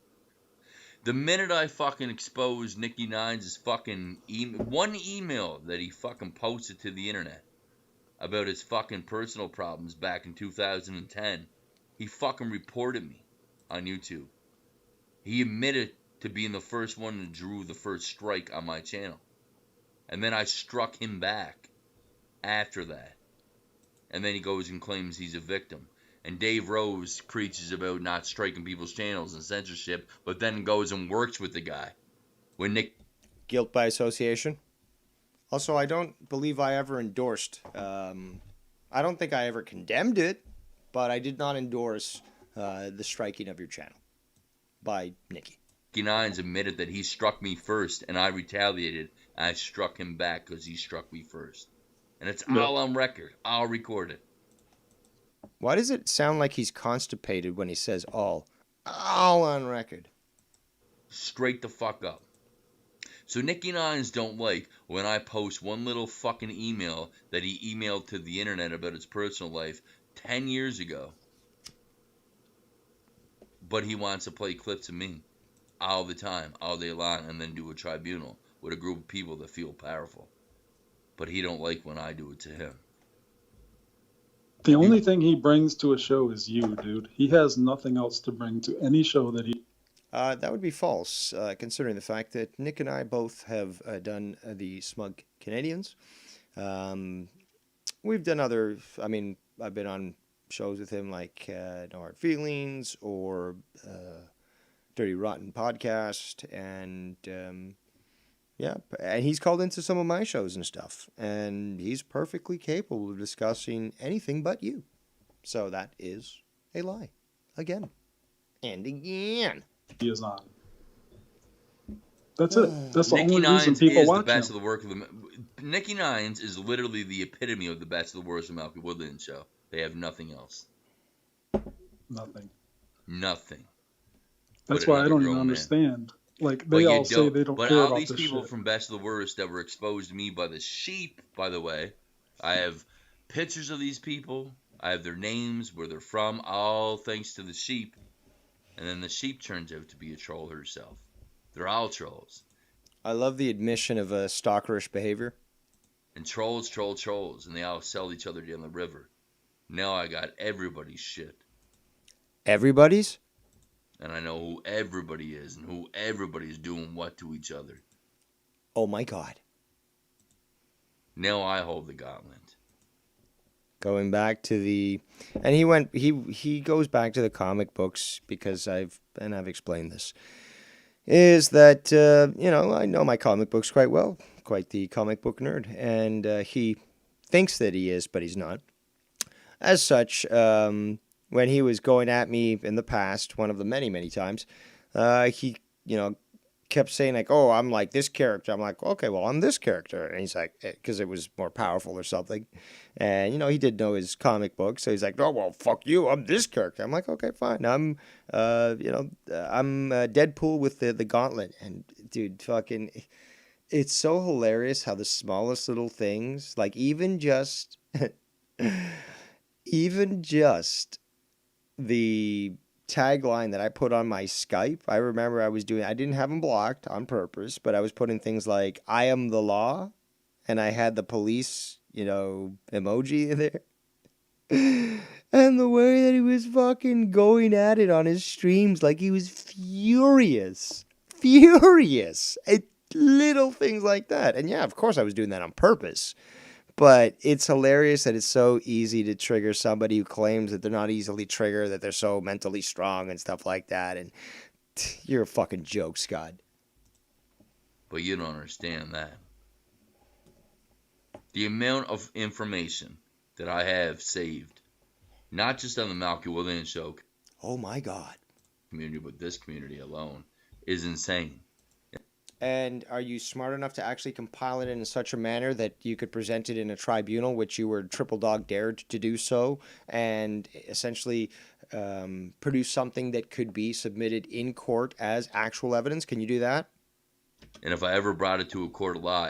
The minute I fucking exposed Nicky Nines' fucking one email that he fucking posted to the internet about his fucking personal problems back in 2010, he fucking reported me on YouTube. He admitted to being the first one that drew the first strike on my channel. And then I struck him back after that. And then he goes and claims he's a victim. And Dave Rose preaches about not striking people's channels and censorship, but then goes and works with the guy. When Nick... Guilt by association. Also, I don't believe I ever endorsed, I don't think I ever condemned it, but I did not endorse the striking of your channel by Nicky. Nicky Nines admitted that he struck me first, and I retaliated. And I struck him back because he struck me first. And it's all on record. I'll record it. Why does it sound like he's constipated when he says all? All on record. Straight the fuck up. So Nicky Nines don't like when I post one little fucking email that he emailed to the internet about his personal life 10 years ago. But he wants to play clips of me all the time, all day long, and then do a tribunal with a group of people that feel powerful. But he don't like when I do it to him. The only thing he brings to a show is you, dude. He has nothing else to bring to any show that he... That would be false, considering the fact that Nick and I both have done the Smug Canadians. We've done other... I've been on shows with him like No Hard Feelings or Dirty Rotten Podcast, and... and he's called into some of my shows and stuff, and he's perfectly capable of discussing anything but you. So that is a lie. Again. And again. He is on. That's it. That's the Nicky only reason Nines people is watch the best him. of the work of the... Nicky Nines is literally the epitome of the best of the worst of Malky Woodland show. They have nothing else. Nothing. Nothing. That's But why I don't another even grown man. understand. Like, But they you all say they don't But care all about these this people shit. from Best of the Worst that were exposed to me by the sheep, by the way, I have pictures of these people. I have their names, where they're from, all thanks to the sheep. And then the sheep turns out to be a troll herself. They're all trolls. I love the admission of stalkerish behavior. And trolls troll trolls, and they all sell each other down the river. Now I got everybody's shit. Everybody's? And I know who everybody is and who everybody's doing what to each other. Oh my God. Now I hold the gauntlet. Going back to the... And he goes back to the comic books because I've explained this. Is that, I know my comic books quite well. Quite the comic book nerd. And he thinks that he is, but he's not. As such, when he was going at me in the past, one of the many, many times, he, kept saying like, "Oh, I'm like this character." I'm like, "Okay, well, I'm this character." And he's like, because it was more powerful or something. And, he did know his comic book. So he's like, "Oh, well, fuck you. I'm this character." I'm like, "Okay, fine. I'm Deadpool with the gauntlet." And dude, fucking, it's so hilarious how the smallest little things, like even just the tagline that I put on my Skype. I remember I didn't have them blocked on purpose, but I was putting things like "I am the law," and I had the police, emoji in there. And the way that he was fucking going at it on his streams, like he was furious. Little things like that. And yeah, of course I was doing that on purpose. But it's hilarious that it's so easy to trigger somebody who claims that they're not easily triggered, that they're so mentally strong and stuff like that. And you're a fucking joke, Scott. But you don't understand that. The amount of information that I have saved, not just on the Malky Williams show Oh my God. community, but this community alone, is insane. And are you smart enough to actually compile it in such a manner that you could present it in a tribunal, which you were triple dog dared to do so, and essentially produce something that could be submitted in court as actual evidence? Can you do that? And if I ever brought it to a court of law,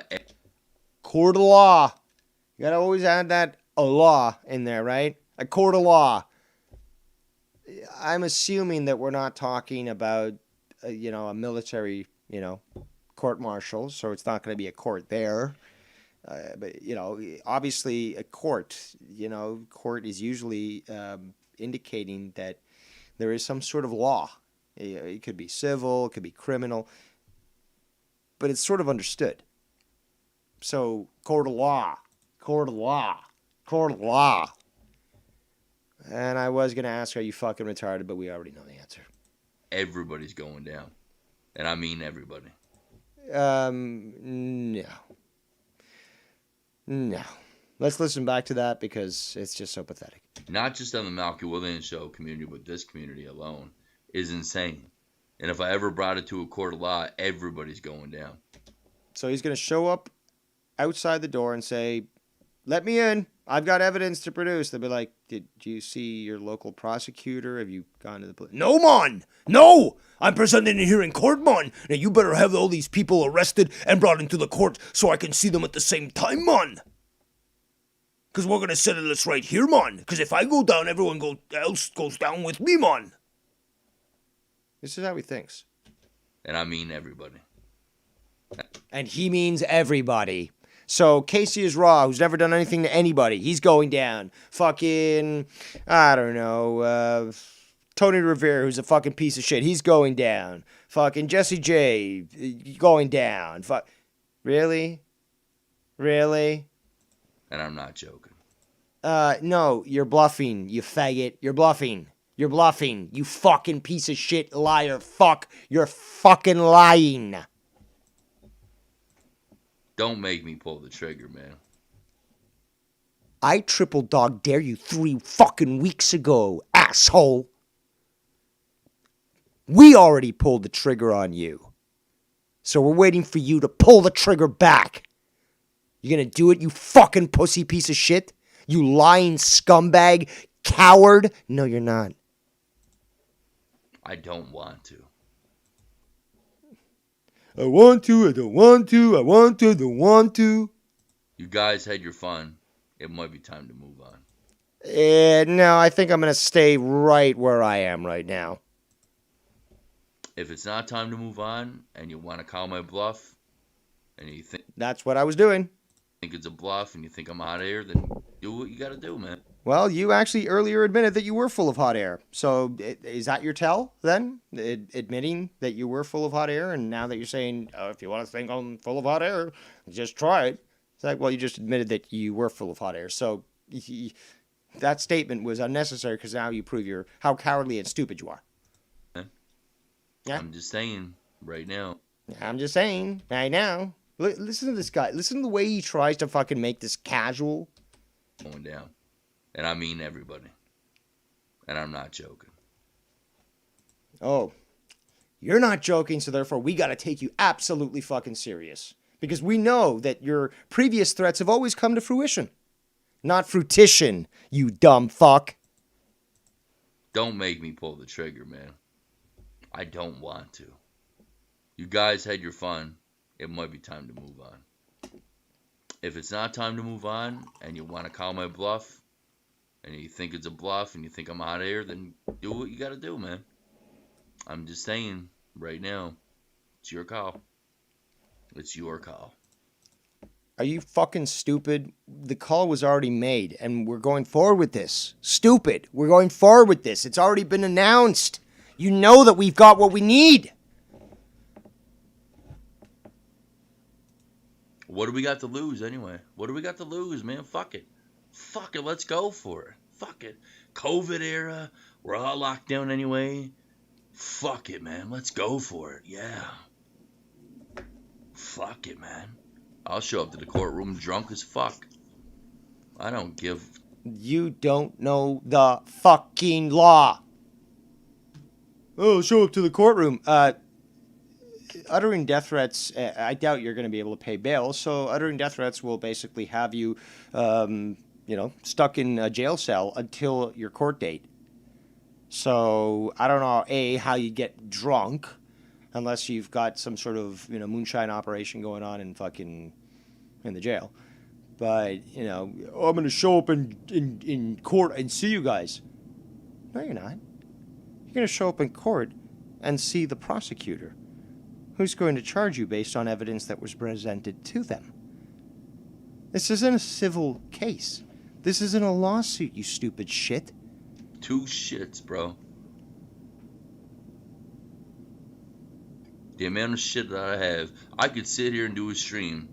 Court of law. You gotta always add that a law in there, right? A court of law. I'm assuming that we're not talking about, a military, court-martial, so it's not going to be a court there. But, obviously a court, court is usually indicating that there is some sort of law. It could be civil, it could be criminal, but it's sort of understood. So, court of law, court of law, court of law. And I was going to ask, are you fucking retarded? But we already know the answer. everybody's going down. And I mean everybody. No. No. Let's listen back to that because it's just so pathetic. Not just on the Malky Williams show community, but this community alone is insane. And if I ever brought it to a court of law, everybody's going down. So he's going to show up outside the door and say, "Let me in. I've got evidence to produce." They'll be like, "Did you see your local prosecutor? Have you gone to the police?" "No, man. No. I'm presenting it here in court, man. Now you better have all these people arrested and brought into the court so I can see them at the same time, man. Because we're going to settle this right here, man. Because if I go down, everyone else goes down with me, man." This is how he thinks. And I mean everybody. And he means everybody. So Casey is Raw, who's never done anything to anybody. He's going down. Fucking, I don't know, Tony Rivera, who's a fucking piece of shit. He's going down. Fucking Jesse J, going down. Really? Really? And I'm not joking. No, you're bluffing, you faggot. You're bluffing. You're bluffing. You fucking piece of shit liar. Fuck. You're fucking lying. Don't make me pull the trigger, man. I triple dog dare you 3 fucking weeks ago, asshole. We already pulled the trigger on you. So we're waiting for you to pull the trigger back. You gonna do it, you fucking pussy piece of shit? You lying scumbag, coward? No, you're not. I don't want to. I want to, I don't want to, I want to, don't want to. You guys had your fun. It might be time to move on. No, I think I'm going to stay right where I am right now. If it's not time to move on and you want to call my bluff and you think That's what I was doing. it's a bluff and you think I'm out of here, then do what you got to do, man. Well, you actually earlier admitted that you were full of hot air. So is that your tell then? Admitting that you were full of hot air, and now that you're saying, "Oh, if you want to think I'm full of hot air, just try it." It's like, well, you just admitted that you were full of hot air. So that statement was unnecessary because now you prove how cowardly and stupid you are. Yeah. I'm just saying right now. I'm just saying right now. Listen to this guy. Listen to the way he tries to fucking make this casual. Going down. And I mean everybody. And I'm not joking. Oh, you're not joking, so therefore we got to take you absolutely fucking serious. Because we know that your previous threats have always come to fruition. Not fruition, you dumb fuck. Don't make me pull the trigger, man. I don't want to. You guys had your fun. It might be time to move on. If it's not time to move on and you want to call my bluff and you think it's a bluff and you think I'm out of here, then do what you got to do, man. I'm just saying right now, it's your call. It's your call. Are you fucking stupid? The call was already made and we're going forward with this. Stupid. We're going forward with this. It's already been announced. You know that we've got what we need. What do we got to lose anyway? What do we got to lose, man? Fuck it. Fuck it. Let's go for it. Fuck it. COVID era. We're all locked down anyway. Fuck it, man. Let's go for it. Yeah. Fuck it, man. I'll show up to the courtroom drunk as fuck. I don't give... You don't know the fucking law. Oh, show up to the courtroom. Uttering death threats, I doubt you're going to be able to pay bail, so uttering death threats will basically have you, stuck in a jail cell until your court date. So, I don't know, A, how you get drunk, unless you've got some sort of, moonshine operation going on in the jail. But, I'm going to show up in court and see you guys. No, you're not. You're going to show up in court and see the prosecutor, who's going to charge you based on evidence that was presented to them. This isn't a civil case. This isn't a lawsuit, you stupid shit. 2 shits, bro. The amount of shit that I have, I could sit here and do a stream,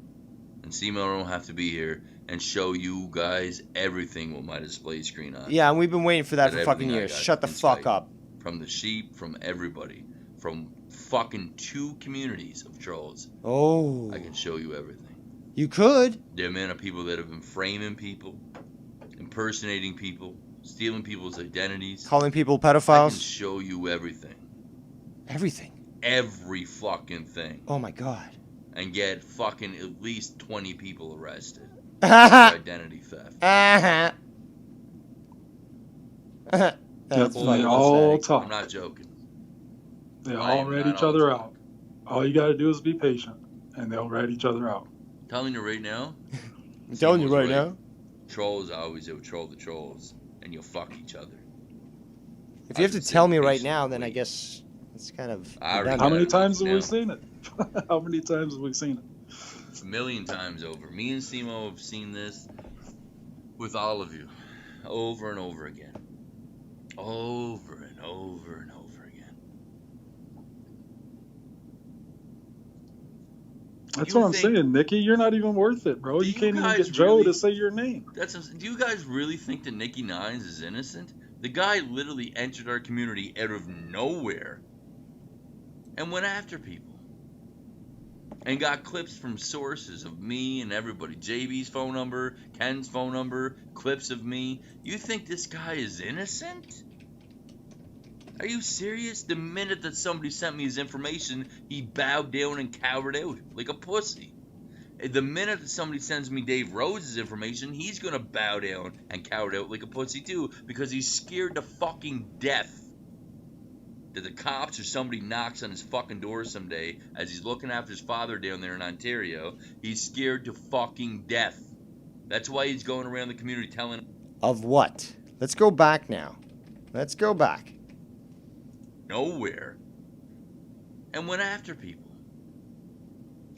and Simo don't have to be here, and show you guys everything with my display screen on. Yeah, and we've been waiting for that for fucking years. Shut the fuck up. From the sheep, from everybody, from fucking 2 communities of trolls. Oh. I can show you everything. You could. The amount of people that have been framing people, impersonating people, stealing people's identities. Calling people I can pedophiles. show you everything. Everything. Every fucking thing. Oh my god. And get fucking at least 20 people arrested for That's identity theft. That's They fucking all pathetic. talk. I'm not joking. They I all am rat not each all other talk. out. All you got to do is be patient, and they'll rat each other out. I'm telling you right now. I'm telling you Simo's right now. Trolls always out-troll the trolls, and you'll fuck each other. If you have to I've been tell me saying right patience now, then I wait. guess it's kind of I already redundant. How many it times have now. we seen it? How many times have we seen it? A million times over. Me and Simo have seen this with all of you, over and over again, over and over and over again. That's You what I'm think- saying, Nikki. You're not even worth it, bro. Do You you can't even guys get Joe really- to say your name. Do you guys really think that Nicky Nines is innocent? The guy literally entered our community out of nowhere and went after people. And got clips from sources of me and everybody. JB's phone number, Ken's phone number, clips of me. You think this guy is innocent? Are you serious? The minute that somebody sent me his information, he bowed down and cowered out like a pussy. The minute that somebody sends me Dave Rose's information, he's gonna bow down and cower out like a pussy too, because he's scared to fucking death that the cops or somebody knocks on his fucking door someday as he's looking after his father down there in Ontario. He's scared to fucking death. That's why he's going around the community telling Of what? Let's go back now. Let's go back. nowhere and went after people.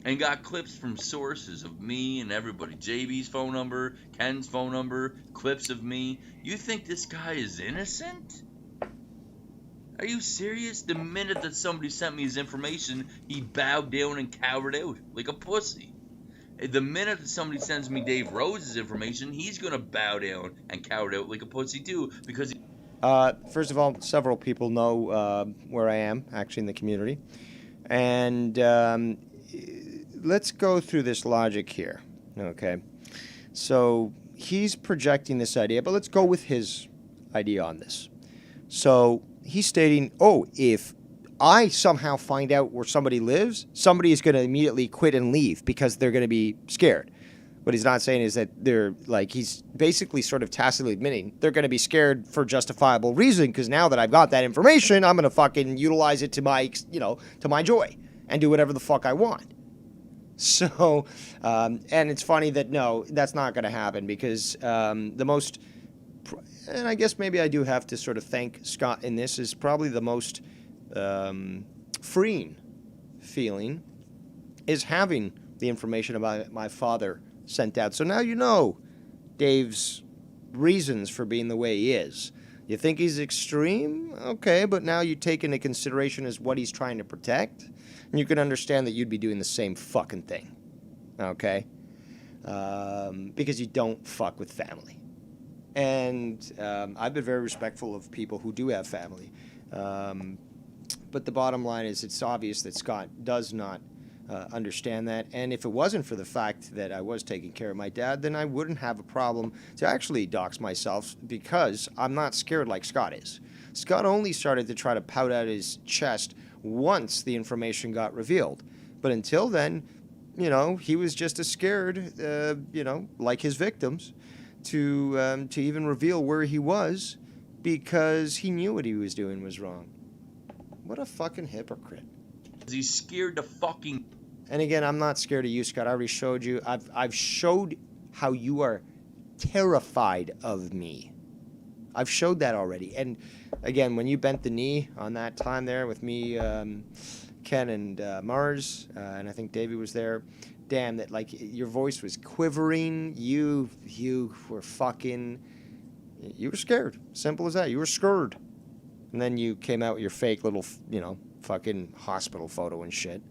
And got clips from sources of me and everybody. JB's phone number, Ken's phone number, clips of me. You think this guy is innocent? Are you serious? The minute that somebody sent me his information, he bowed down and cowered out like a pussy. The minute that somebody sends me Dave Rose's information, he's gonna bow down and cower out like a pussy too, because First of all, several people know where I am, actually, in the community. And let's go through this logic here, okay? So he's projecting this idea, but let's go with his idea on this. So he's stating, oh, if I somehow find out where somebody lives, somebody is going to immediately quit and leave because they're going to be scared. What he's not saying is that they're like, he's basically sort of tacitly admitting they're going to be scared for justifiable reason, because now that I've got that information, I'm going to fucking utilize it to my, to my joy and do whatever the fuck I want. So, and it's funny that no, that's not going to happen, because the most, and I guess maybe I do have to sort of thank Scott in this, is probably the most freeing feeling is having the information about my father sent out. So now you know Dave's reasons for being the way he is. You think he's extreme? Okay, but now you take into consideration as what he's trying to protect, and you can understand that you'd be doing the same fucking thing. Okay? Because you don't fuck with family. And I've been very respectful of people who do have family. But the bottom line is, it's obvious that Scott does not understand that. And if it wasn't for the fact that I was taking care of my dad, then I wouldn't have a problem to actually dox myself, because I'm not scared like Scott is. Scott only started to try to pout out his chest once the information got revealed. But until then, he was just as scared, like his victims, to even reveal where he was, because he knew what he was doing was wrong. What a fucking hypocrite. He's scared to fucking... And again, I'm not scared of you, Scott. I already showed you. I've showed how you are terrified of me. I've showed that already. And again, when you bent the knee on that time there with me, Ken and Mars, and I think Davey was there, damn, that like your voice was quivering. You were fucking... You were scared. Simple as that. You were scared. And then you came out with your fake little, fucking hospital photo and shit.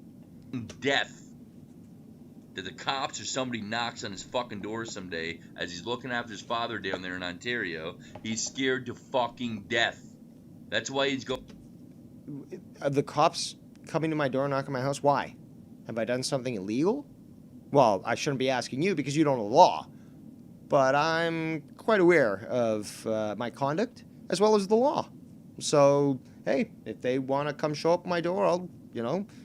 Death. That the cops or somebody knocks on his fucking door someday as he's looking after his father down there in Ontario. He's scared to fucking death. That's why he's going... Are the cops coming to my door and knocking on my house? Why? Have I done something illegal? Well, I shouldn't be asking you because you don't know the law. But I'm quite aware of my conduct as well as the law. So, hey, if they want to come show up at my door, I'll,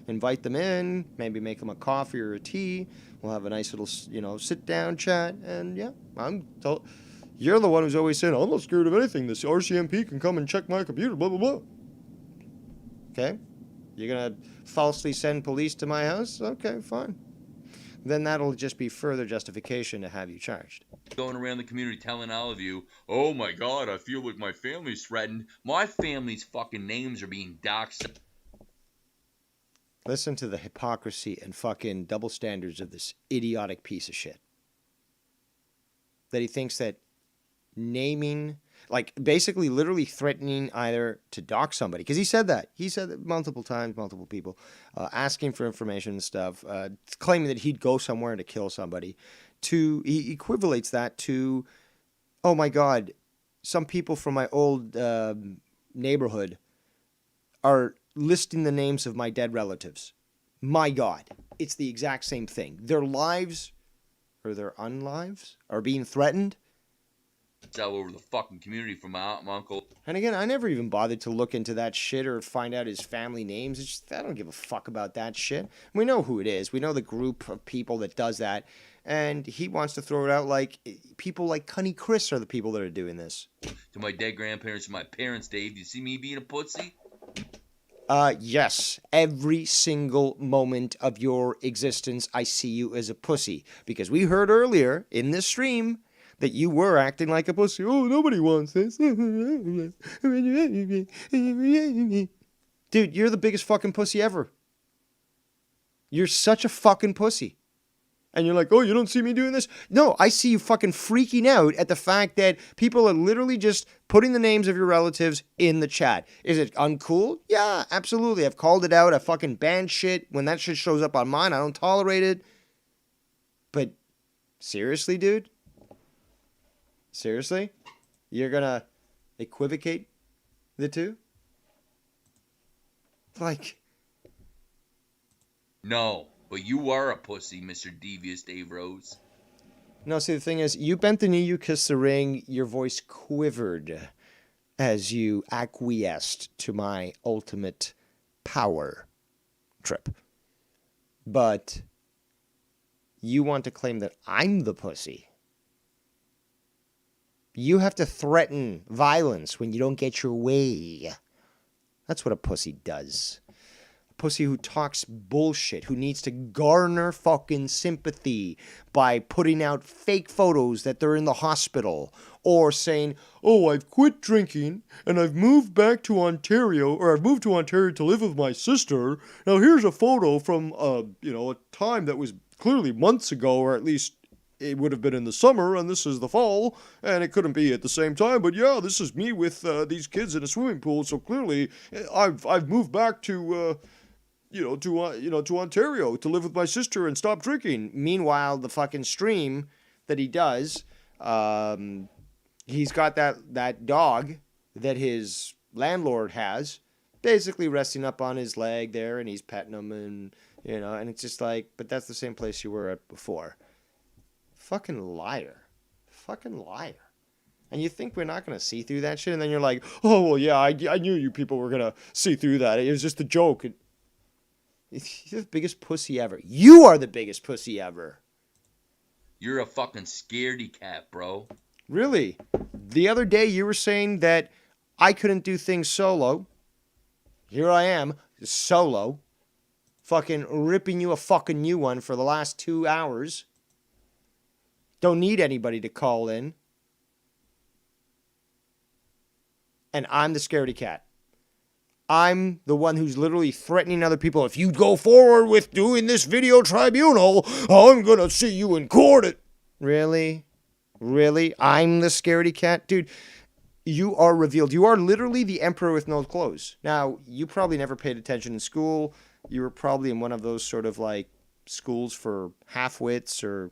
invite them in, maybe make them a coffee or a tea. We'll have a nice little, sit-down chat. And, yeah, you're the one who's always saying, I'm not scared of anything. This RCMP can come and check my computer, blah, blah, blah. Okay? You're going to falsely send police to my house? Okay, fine. Then that'll just be further justification to have you charged. Going around the community telling all of you, oh my God, I feel like my family's threatened. My family's fucking names are being doxed. Listen to the hypocrisy and fucking double standards of this idiotic piece of shit. That he thinks that naming, like basically literally threatening either to dox somebody, because he said that multiple times, multiple people, asking for information and stuff, claiming that he'd go somewhere to kill somebody. He equivalates that to, oh my God, some people from my old neighborhood are listing the names of my dead relatives. My God, it's the exact same thing. Their lives, or their unlives, are being threatened. It's all over the fucking community from my aunt and uncle. And again, I never even bothered to look into that shit or find out his family names. It's just, I don't give a fuck about that shit. We know who it is. We know the group of people that does that. And he wants to throw it out like people like Cunny Chris are the people that are doing this. To my dead grandparents and my parents, Dave, do you see me being a pussy? Yes. Every single moment of your existence, I see you as a pussy. Because we heard earlier in this stream that you were acting like a pussy. Oh, nobody wants this. Dude, you're the biggest fucking pussy ever. You're such a fucking pussy. And you're like, oh, you don't see me doing this? No, I see you fucking freaking out at the fact that people are literally just putting the names of your relatives in the chat. Is it uncool? Yeah, absolutely. I've called it out. I fucking banned shit. When that shit shows up on mine, I don't tolerate it. But seriously, dude? Seriously? You're gonna equivocate the two? Like... No. But you are a pussy, Mr. Devious Dave Rose. No, see, the thing is, you bent the knee, you kissed the ring, your voice quivered. as you acquiesced to my ultimate power trip. But you want to claim that I'm the pussy. You have to threaten violence when you don't get your way. That's what a pussy does. A pussy who talks bullshit, who needs to garner fucking sympathy by putting out fake photos that they're in the hospital, or saying, oh, I've quit drinking and I've moved back to Ontario, or I've moved to Ontario to live with my sister. Now here's a photo from a time that was clearly months ago, or at least it would have been in the summer, and this is the fall, and it couldn't be at the same time. But yeah, this is me with these kids in a swimming pool. So clearly, I've moved back to Ontario to live with my sister and stop drinking. Meanwhile, the fucking stream that he does, he's got that dog that his landlord has, basically resting up on his leg there, and he's petting him, and and it's just like, but that's the same place you were at before. Fucking liar. Fucking liar. And you think we're not going to see through that shit? And then you're like, oh, well, yeah, I knew you people were going to see through that. It was just a joke. You're the biggest pussy ever. You are the biggest pussy ever. You're a fucking scaredy cat, bro. Really? The other day you were saying that I couldn't do things solo. Here I am, solo. Fucking ripping you a fucking new one for the last 2 hours. Don't need anybody to call in. And I'm the scaredy cat. I'm the one who's literally threatening other people. If you go forward with doing this video tribunal, I'm going to see you in court. Really? Really? I'm the scaredy cat? Dude, you are revealed. You are literally the emperor with no clothes. Now, you probably never paid attention in school. You were probably in one of those sort of like schools for half-wits, or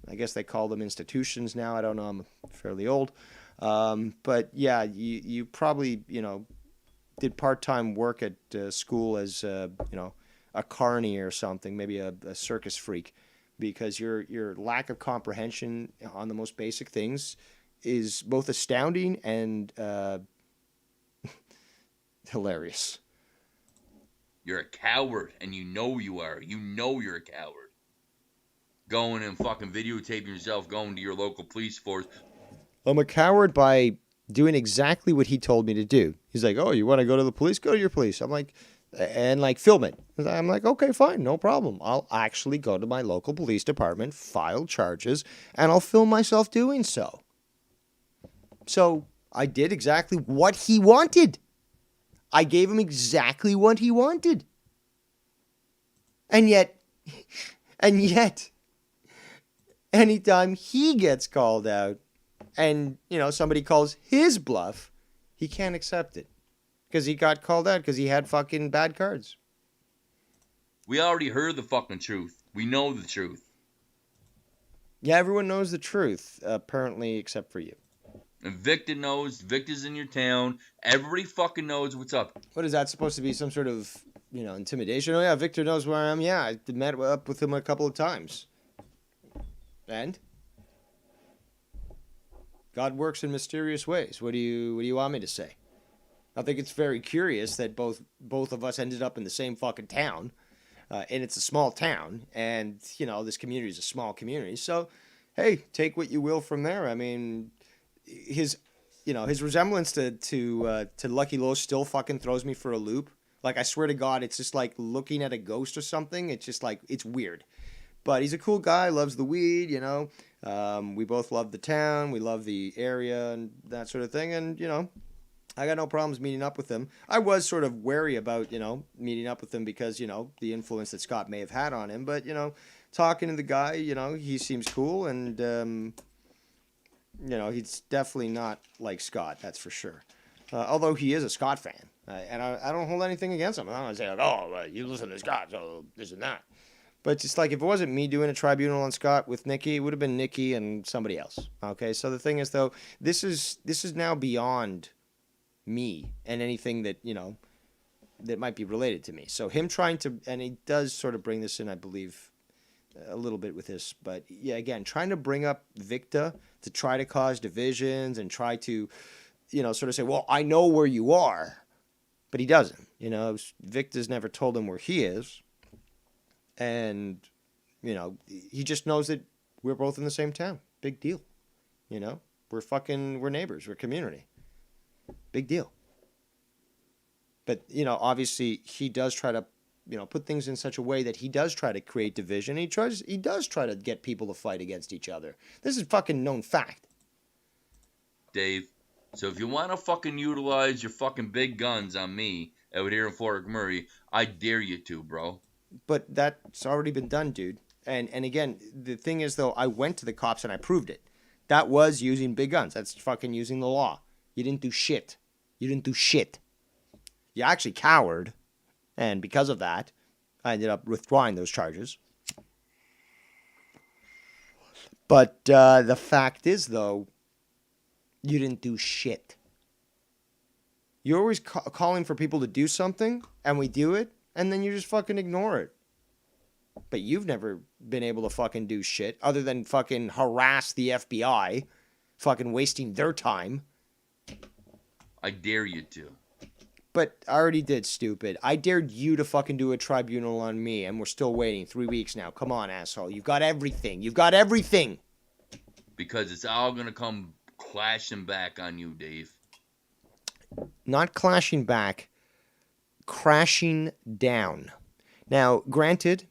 I guess they call them institutions now. I don't know. I'm fairly old. But yeah, you probably, did part-time work at school as, a carny or something, maybe a circus freak, because your lack of comprehension on the most basic things is both astounding and hilarious. You're a coward, and you know you are. You know you're a coward. Going and fucking videotaping yourself going to your local police force. I'm a coward by doing exactly what he told me to do. He's like, oh, you want to go to the police? Go to your police. I'm like, and film it. I'm like, okay, fine, no problem. I'll actually go to my local police department, file charges, and I'll film myself doing so. So I did exactly what he wanted. I gave him exactly what he wanted. And yet, anytime he gets called out and, somebody calls his bluff, he can't accept it. Because he got called out because he had fucking bad cards. We already heard the fucking truth. We know the truth. Yeah, everyone knows the truth, apparently, except for you. And Victor knows. Victor's in your town. Everybody fucking knows what's up. What is that supposed to be? Some sort of, intimidation? Oh, yeah, Victor knows where I am. Yeah, I met up with him a couple of times. And? God works in mysterious ways. What do you want me to say? I think it's very curious that both of us ended up in the same fucking town. And it's a small town. And, this community is a small community. So, hey, take what you will from there. I mean, his resemblance to Lucky Lowe still fucking throws me for a loop. Like, I swear to God, it's just like looking at a ghost or something. It's just like, it's weird. But he's a cool guy, loves the weed, We both love the town, we love the area and that sort of thing. And, I got no problems meeting up with him. I was sort of wary about, meeting up with him because, the influence that Scott may have had on him. But, talking to the guy, he seems cool. And, he's definitely not like Scott, that's for sure. Although he is a Scott fan. And I don't hold anything against him. I don't say, you listen to Scott, so this and that. But just like, if it wasn't me doing a tribunal on Scott with Nikki, it would have been Nikki and somebody else. Okay, so the thing is, though, this is now beyond me and anything that, that might be related to me. So him trying to, and he does sort of bring this in, I believe, a little bit with this. But yeah, again, trying to bring up Victor to try to cause divisions and try to, sort of say, well, I know where you are, but he doesn't. Victor's never told him where he is. And, he just knows that we're both in the same town. Big deal. We're neighbors. We're community. Big deal. But, obviously he does try to, put things in such a way that he does try to create division. He does try to get people to fight against each other. This is fucking known fact. Dave, so if you want to fucking utilize your fucking big guns on me out here in Fort McMurray, I dare you to, bro. But that's already been done, dude. And again, the thing is, though, I went to the cops and I proved it. That was using big guns. That's fucking using the law. You didn't do shit. You actually cowered. And because of that, I ended up withdrawing those charges. But the fact is, though, you didn't do shit. You're always calling for people to do something, and we do it, and then you just fucking ignore it. But you've never been able to fucking do shit other than fucking harass the FBI, fucking wasting their time. I dare you to. But I already did, stupid. I dared you to fucking do a tribunal on me, and we're still waiting 3 weeks now. Come on, asshole. You've got everything. Because it's all gonna come clashing back on you, Dave. Not clashing back, crashing down. Now, granted,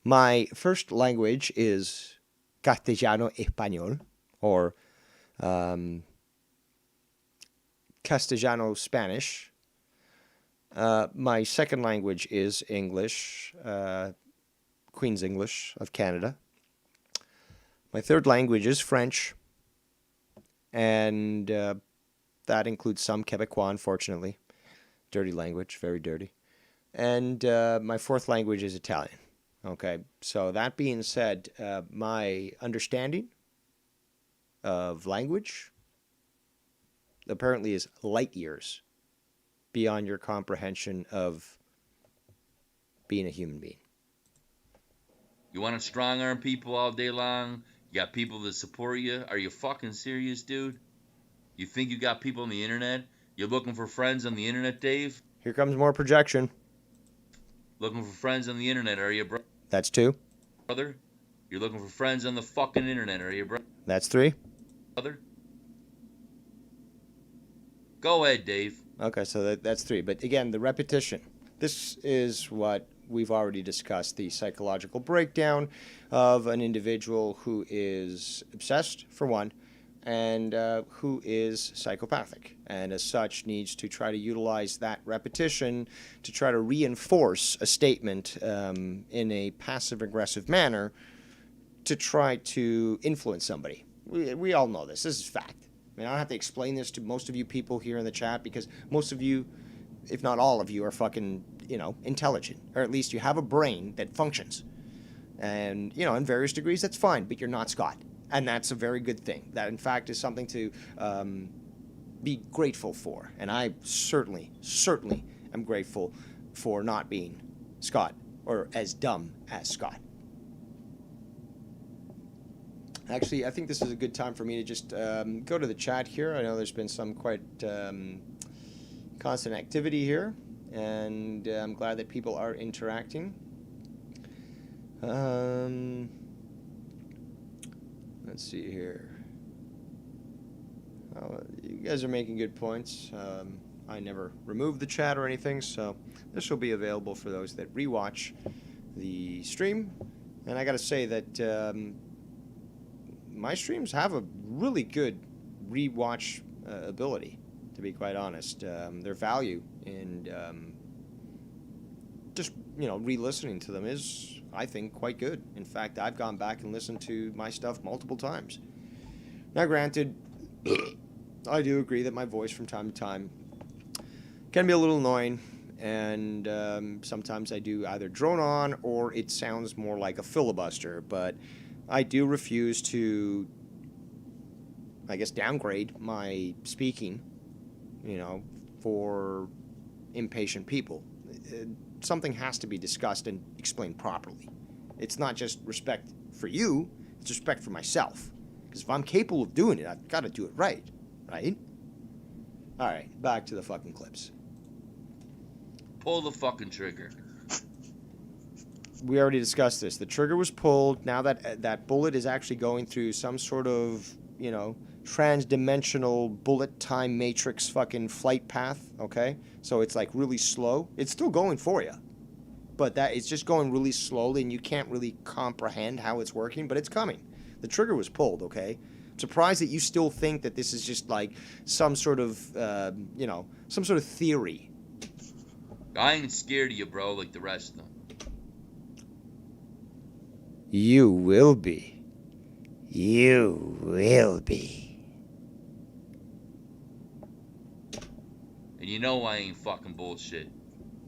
my first language is Castellano Español, or Castellano Spanish. My second language is English, Queen's English of Canada. My third language is French, and that includes some Quebecois, unfortunately. Dirty language, very dirty. And my fourth language is Italian. Okay, so that being said, my understanding of language apparently is light years beyond your comprehension of being a human being. You want to strong arm people all day long? You got people that support you? Are you fucking serious, dude? You think you got people on the internet? You're looking for friends on the internet, Dave? Here comes more projection. Looking for friends on the internet, are you, That's 2. brother? You're looking for friends on the fucking internet, are you, That's 3. brother? Go ahead, Dave. Okay, so that's 3. But again, the repetition. This is what we've already discussed, the psychological breakdown of an individual who is obsessed, for one, and who is psychopathic, and as such needs to try to utilize that repetition to try to reinforce a statement in a passive-aggressive manner to try to influence somebody. We all know this. This is fact. I mean, I don't have to explain this to most of you people here in the chat because most of you, if not all of you, are fucking, intelligent, or at least you have a brain that functions. And, in various degrees, that's fine, but you're not Scott. And that's a very good thing. That, in fact, is something to be grateful for. And I certainly am grateful for not being Scott, or as dumb as Scott. Actually, I think this is a good time for me to just go to the chat here. I know there's been some quite constant activity here, and I'm glad that people are interacting. Let's see here. You guys are making good points. I never removed the chat or anything, so this will be available for those that rewatch the stream. And I got to say that my streams have a really good rewatch ability, to be quite honest. Their value in just, re-listening to them is, I think, quite good. In fact, I've gone back and listened to my stuff multiple times. Now, granted, I do agree that my voice from time to time can be a little annoying, and sometimes I do either drone on or it sounds more like a filibuster, but I do refuse to, I guess, downgrade my speaking, for impatient people. Something has to be discussed and explained properly. It's not just respect for you, it's respect for myself. Because if I'm capable of doing it, I've got to do it right? All right, back to the fucking clips. Pull the fucking trigger. We already discussed this. The trigger was pulled. Now that bullet is actually going through some sort of, trans-dimensional bullet time matrix fucking flight path, okay? So it's like really slow. It's still going for you. But it's just going really slowly and you can't really comprehend how it's working, but it's coming. The trigger was pulled, okay? I'm surprised that you still think that this is just like some sort of, some sort of theory. I ain't scared of you, bro, like the rest of them. You will be. You will be. And you know I ain't fucking bullshit.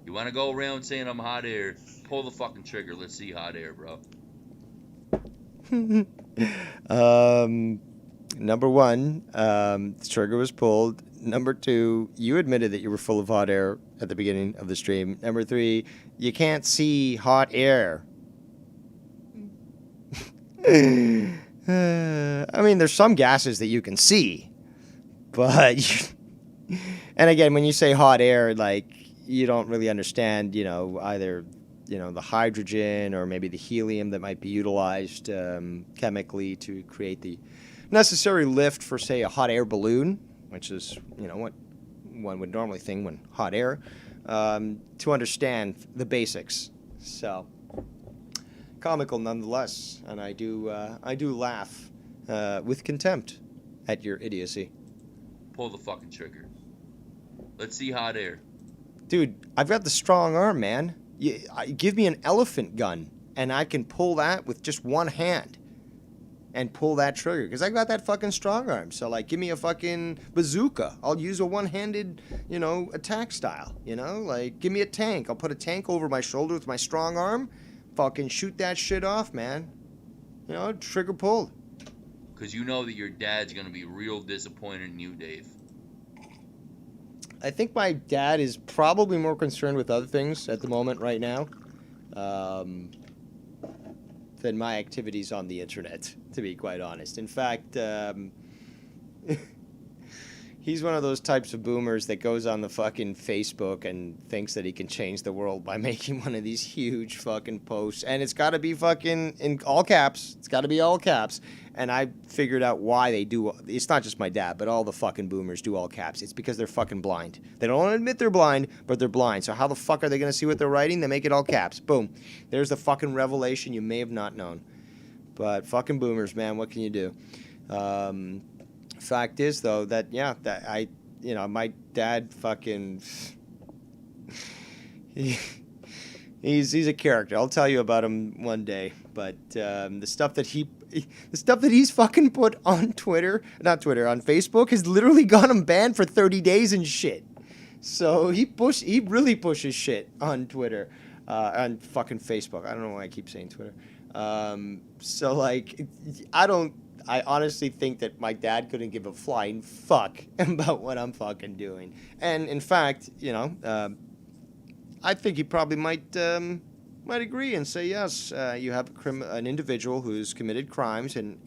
You wanna go around saying I'm hot air, pull the fucking trigger. Let's see hot air, bro. Number one, the trigger was pulled. Number two, you admitted that you were full of hot air at the beginning of the stream. Number three, you can't see hot air. I mean, there's some gases that you can see, but and again, when you say hot air, like you don't really understand, either the hydrogen or maybe the helium that might be utilized chemically to create the necessary lift for, say, a hot air balloon, which is what one would normally think when hot air, to understand the basics. So. Comical nonetheless, and I do laugh with contempt at your idiocy. Pull the fucking trigger. Let's see hot air. Dude, I've got the strong arm, man. Give me an elephant gun, and I can pull that with just one hand and pull that trigger, because I got that fucking strong arm. So, like, give me a fucking bazooka. I'll use a one-handed, attack style, Like, give me a tank. I'll put a tank over my shoulder with my strong arm. Fucking shoot that shit off, man. Trigger pulled. Because you know that your dad's going to be real disappointed in you, Dave. I think my dad is probably more concerned with other things at the moment right now than my activities on the internet, to be quite honest. In fact, he's one of those types of boomers that goes on the fucking Facebook and thinks that he can change the world by making one of these huge fucking posts. And it's got to be fucking in all caps. It's got to be all caps. And I figured out why they do. It's not just my dad, but all the fucking boomers do all caps. It's because they're fucking blind. They don't want to admit they're blind, but they're blind. So how the fuck are they going to see what they're writing? They make it all caps. Boom. There's the fucking revelation you may have not known. But fucking boomers, man. What can you do? Fact is, though, that my dad fucking he's a character. I'll tell you about him one day. But the stuff that he's fucking put on on Facebook has literally got him banned for 30 days and shit. So he really pushes shit on Twitter, on fucking Facebook. I don't know why I keep saying Twitter. So like, I honestly think that my dad couldn't give a flying fuck about what I'm fucking doing. And in fact, I think he probably might agree and say, yes, you have an individual who's committed crimes, and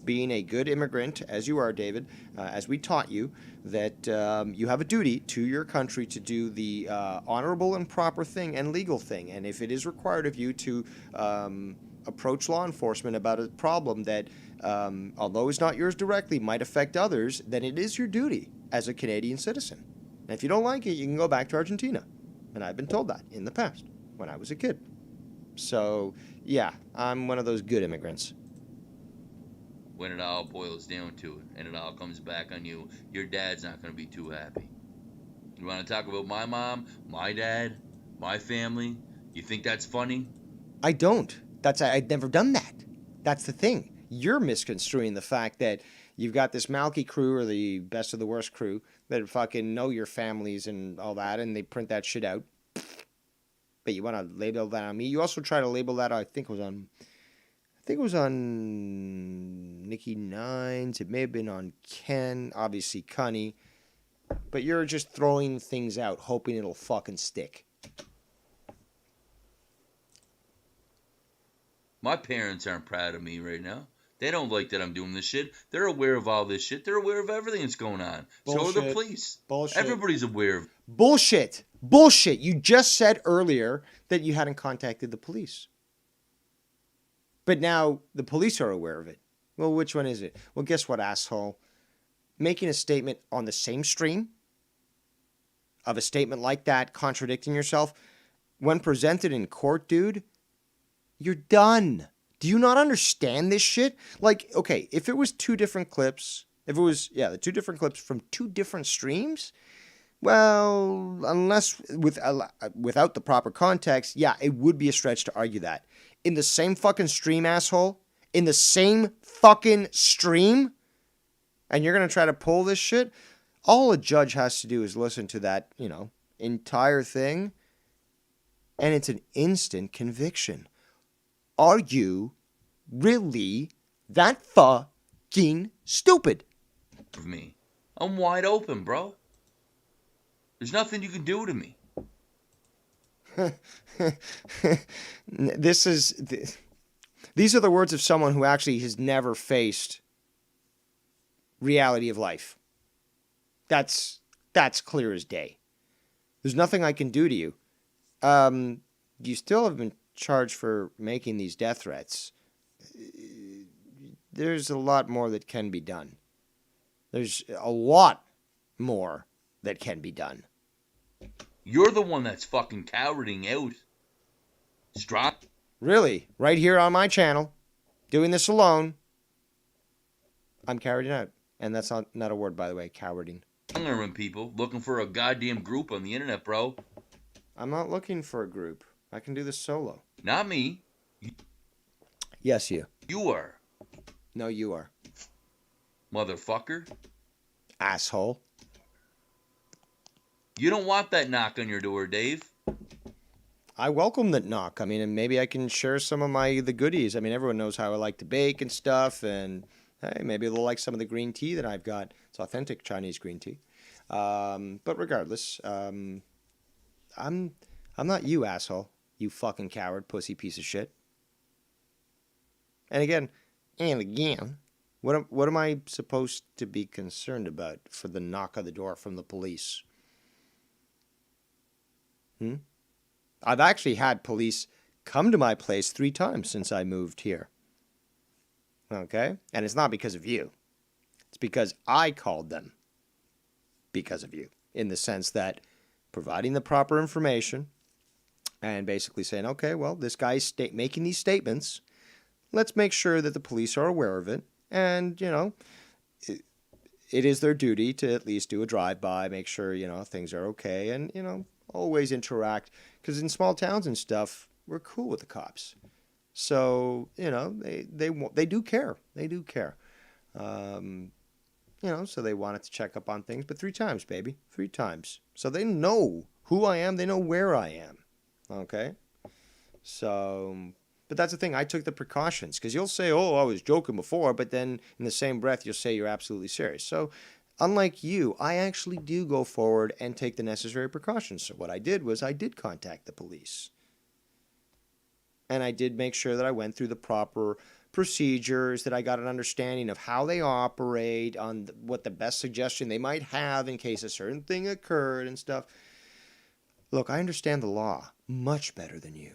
being a good immigrant, as you are, David, as we taught you, that you have a duty to your country to do the honorable and proper thing and legal thing. And if it is required of you to approach law enforcement about a problem that, although it's not yours directly, might affect others, then it is your duty as a Canadian citizen. And if you don't like it, you can go back to Argentina. And I've been told that in the past when I was a kid. So, yeah, I'm one of those good immigrants. When it all boils down to it, and it all comes back on you, your dad's not going to be too happy. You want to talk about my mom, my dad, my family? You think that's funny? I don't. I'd never done that. That's the thing. You're misconstruing the fact that you've got this Malky crew, or the best of the worst crew, that fucking know your families and all that, and they print that shit out. But you want to label that on me? You also try to label that, I think it was on Nikki Nines. It may have been on Ken, obviously Cunny. But you're just throwing things out, hoping it'll fucking stick. My parents aren't proud of me right now. They don't like that I'm doing this shit. They're aware of all this shit. They're aware of everything that's going on. So are the Bullshit. police. Bullshit. Everybody's aware of. Bullshit. Bullshit. You just said earlier that you hadn't contacted the police. But now the police are aware of it. Well, which one is it? Well, guess what, asshole? Making a statement on the same stream of a statement like that, contradicting yourself, when presented in court, dude, you're done. Do you not understand this shit? Like, okay, if it was two different clips, the two different clips from two different streams, well, unless without the proper context, yeah, it would be a stretch to argue that. In the same fucking stream, asshole, in the same fucking stream, and you're going to try to pull this shit, all a judge has to do is listen to that, entire thing, and it's an instant conviction. Are you really that fucking stupid? Of me. I'm wide open, bro. There's nothing you can do to me. These are the words of someone who actually has never faced reality of life. That's clear as day. There's nothing I can do to you. You still have been charged for making these death threats. There's a lot more that can be done. There's a lot more that can be done. You're the one that's fucking cowarding out. Strong. Really? Right here on my channel, doing this alone, I'm cowarding out. And that's not a word, by the way, cowarding. Arming people looking for a goddamn group on the internet, bro. I'm not looking for a group. I can do this solo. Not me. Yes, you. You are. No, you are. Motherfucker. Asshole. You don't want that knock on your door, Dave. I welcome that knock. I mean, and maybe I can share some of the goodies. I mean, everyone knows how I like to bake and stuff, and hey, maybe they'll like some of the green tea that I've got. It's authentic Chinese green tea. But regardless, I'm not you, asshole. You fucking coward, pussy piece of shit. And again, what am I supposed to be concerned about for the knock on the door from the police? I've actually had police come to my place 3 times since I moved here. Okay? And it's not because of you. It's because I called them because of you. In the sense that providing the proper information and basically saying, okay, well, this guy's making these statements. Let's make sure that the police are aware of it. And, it is their duty to at least do a drive-by, make sure, things are okay. And, always interact. Because in small towns and stuff, we're cool with the cops. So, they do care. They do care. So they wanted to check up on things. But 3 times, baby. 3 times. So they know who I am. They know where I am. Okay? So, but that's the thing. I took the precautions. Because you'll say, oh, I was joking before. But then in the same breath, you'll say you're absolutely serious. So, unlike you, I actually do go forward and take the necessary precautions. So what I did was I did contact the police. And I did make sure that I went through the proper procedures, that I got an understanding of how they operate, on what the best suggestion they might have in case a certain thing occurred and stuff. Look, I understand the law much better than you.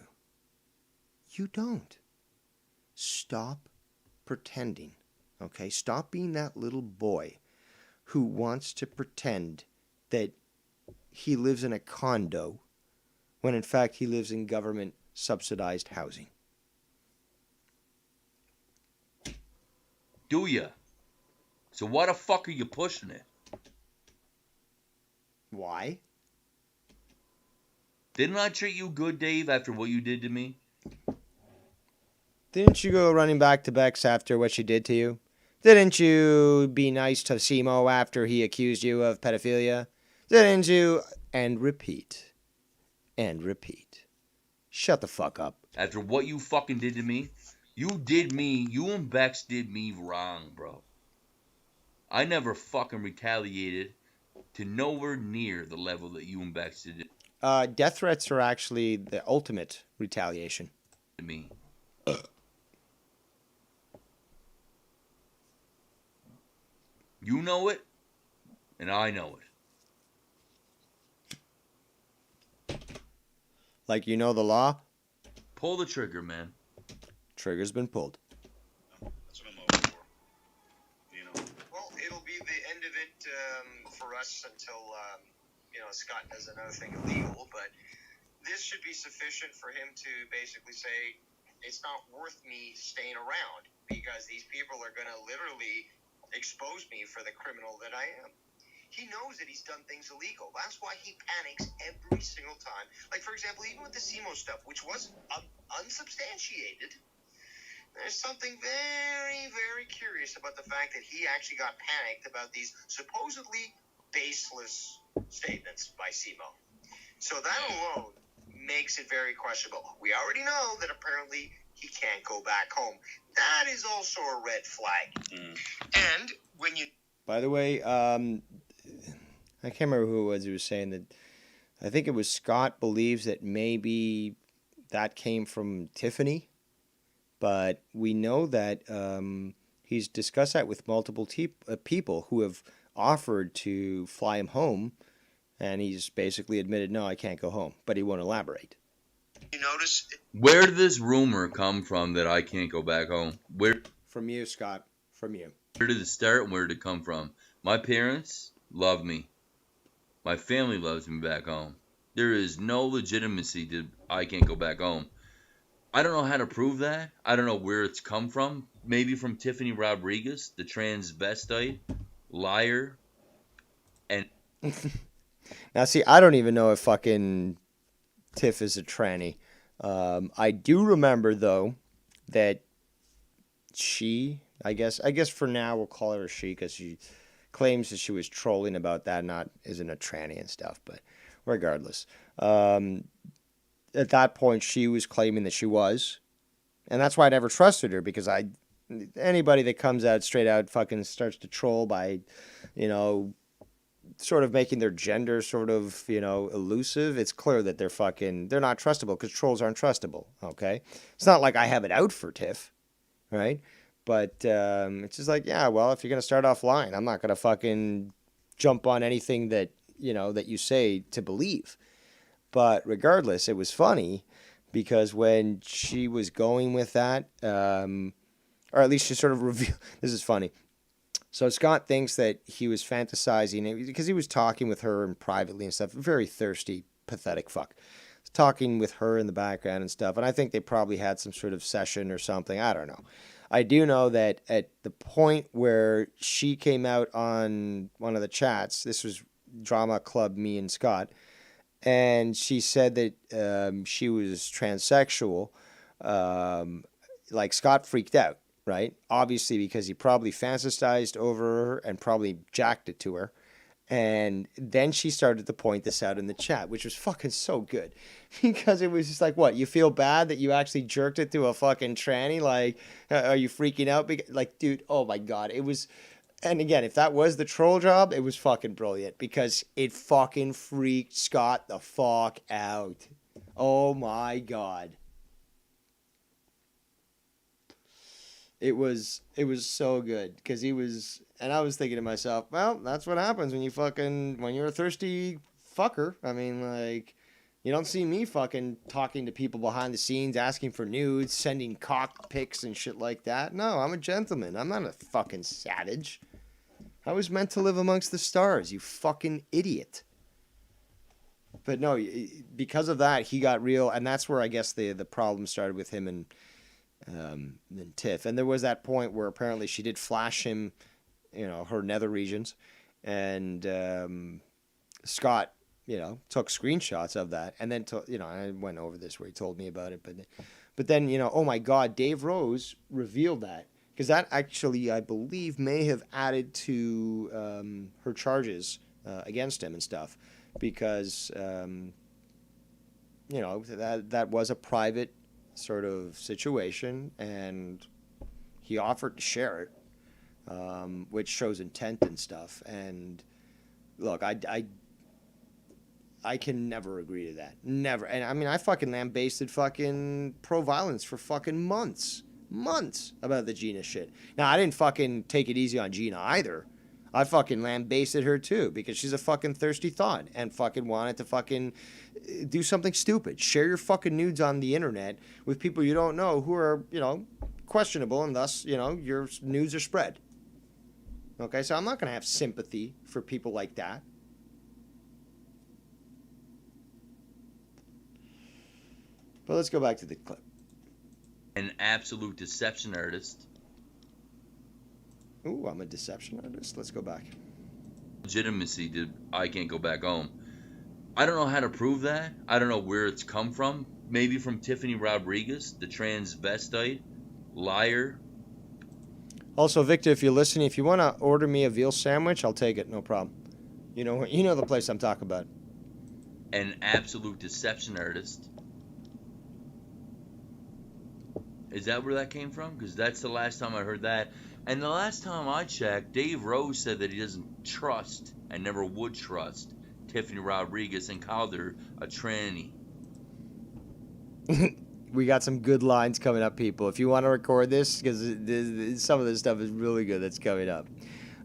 You don't. Stop pretending, okay? Stop being that little boy who wants to pretend that he lives in a condo when in fact he lives in government subsidized housing. Do ya? So why the fuck are you pushing it? Why? Didn't I treat you good, Dave, after what you did to me? Didn't you go running back to Bex after what she did to you? Didn't you be nice to Simo after he accused you of pedophilia? Didn't you? And repeat. And repeat. Shut the fuck up. After what you fucking did to me? You and Bex did me wrong, bro. I never fucking retaliated to nowhere near the level that you and Bex did Death threats are actually the ultimate retaliation. to me. You know it, and I know it. Like, you know the law? Pull the trigger, man. Trigger's been pulled. That's what I'm hoping for. You know. Well, it'll be the end of it for us until Scott does another thing illegal. But this should be sufficient for him to basically say it's not worth me staying around because these people are going to literally expose me for the criminal that I am. He knows that he's done things illegal. That's why he panics every single time. Like, for example, even with the SEMO stuff, which was unsubstantiated, there's something very, very curious about the fact that he actually got panicked about these supposedly baseless statements by SEMO. So that alone makes it very questionable. We already know that apparently he can't go back home. That is also a red flag. And when you... By the way, I can't remember who it was who was saying that. I think it was Scott believes that maybe that came from Tiffany, but we know that he's discussed that with multiple people who have offered to fly him home, and he's basically admitted, no, I can't go home, but he won't elaborate. You notice... Where did this rumor come from that I can't go back home? Where? From you, Scott. From you. Where did it start and where did it come from? My parents love me. My family loves me back home. There is no legitimacy to I can't go back home. I don't know how to prove that. I don't know where it's come from. Maybe from Tiffany Rodriguez, the transvestite, liar, and... Now, see, I don't even know if fucking Tiff is a tranny. I do remember, though, that she, I guess for now we'll call her a she because she claims that she was trolling about that, isn't a tranny and stuff, but regardless. At that point, she was claiming that she was, and that's why I never trusted her, because anybody that comes out straight out fucking starts to troll by, sort of making their gender sort of, elusive, it's clear that they're not trustable, because trolls aren't trustable, okay? It's not like I have it out for Tiff, right? But it's just like, yeah, well, if you're going to start off lying, I'm not going to fucking jump on anything that, that you say to believe. But regardless, it was funny because when she was going with that, or at least she sort of revealed, this is funny. So Scott thinks that he was fantasizing because he was talking with her and privately and stuff. Very thirsty, pathetic fuck. Talking with her in the background and stuff. And I think they probably had some sort of session or something. I don't know. I do know that at the point where she came out on one of the chats, this was Drama Club, me and Scott, and she said that she was transsexual, like Scott freaked out. Right? Obviously, because he probably fantasized over her and probably jacked it to her. And then she started to point this out in the chat, which was fucking so good. Because it was just like, what? You feel bad that you actually jerked it to a fucking tranny? Like, are you freaking out? Like, dude, oh my God. It was... And again, if that was the troll job, it was fucking brilliant. Because it fucking freaked Scott the fuck out. Oh my God. It was so good because he was, and I was thinking to myself, well, that's what happens when you're a thirsty fucker. I mean, like, you don't see me fucking talking to people behind the scenes, asking for nudes, sending cock pics and shit like that. No, I'm a gentleman. I'm not a fucking savage. I was meant to live amongst the stars, you fucking idiot. But no, because of that, he got real, and that's where I guess the problem started with him and Tiff. And there was that point where apparently she did flash him, her nether regions, and Scott, took screenshots of that, and then I went over this where he told me about it, but then oh my God, Dave Rose revealed that, because that actually I believe may have added to her charges against him and stuff, because that was a private sort of situation, and he offered to share it, which shows intent and stuff. And look, I can never agree to that, never. And I mean, I fucking lambasted fucking pro-violence for fucking months about the Gina shit. Now, I didn't fucking take it easy on Gina either. I fucking lambasted her too because she's a fucking thirsty thought and fucking wanted to fucking do something stupid. Share your fucking nudes on the internet with people you don't know who are, questionable, and thus, your nudes are spread. Okay, so I'm not going to have sympathy for people like that. But let's go back to the clip. An absolute deception artist. Ooh, I'm a deception artist. Let's go back. Legitimacy did I can't go back home. I don't know how to prove that. I don't know where it's come from. Maybe from Tiffany Rodriguez, the transvestite, liar. Also, Victor, if you're listening, if you want to order me a veal sandwich, I'll take it. No problem. You know the place I'm talking about. An absolute deception artist. Is that where that came from? Because that's the last time I heard that. And the last time I checked, Dave Rose said that he doesn't trust and never would trust Tiffany Rodriguez and called her a tranny. We got some good lines coming up, people. If you want to record this, because some of this stuff is really good that's coming up.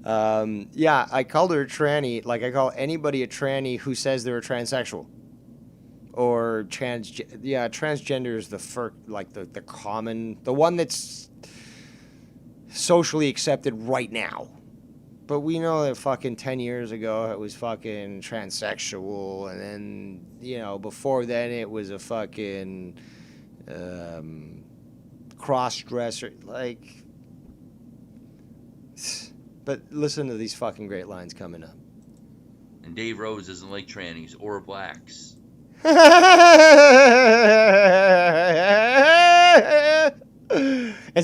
Yeah, I called her a tranny like I call anybody a tranny who says they're a transsexual. Or transgender is the common, the one that's socially accepted right now. But we know that fucking 10 years ago it was fucking transsexual, and then, before then it was a fucking cross-dresser, but listen to these fucking great lines coming up. And Dave Rose doesn't like trannies or blacks. Is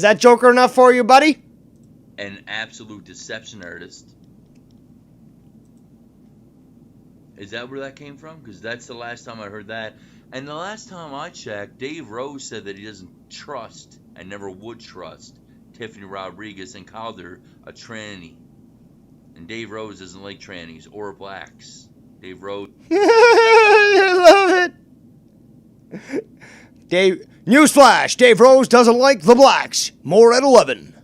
that Joker enough for you, buddy? An absolute deception artist. Is that where that came from? Because that's the last time I heard that. And the last time I checked, Dave Rose said that he doesn't trust and never would trust Tiffany Rodriguez and called her a tranny. And Dave Rose doesn't like trannies or blacks. Dave Rose. I love it. Newsflash, Dave Rose doesn't like the blacks. More at 11.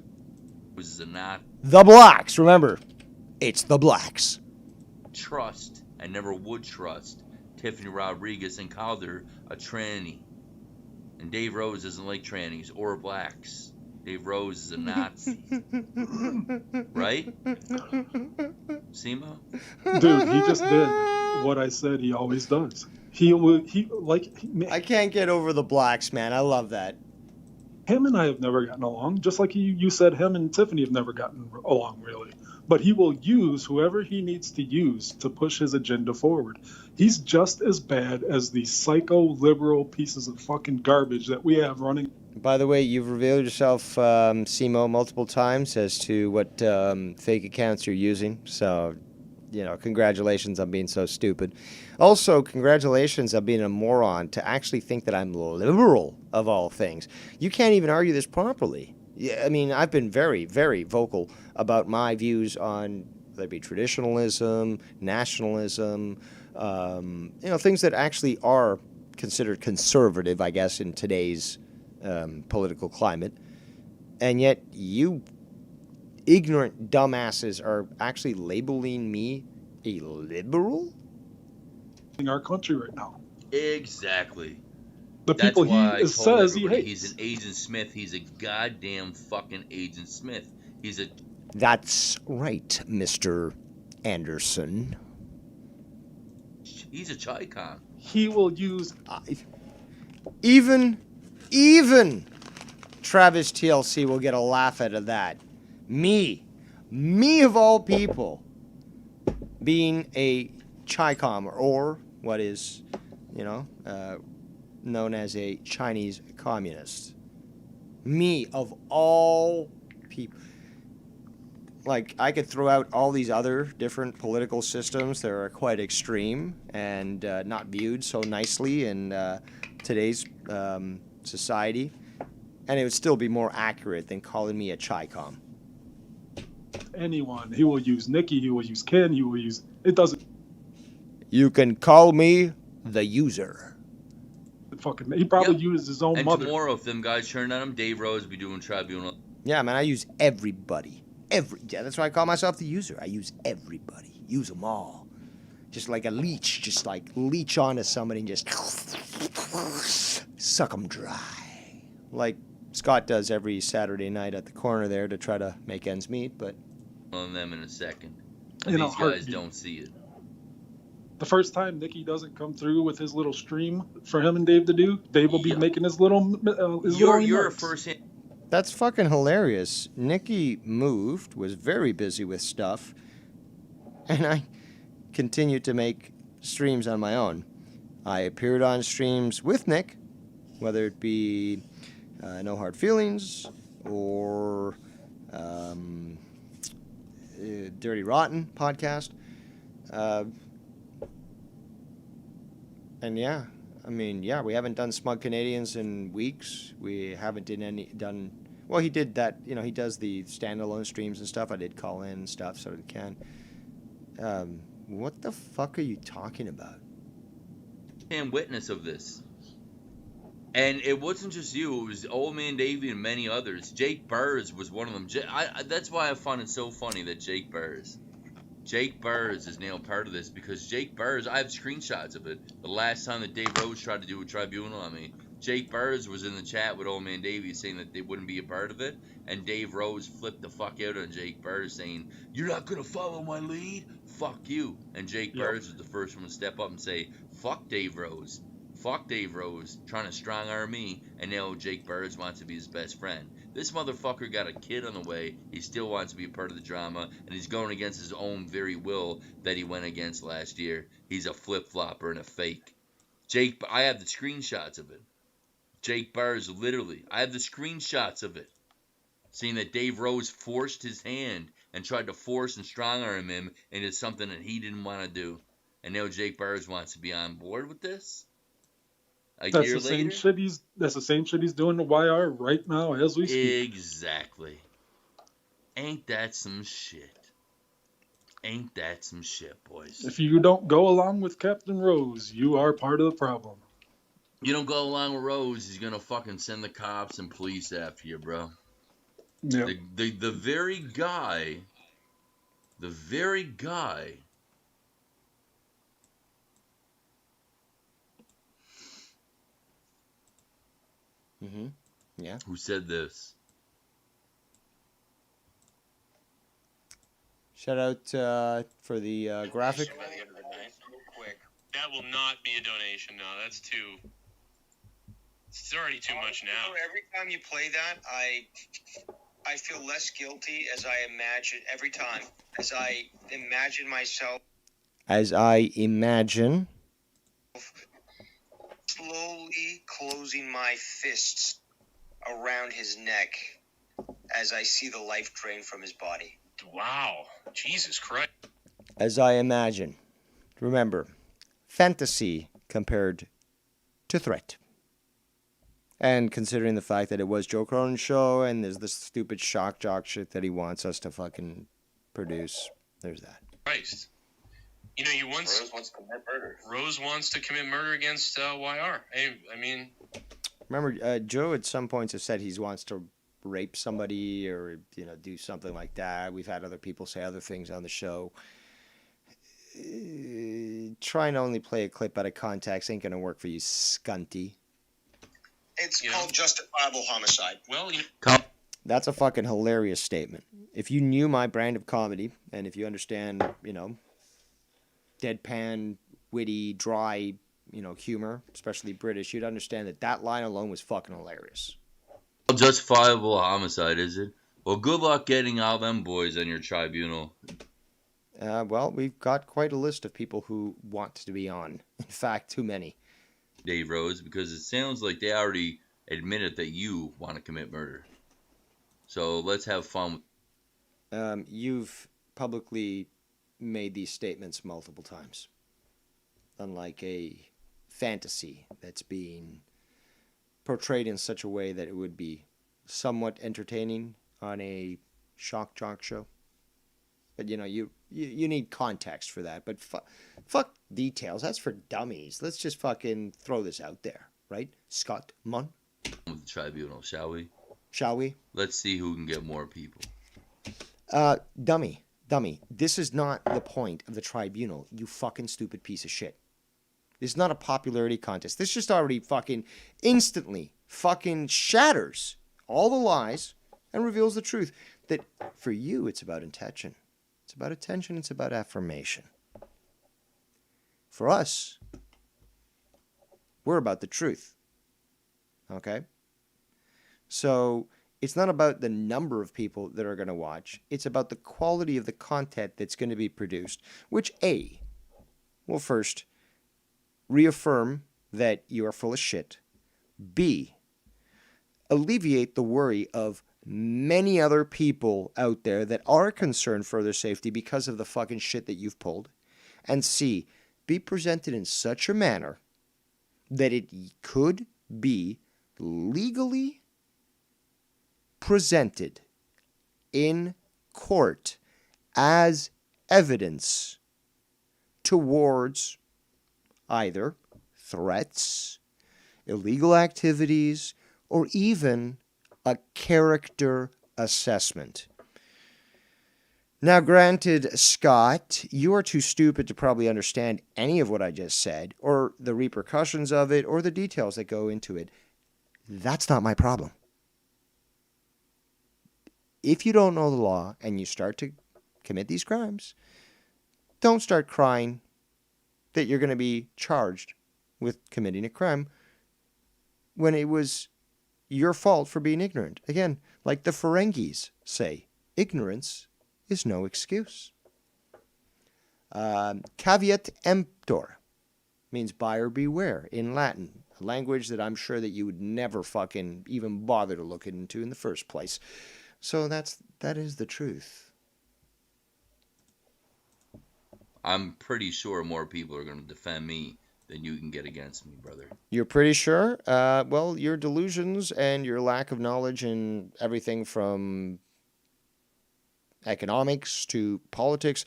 Was not the blacks. Remember, it's the blacks. Trust and never would trust Tiffany Rodriguez and called her a tranny. And Dave Rose doesn't like trannies or blacks. Dave Rose is a Nazi. Right? Simo? Dude, he just did what I said he always does. I can't get over the blacks, man. I love that. Him and I have never gotten along, just like you said him and Tiffany have never gotten along, really. But he will use whoever he needs to use to push his agenda forward. He's just as bad as the psycho-liberal pieces of fucking garbage that we have running. By the way, you've revealed yourself, Simo, multiple times as to what fake accounts you're using. So, congratulations on being so stupid. Also, congratulations on being a moron to actually think that I'm liberal, of all things. You can't even argue this properly. I mean, I've been very, very vocal about my views on whether it be traditionalism, nationalism, things that actually are considered conservative, I guess, in today's political climate. And yet you ignorant dumbasses are actually labeling me a liberal? In our country right now. Exactly. The people he says he hates. He's an Agent Smith. He's a goddamn fucking Agent Smith. That's right, Mr. Anderson. He's a Chicon. He will use... Even Travis TLC will get a laugh out of that. Me of all people, being a Chicom, or what is, known as a Chinese communist. Me of all people. Like, I could throw out all these other different political systems that are quite extreme and not viewed so nicely in today's society, and it would still be more accurate than calling me a Chicom. Anyone. He will use Nikki, he will use Ken, he will use... It doesn't... You can call me the user. He probably used his own mother. And tomorrow, if them guys turn on him, Dave Rose will be doing tribunal. Yeah, man, I use everybody. That's why I call myself the user. I use everybody. Use them all. Just like a leech. Just like leech onto somebody and just suck them dry. Like Scott does every Saturday night at the corner there to try to make ends meet, but... On them in a second. In a These guys heartbeat. don't see it. The first time Nikki doesn't come through with his little stream for him and Dave to do, Dave will be making his little You're a remarks. first-hand... That's fucking hilarious. Nikki moved, was very busy with stuff, and I continued to make streams on my own. I appeared on streams with Nick, whether it be No Hard Feelings or Dirty Rotten podcast. And yeah, I mean, yeah, we haven't done Smug Canadians in weeks. We haven't done. Well, he did that. You know, he does the standalone streams and stuff. I did call in and stuff, so did Ken. What the fuck are you talking about? witness of this. And it wasn't just you, it was Old Man Davey and many others. Jake Burrs was one of them. That's why I find it so funny that Jake Burrs is now part of this, because Jake Burrs, I have screenshots of it. The last time that Dave Rose tried to do a tribunal on me, Jake Burrs was in the chat with Old Man Davey saying that they wouldn't be a part of it, and Dave Rose flipped the fuck out on Jake Burrs saying, "You're not gonna follow my lead? Fuck you." And Jake Burrs was the first one to step up and say, "Fuck Dave Rose. Fuck Dave Rose, trying to strong arm me," and now Jake Burrs wants to be his best friend. This motherfucker got a kid on the way, he still wants to be a part of the drama, and he's going against his own very will that he went against last year. He's a flip-flopper and a fake. I have the screenshots of it. Jake Burrs, literally, I have the screenshots of it, saying that Dave Rose forced his hand and tried to force and strong arm him into something that he didn't want to do. And now Jake Burrs wants to be on board with this? That's the same shit he's doing to YR right now as we speak. Exactly. Ain't that some shit? Ain't that some shit, boys? If you don't go along with Captain Rose, you are part of the problem. You don't go along with Rose, he's gonna fucking send the cops and police after you, bro. Yeah. The very guy. Mm-hmm. Yeah. Who said this? Shout out for the graphic. By the end of the night, real quick. That will not be a donation. No, that's too. It's already too much now. Every time you play that, I feel less guilty as I imagine every time as I imagine myself. As I imagine. Slowly closing my fists around his neck as I see the life drain from his body. Wow. Jesus Christ. As I imagine. Remember, fantasy compared to threat. And considering the fact that it was Joe Cronin's show and there's this stupid shock jock shit that he wants us to fucking produce, there's that. Christ. You know, Rose wants to commit murder. Rose wants to commit murder against YR. I mean... Remember, Joe at some points has said he wants to rape somebody or, you know, do something like that. We've had other people say other things on the show. Trying to only play a clip out of context ain't going to work for you, scunty. It's called justifiable homicide. Well, That's a fucking hilarious statement. If you knew my brand of comedy, and if you understand, you know, deadpan, witty, dry, you know, humor, especially British, you'd understand that that line alone was fucking hilarious. Justifiable homicide, is it? Well, good luck getting all them boys on your tribunal. Well, we've got quite a list of people who want to be on. In fact, too many. Dave Rose, because it sounds like they already admitted that you want to commit murder. So let's have fun. You've publicly made these statements multiple times. Unlike a fantasy that's being portrayed in such a way that it would be somewhat entertaining on a shock jock show. But, you know, you need context for that. But fuck details. That's for dummies. Let's just fucking throw this out there. Right? Scott Munn? With the tribunal, shall we? Shall we? Let's see who can get more people. Dummy. This is not the point of the tribunal, you fucking stupid piece of shit. This is not a popularity contest. This just already fucking instantly fucking shatters all the lies and reveals the truth. That for you, it's about intention. It's about attention. It's about affirmation. For us, we're about the truth. Okay? So it's not about the number of people that are going to watch. It's about the quality of the content that's going to be produced, which A, will first reaffirm that you are full of shit. B, alleviate the worry of many other people out there that are concerned for their safety because of the fucking shit that you've pulled. And C, be presented in such a manner that it could be legally presented in court as evidence towards either threats, illegal activities, or even a character assessment. Now, granted, Scott, you are too stupid to probably understand any of what I just said, or the repercussions of it, or the details that go into it. That's not my problem. If you don't know the law and you start to commit these crimes, don't start crying that you're going to be charged with committing a crime when it was your fault for being ignorant. Again, like the Ferengis say, ignorance is no excuse. Caveat emptor means buyer beware in Latin, a language that I'm sure that you would never fucking even bother to look into in the first place. So that is the truth. I'm pretty sure more people are going to defend me than you can get against me, brother. You're pretty sure? Well, your delusions and your lack of knowledge in everything from economics to politics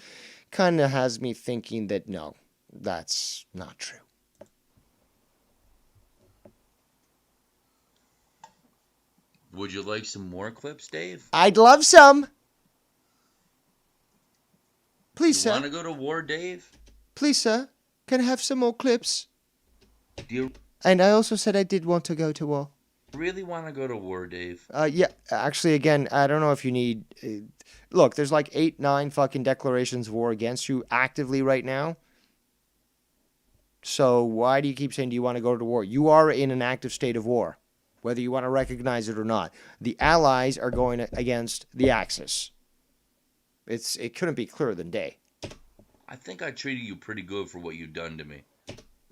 kind of has me thinking that no, that's not true. Would you like some more clips, Dave? I'd love some. Please, You sir. want to go to war, Dave? Please, sir. Can I have some more clips? Do you And I also said I did want to go to war. really want to go to war, Dave? Yeah, actually, again, I don't know if you need... look, there's like 8, 9 fucking declarations of war against you actively right now. So why do you keep saying, do you want to go to war? You are in an active state of war, whether you want to recognize it or not. The Allies are going against the Axis. It couldn't be clearer than day. I think I treated you pretty good for what you've done to me.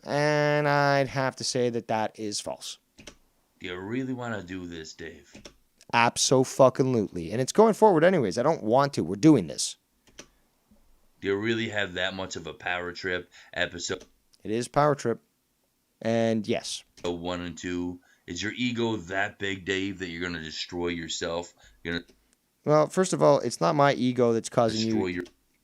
And I'd have to say that that is false. Do you really want to do this, Dave? Abso-fucking-lutely. And it's going forward anyways. I don't want to. We're doing this. Do you really have that much of a power trip? Episode It is Power Trip. And yes. 1 and 2. Is your ego that big, Dave, that you're going to destroy yourself? You're going to Well, first of all, it's not my ego that's destroy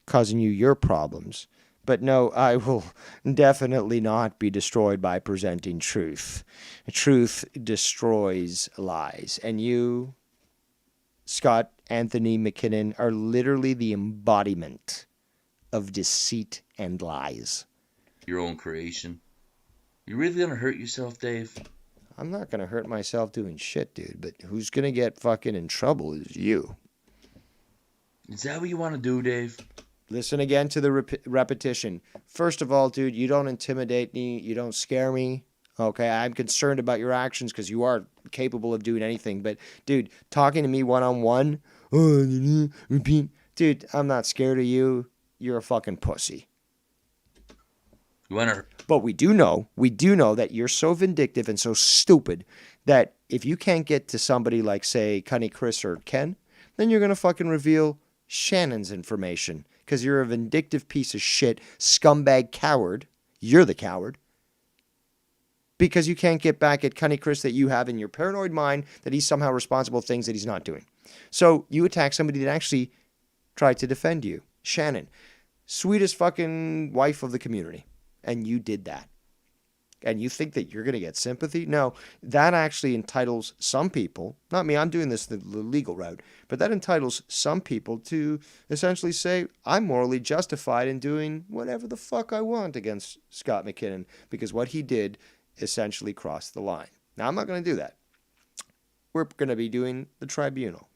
causing you your problems. But no, I will definitely not be destroyed by presenting truth. Truth destroys lies. And you, Scott Anthony McKinnon, are literally the embodiment of deceit and lies. your own creation. You really going to hurt yourself, Dave? I'm not going to hurt myself doing shit, dude. But who's going to get fucking in trouble is you. Is that what you want to do, Dave? Listen again to the repetition. First of all, dude, you don't intimidate me. You don't scare me. Okay, I'm concerned about your actions because you are capable of doing anything. But, dude, talking to me one-on-one, repeat. Dude, I'm not scared of you. You're a fucking pussy. You want to... But we do know that you're so vindictive and so stupid that if you can't get to somebody like, say, Cunny Chris or Ken, then you're going to fucking reveal Shannon's information because you're a vindictive piece of shit, scumbag coward. You're the coward. Because you can't get back at Cunny Chris that you have in your paranoid mind that he's somehow responsible for things that he's not doing. So you attack somebody that actually tried to defend you. Shannon, sweetest fucking wife of the community. And you did that. and you think that you're going to get sympathy. No, that actually entitles some people, not me, I'm doing this the legal route, but that entitles some people to essentially say, I'm morally justified in doing whatever the fuck I want against Scott McKinnon because what he did essentially crossed the line. Now, I'm not going to do that. We're going to be doing the tribunal.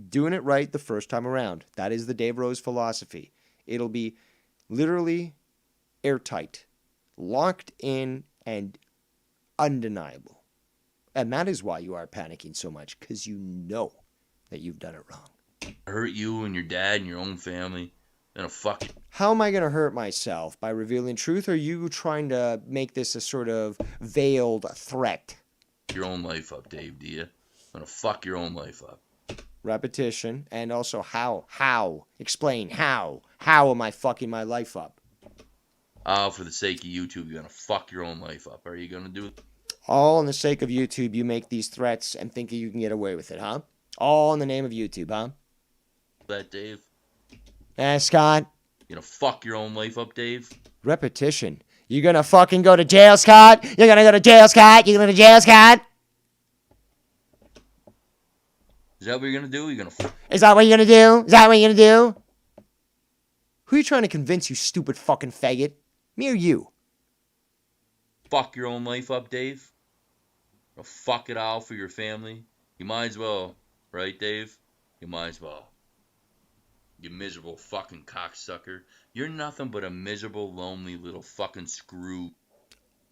Doing it right the first time around. That is the Dave Rose philosophy. It'll be literally airtight, locked in, and undeniable. And that is why you are panicking so much, because you know that you've done it wrong. Hurt you and your dad and your own family. Then a fucking. How am I going to hurt myself? By revealing truth, or are you trying to make this a sort of veiled threat? Your own life up, Dave, do you? I'm gonna fuck your own life up. Repetition, and also how? Explain how. How am I fucking my life up? Oh, for the sake of YouTube, you're gonna fuck your own life up. Are you gonna do it? All in the sake of YouTube, you make these threats and think you can get away with it, huh? All in the name of YouTube, huh? That, Dave? Scott? You gonna fuck your own life up, Dave? Repetition. You gonna fucking go to jail, Scott? You're gonna go to jail, Scott? You gonna go to jail, Scott? Is that what you're gonna do? You're gonna. Is that what you're gonna do? Is that what you're gonna do? Who are you trying to convince, you stupid fucking faggot? Me or you? Fuck your own life up, Dave? Or fuck it all for your family? You might as well, right, Dave? You might as well. You miserable fucking cocksucker. You're nothing but a miserable, lonely little fucking screw.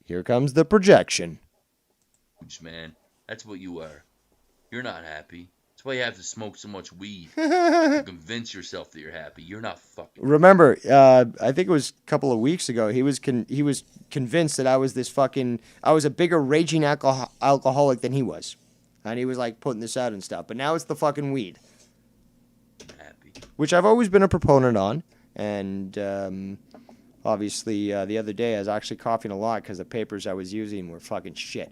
Here comes the projection. Man, that's what you are. You're not happy. That's why you have to smoke so much weed. To convince yourself that you're happy. You're not fucking. Remember, I think it was a couple of weeks ago, he was convinced that I was a bigger raging alcoholic than he was. And he was like putting this out and stuff. But now it's the fucking weed. Happy. Which I've always been a proponent on. And obviously the other day I was actually coughing a lot because the papers I was using were fucking shit.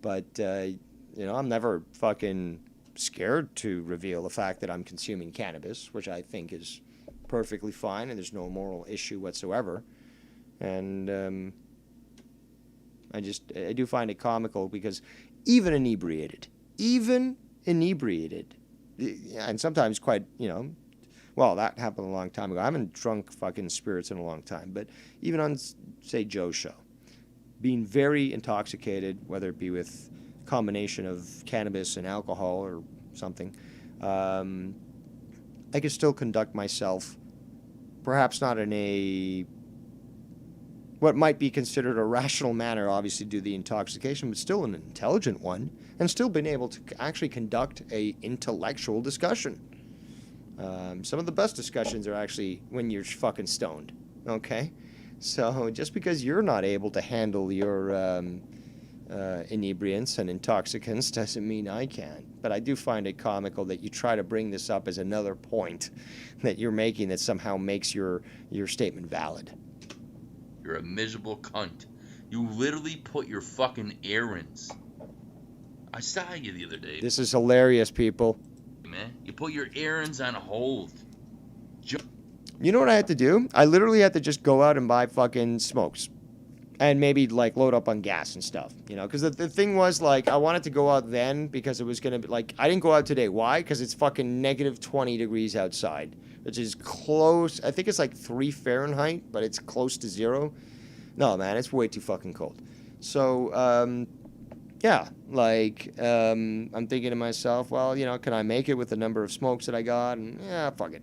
But, I'm never fucking scared to reveal the fact that I'm consuming cannabis, which I think is perfectly fine and there's no moral issue whatsoever. And I do find it comical because even inebriated, and sometimes quite, well, that happened a long time ago. I haven't drunk fucking spirits in a long time, but even on, say, Joe's show, being very intoxicated, whether it be with combination of cannabis and alcohol or something, I could still conduct myself, perhaps not in a what might be considered a rational manner, obviously due to the intoxication, but still an intelligent one, and still been able to actually conduct a intellectual discussion. Some of the best discussions are actually when you're fucking stoned, okay? So just because you're not able to handle your inebriants and intoxicants doesn't mean I can. But I do find it comical that you try to bring this up as another point that you're making that somehow makes your statement valid. You're a miserable cunt. You literally put your fucking errands. I saw you the other day. This is hilarious, people. Man, you put your errands on hold. You know what I had to do? I literally had to just go out and buy fucking smokes. And maybe, like, load up on gas and stuff, Because the thing was, like, I wanted to go out then because it was going to be, like, I didn't go out today. Why? Because it's fucking negative 20 degrees outside, which is close. I think it's like 3 Fahrenheit, but it's close to 0. No, man, it's way too fucking cold. So, yeah, like, I'm thinking to myself, well, can I make it with the number of smokes that I got? And, yeah, fuck it.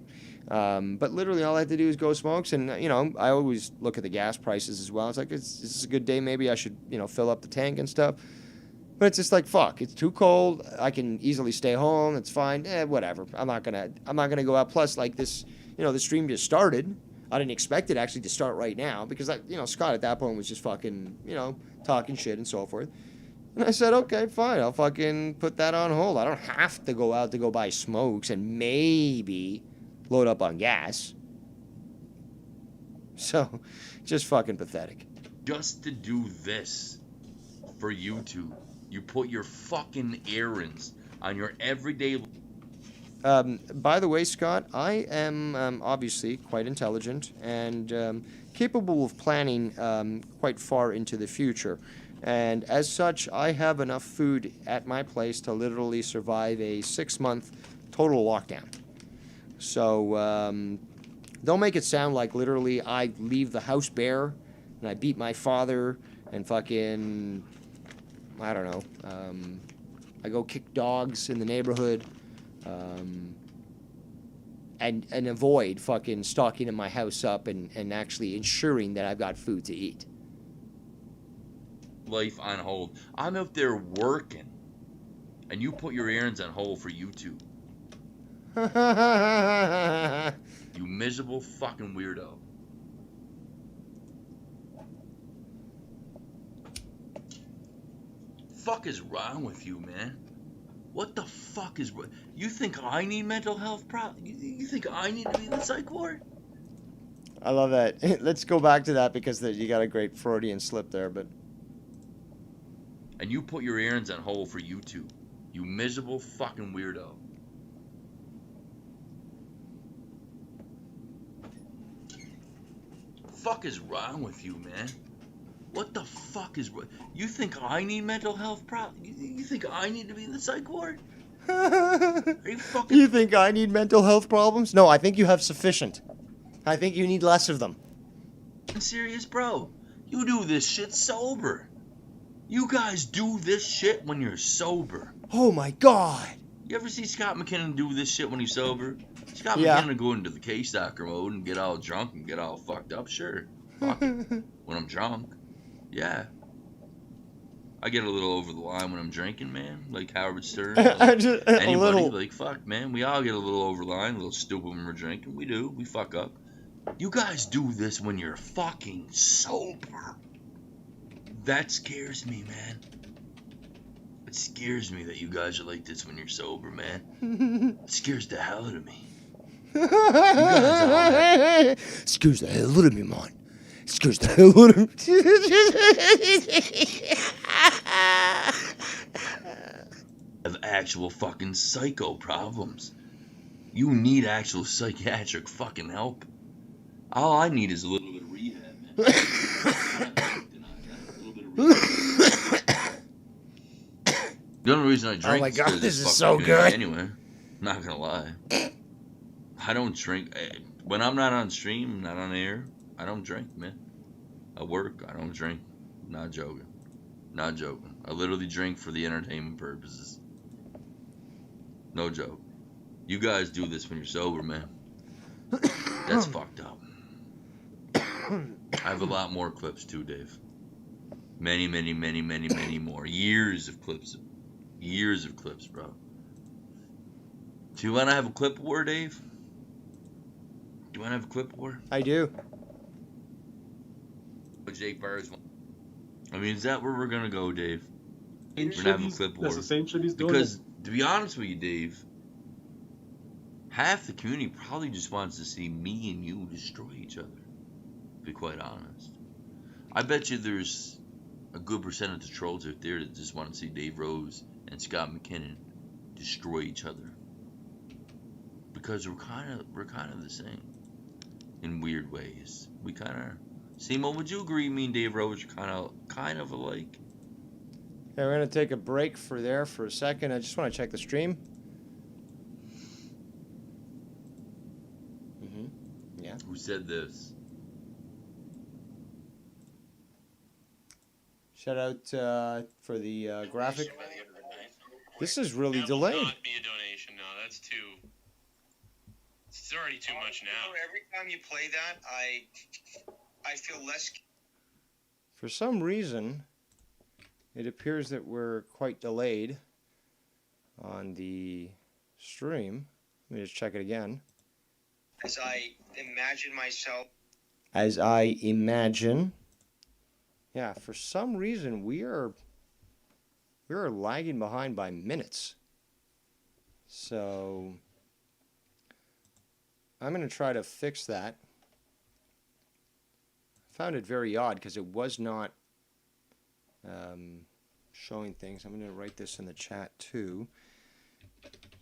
But literally all I had to do is go smokes, and, I always look at the gas prices as well. It's like, this is a good day, maybe I should, fill up the tank and stuff. But it's just like, fuck, it's too cold. I can easily stay home. It's fine. Whatever. I'm not gonna go out. Plus, like, this, the stream just started. I didn't expect it actually to start right now because, Scott at that point was just fucking, talking shit and so forth. And I said, okay, fine. I'll fucking put that on hold. I don't have to go out to go buy smokes and maybe load up on gas. So, just fucking pathetic. Just to do this for YouTube, you put your fucking errands on your everyday. By the way, Scott, I am obviously quite intelligent and capable of planning quite far into the future. And as such, I have enough food at my place to literally survive a 6-month total lockdown. So don't make it sound like literally I leave the house bare and I beat my father and fucking, I don't know, I go kick dogs in the neighborhood. And avoid fucking stocking my house up and actually ensuring that I've got food to eat. Life on hold. I'm out there working, and you put your errands on hold for YouTube. You miserable fucking weirdo. Fuck is wrong with you, man? What the fuck is... You think I need mental health problems? You think I need to be in the psych ward? I love that. Let's go back to that because you got a great Freudian slip there, but... And you put your errands on hold for YouTube. You miserable fucking weirdo. Fuck is wrong with you, man? What the fuck is... You think I need mental health problems? You think I need to be in the psych ward? Are you fucking... You think I need mental health problems? No, I think you have sufficient. I think you need less of them. Serious, bro? You do this shit sober. You guys do this shit when you're sober. Oh my god! You ever see Scott McKinnon do this shit when he's sober? Scott Yeah. McKinnon go into the K-Stalker mode and get all drunk and get all fucked up, sure. Fuck it. When I'm drunk. Yeah. I get a little over the line when I'm drinking, man. Like Howard Stern. Like Just anybody, a little. like, fuck, man. We all get a little over the line, a little stupid when we're drinking. We do. We fuck up. You guys do this when you're fucking sober. That scares me, man. It scares me that you guys are like this when you're sober, man. It scares the hell out of me. Scares the hell out of me, man. Scares the hell out of me. Have actual fucking psycho problems. You need actual psychiatric fucking help. All I need is a little bit of rehab, man. A little bit of rehab. The only reason I drink Oh my God, because this it's is fucking so good. Anyway, not gonna lie. I don't drink. When I'm not on stream, not on air, I don't drink, man. I work, I don't drink. Not joking. Not joking. I literally drink for the entertainment purposes. No joke. You guys do this when you're sober, man. That's fucked up. I have a lot more clips too, Dave. Many, many, many, many, many more. Years of clips. Years of clips, bro. Do you want to have a clip war, Dave? Do you want to have a clip war? I do. Jake Byers. I mean, is that where we're gonna go, Dave? Same We're shit gonna have a he's- clip That's war. the same shit he's doing. Because, to be honest with you, Dave, half the community probably just wants to see me and you destroy each other. To be quite honest. I bet you there's a good percentage of trolls out there that just want to see Dave Rose and Scott McKinnon destroy each other. Because we're kind of the same. In weird ways. We kind of... Simo, would you agree me and Dave Rose are kind of alike? Yeah, we're gonna take a break for a second. I just want to check the stream. Yeah. Who said this? Shout out for the graphic. This is really That will delayed. not be a donation. No, that's too. It's already too much now. Every time you play that, I feel less. For some reason, it appears that we're quite delayed on the stream. Let me just check it again. As I imagine myself. As I imagine. Yeah, for some reason we are lagging behind by minutes. So I'm going to try to fix that. I found it very odd because it was not showing things. I'm going to write this in the chat too.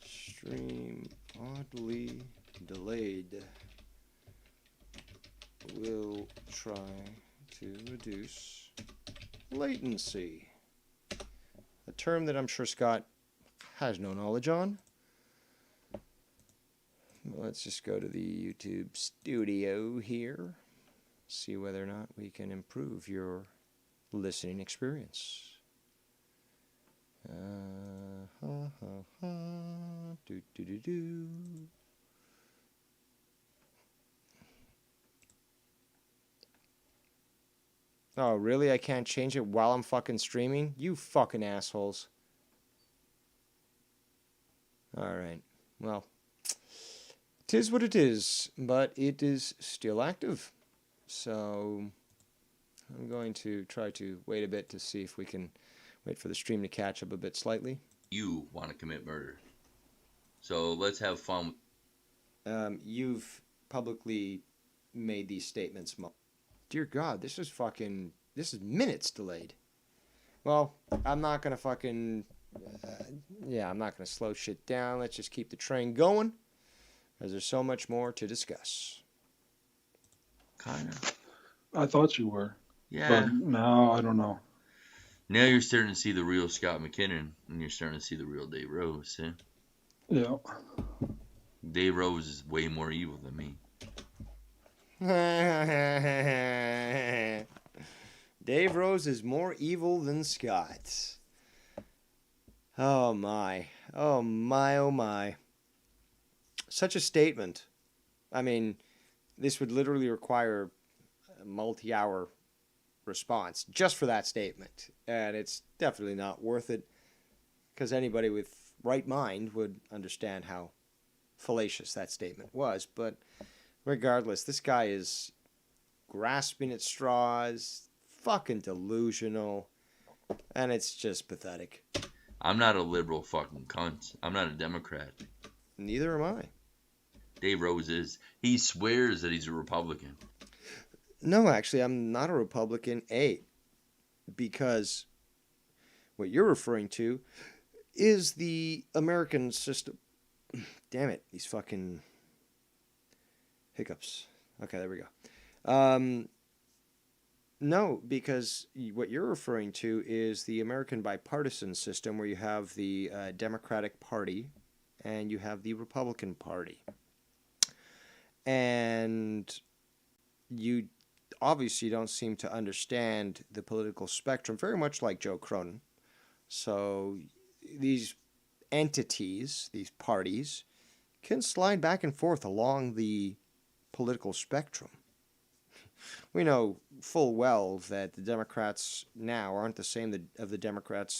Stream oddly delayed. Will try to reduce latency. A term that I'm sure Scott has no knowledge on. Let's just go to the YouTube studio here. See whether or not we can improve your listening experience. Do do do do. Oh, really? I can't change it while I'm fucking streaming? You fucking assholes. Alright. Well, tis what it is, but it is still active. So, I'm going to try to wait a bit to see if we can wait for the stream to catch up a bit slightly. You want to commit murder. So let's have fun. You've publicly made these statements. Dear God, this is minutes delayed. Well, I'm not going to fucking, I'm not going to slow shit down. Let's just keep the train going, because there's so much more to discuss. Kind of. I thought you were. Yeah. But now, I don't know. Now you're starting to see the real Scott McKinnon, and you're starting to see the real Dave Rose. Eh? Yeah. Dave Rose is way more evil than me. Dave Rose is more evil than Scott. Oh my. Oh my, oh my. Such a statement. I mean, this would literally require a multi-hour response just for that statement. And it's definitely not worth it, because anybody with right mind would understand how fallacious that statement was. But regardless, this guy is grasping at straws, fucking delusional, and it's just pathetic. I'm not a liberal fucking cunt. I'm not a Democrat. Neither am I. Dave Rose is. He swears that he's a Republican. No, actually, I'm not a Republican, because what you're referring to is the American system. Damn it, these fucking hiccups. Okay, there we go. No, because what you're referring to is the American bipartisan system, where you have the Democratic Party and you have the Republican Party. And you obviously don't seem to understand the political spectrum, very much like Joe Cronin. So these entities, these parties, can slide back and forth along the political spectrum. We know full well that the Democrats now aren't the same of the Democrats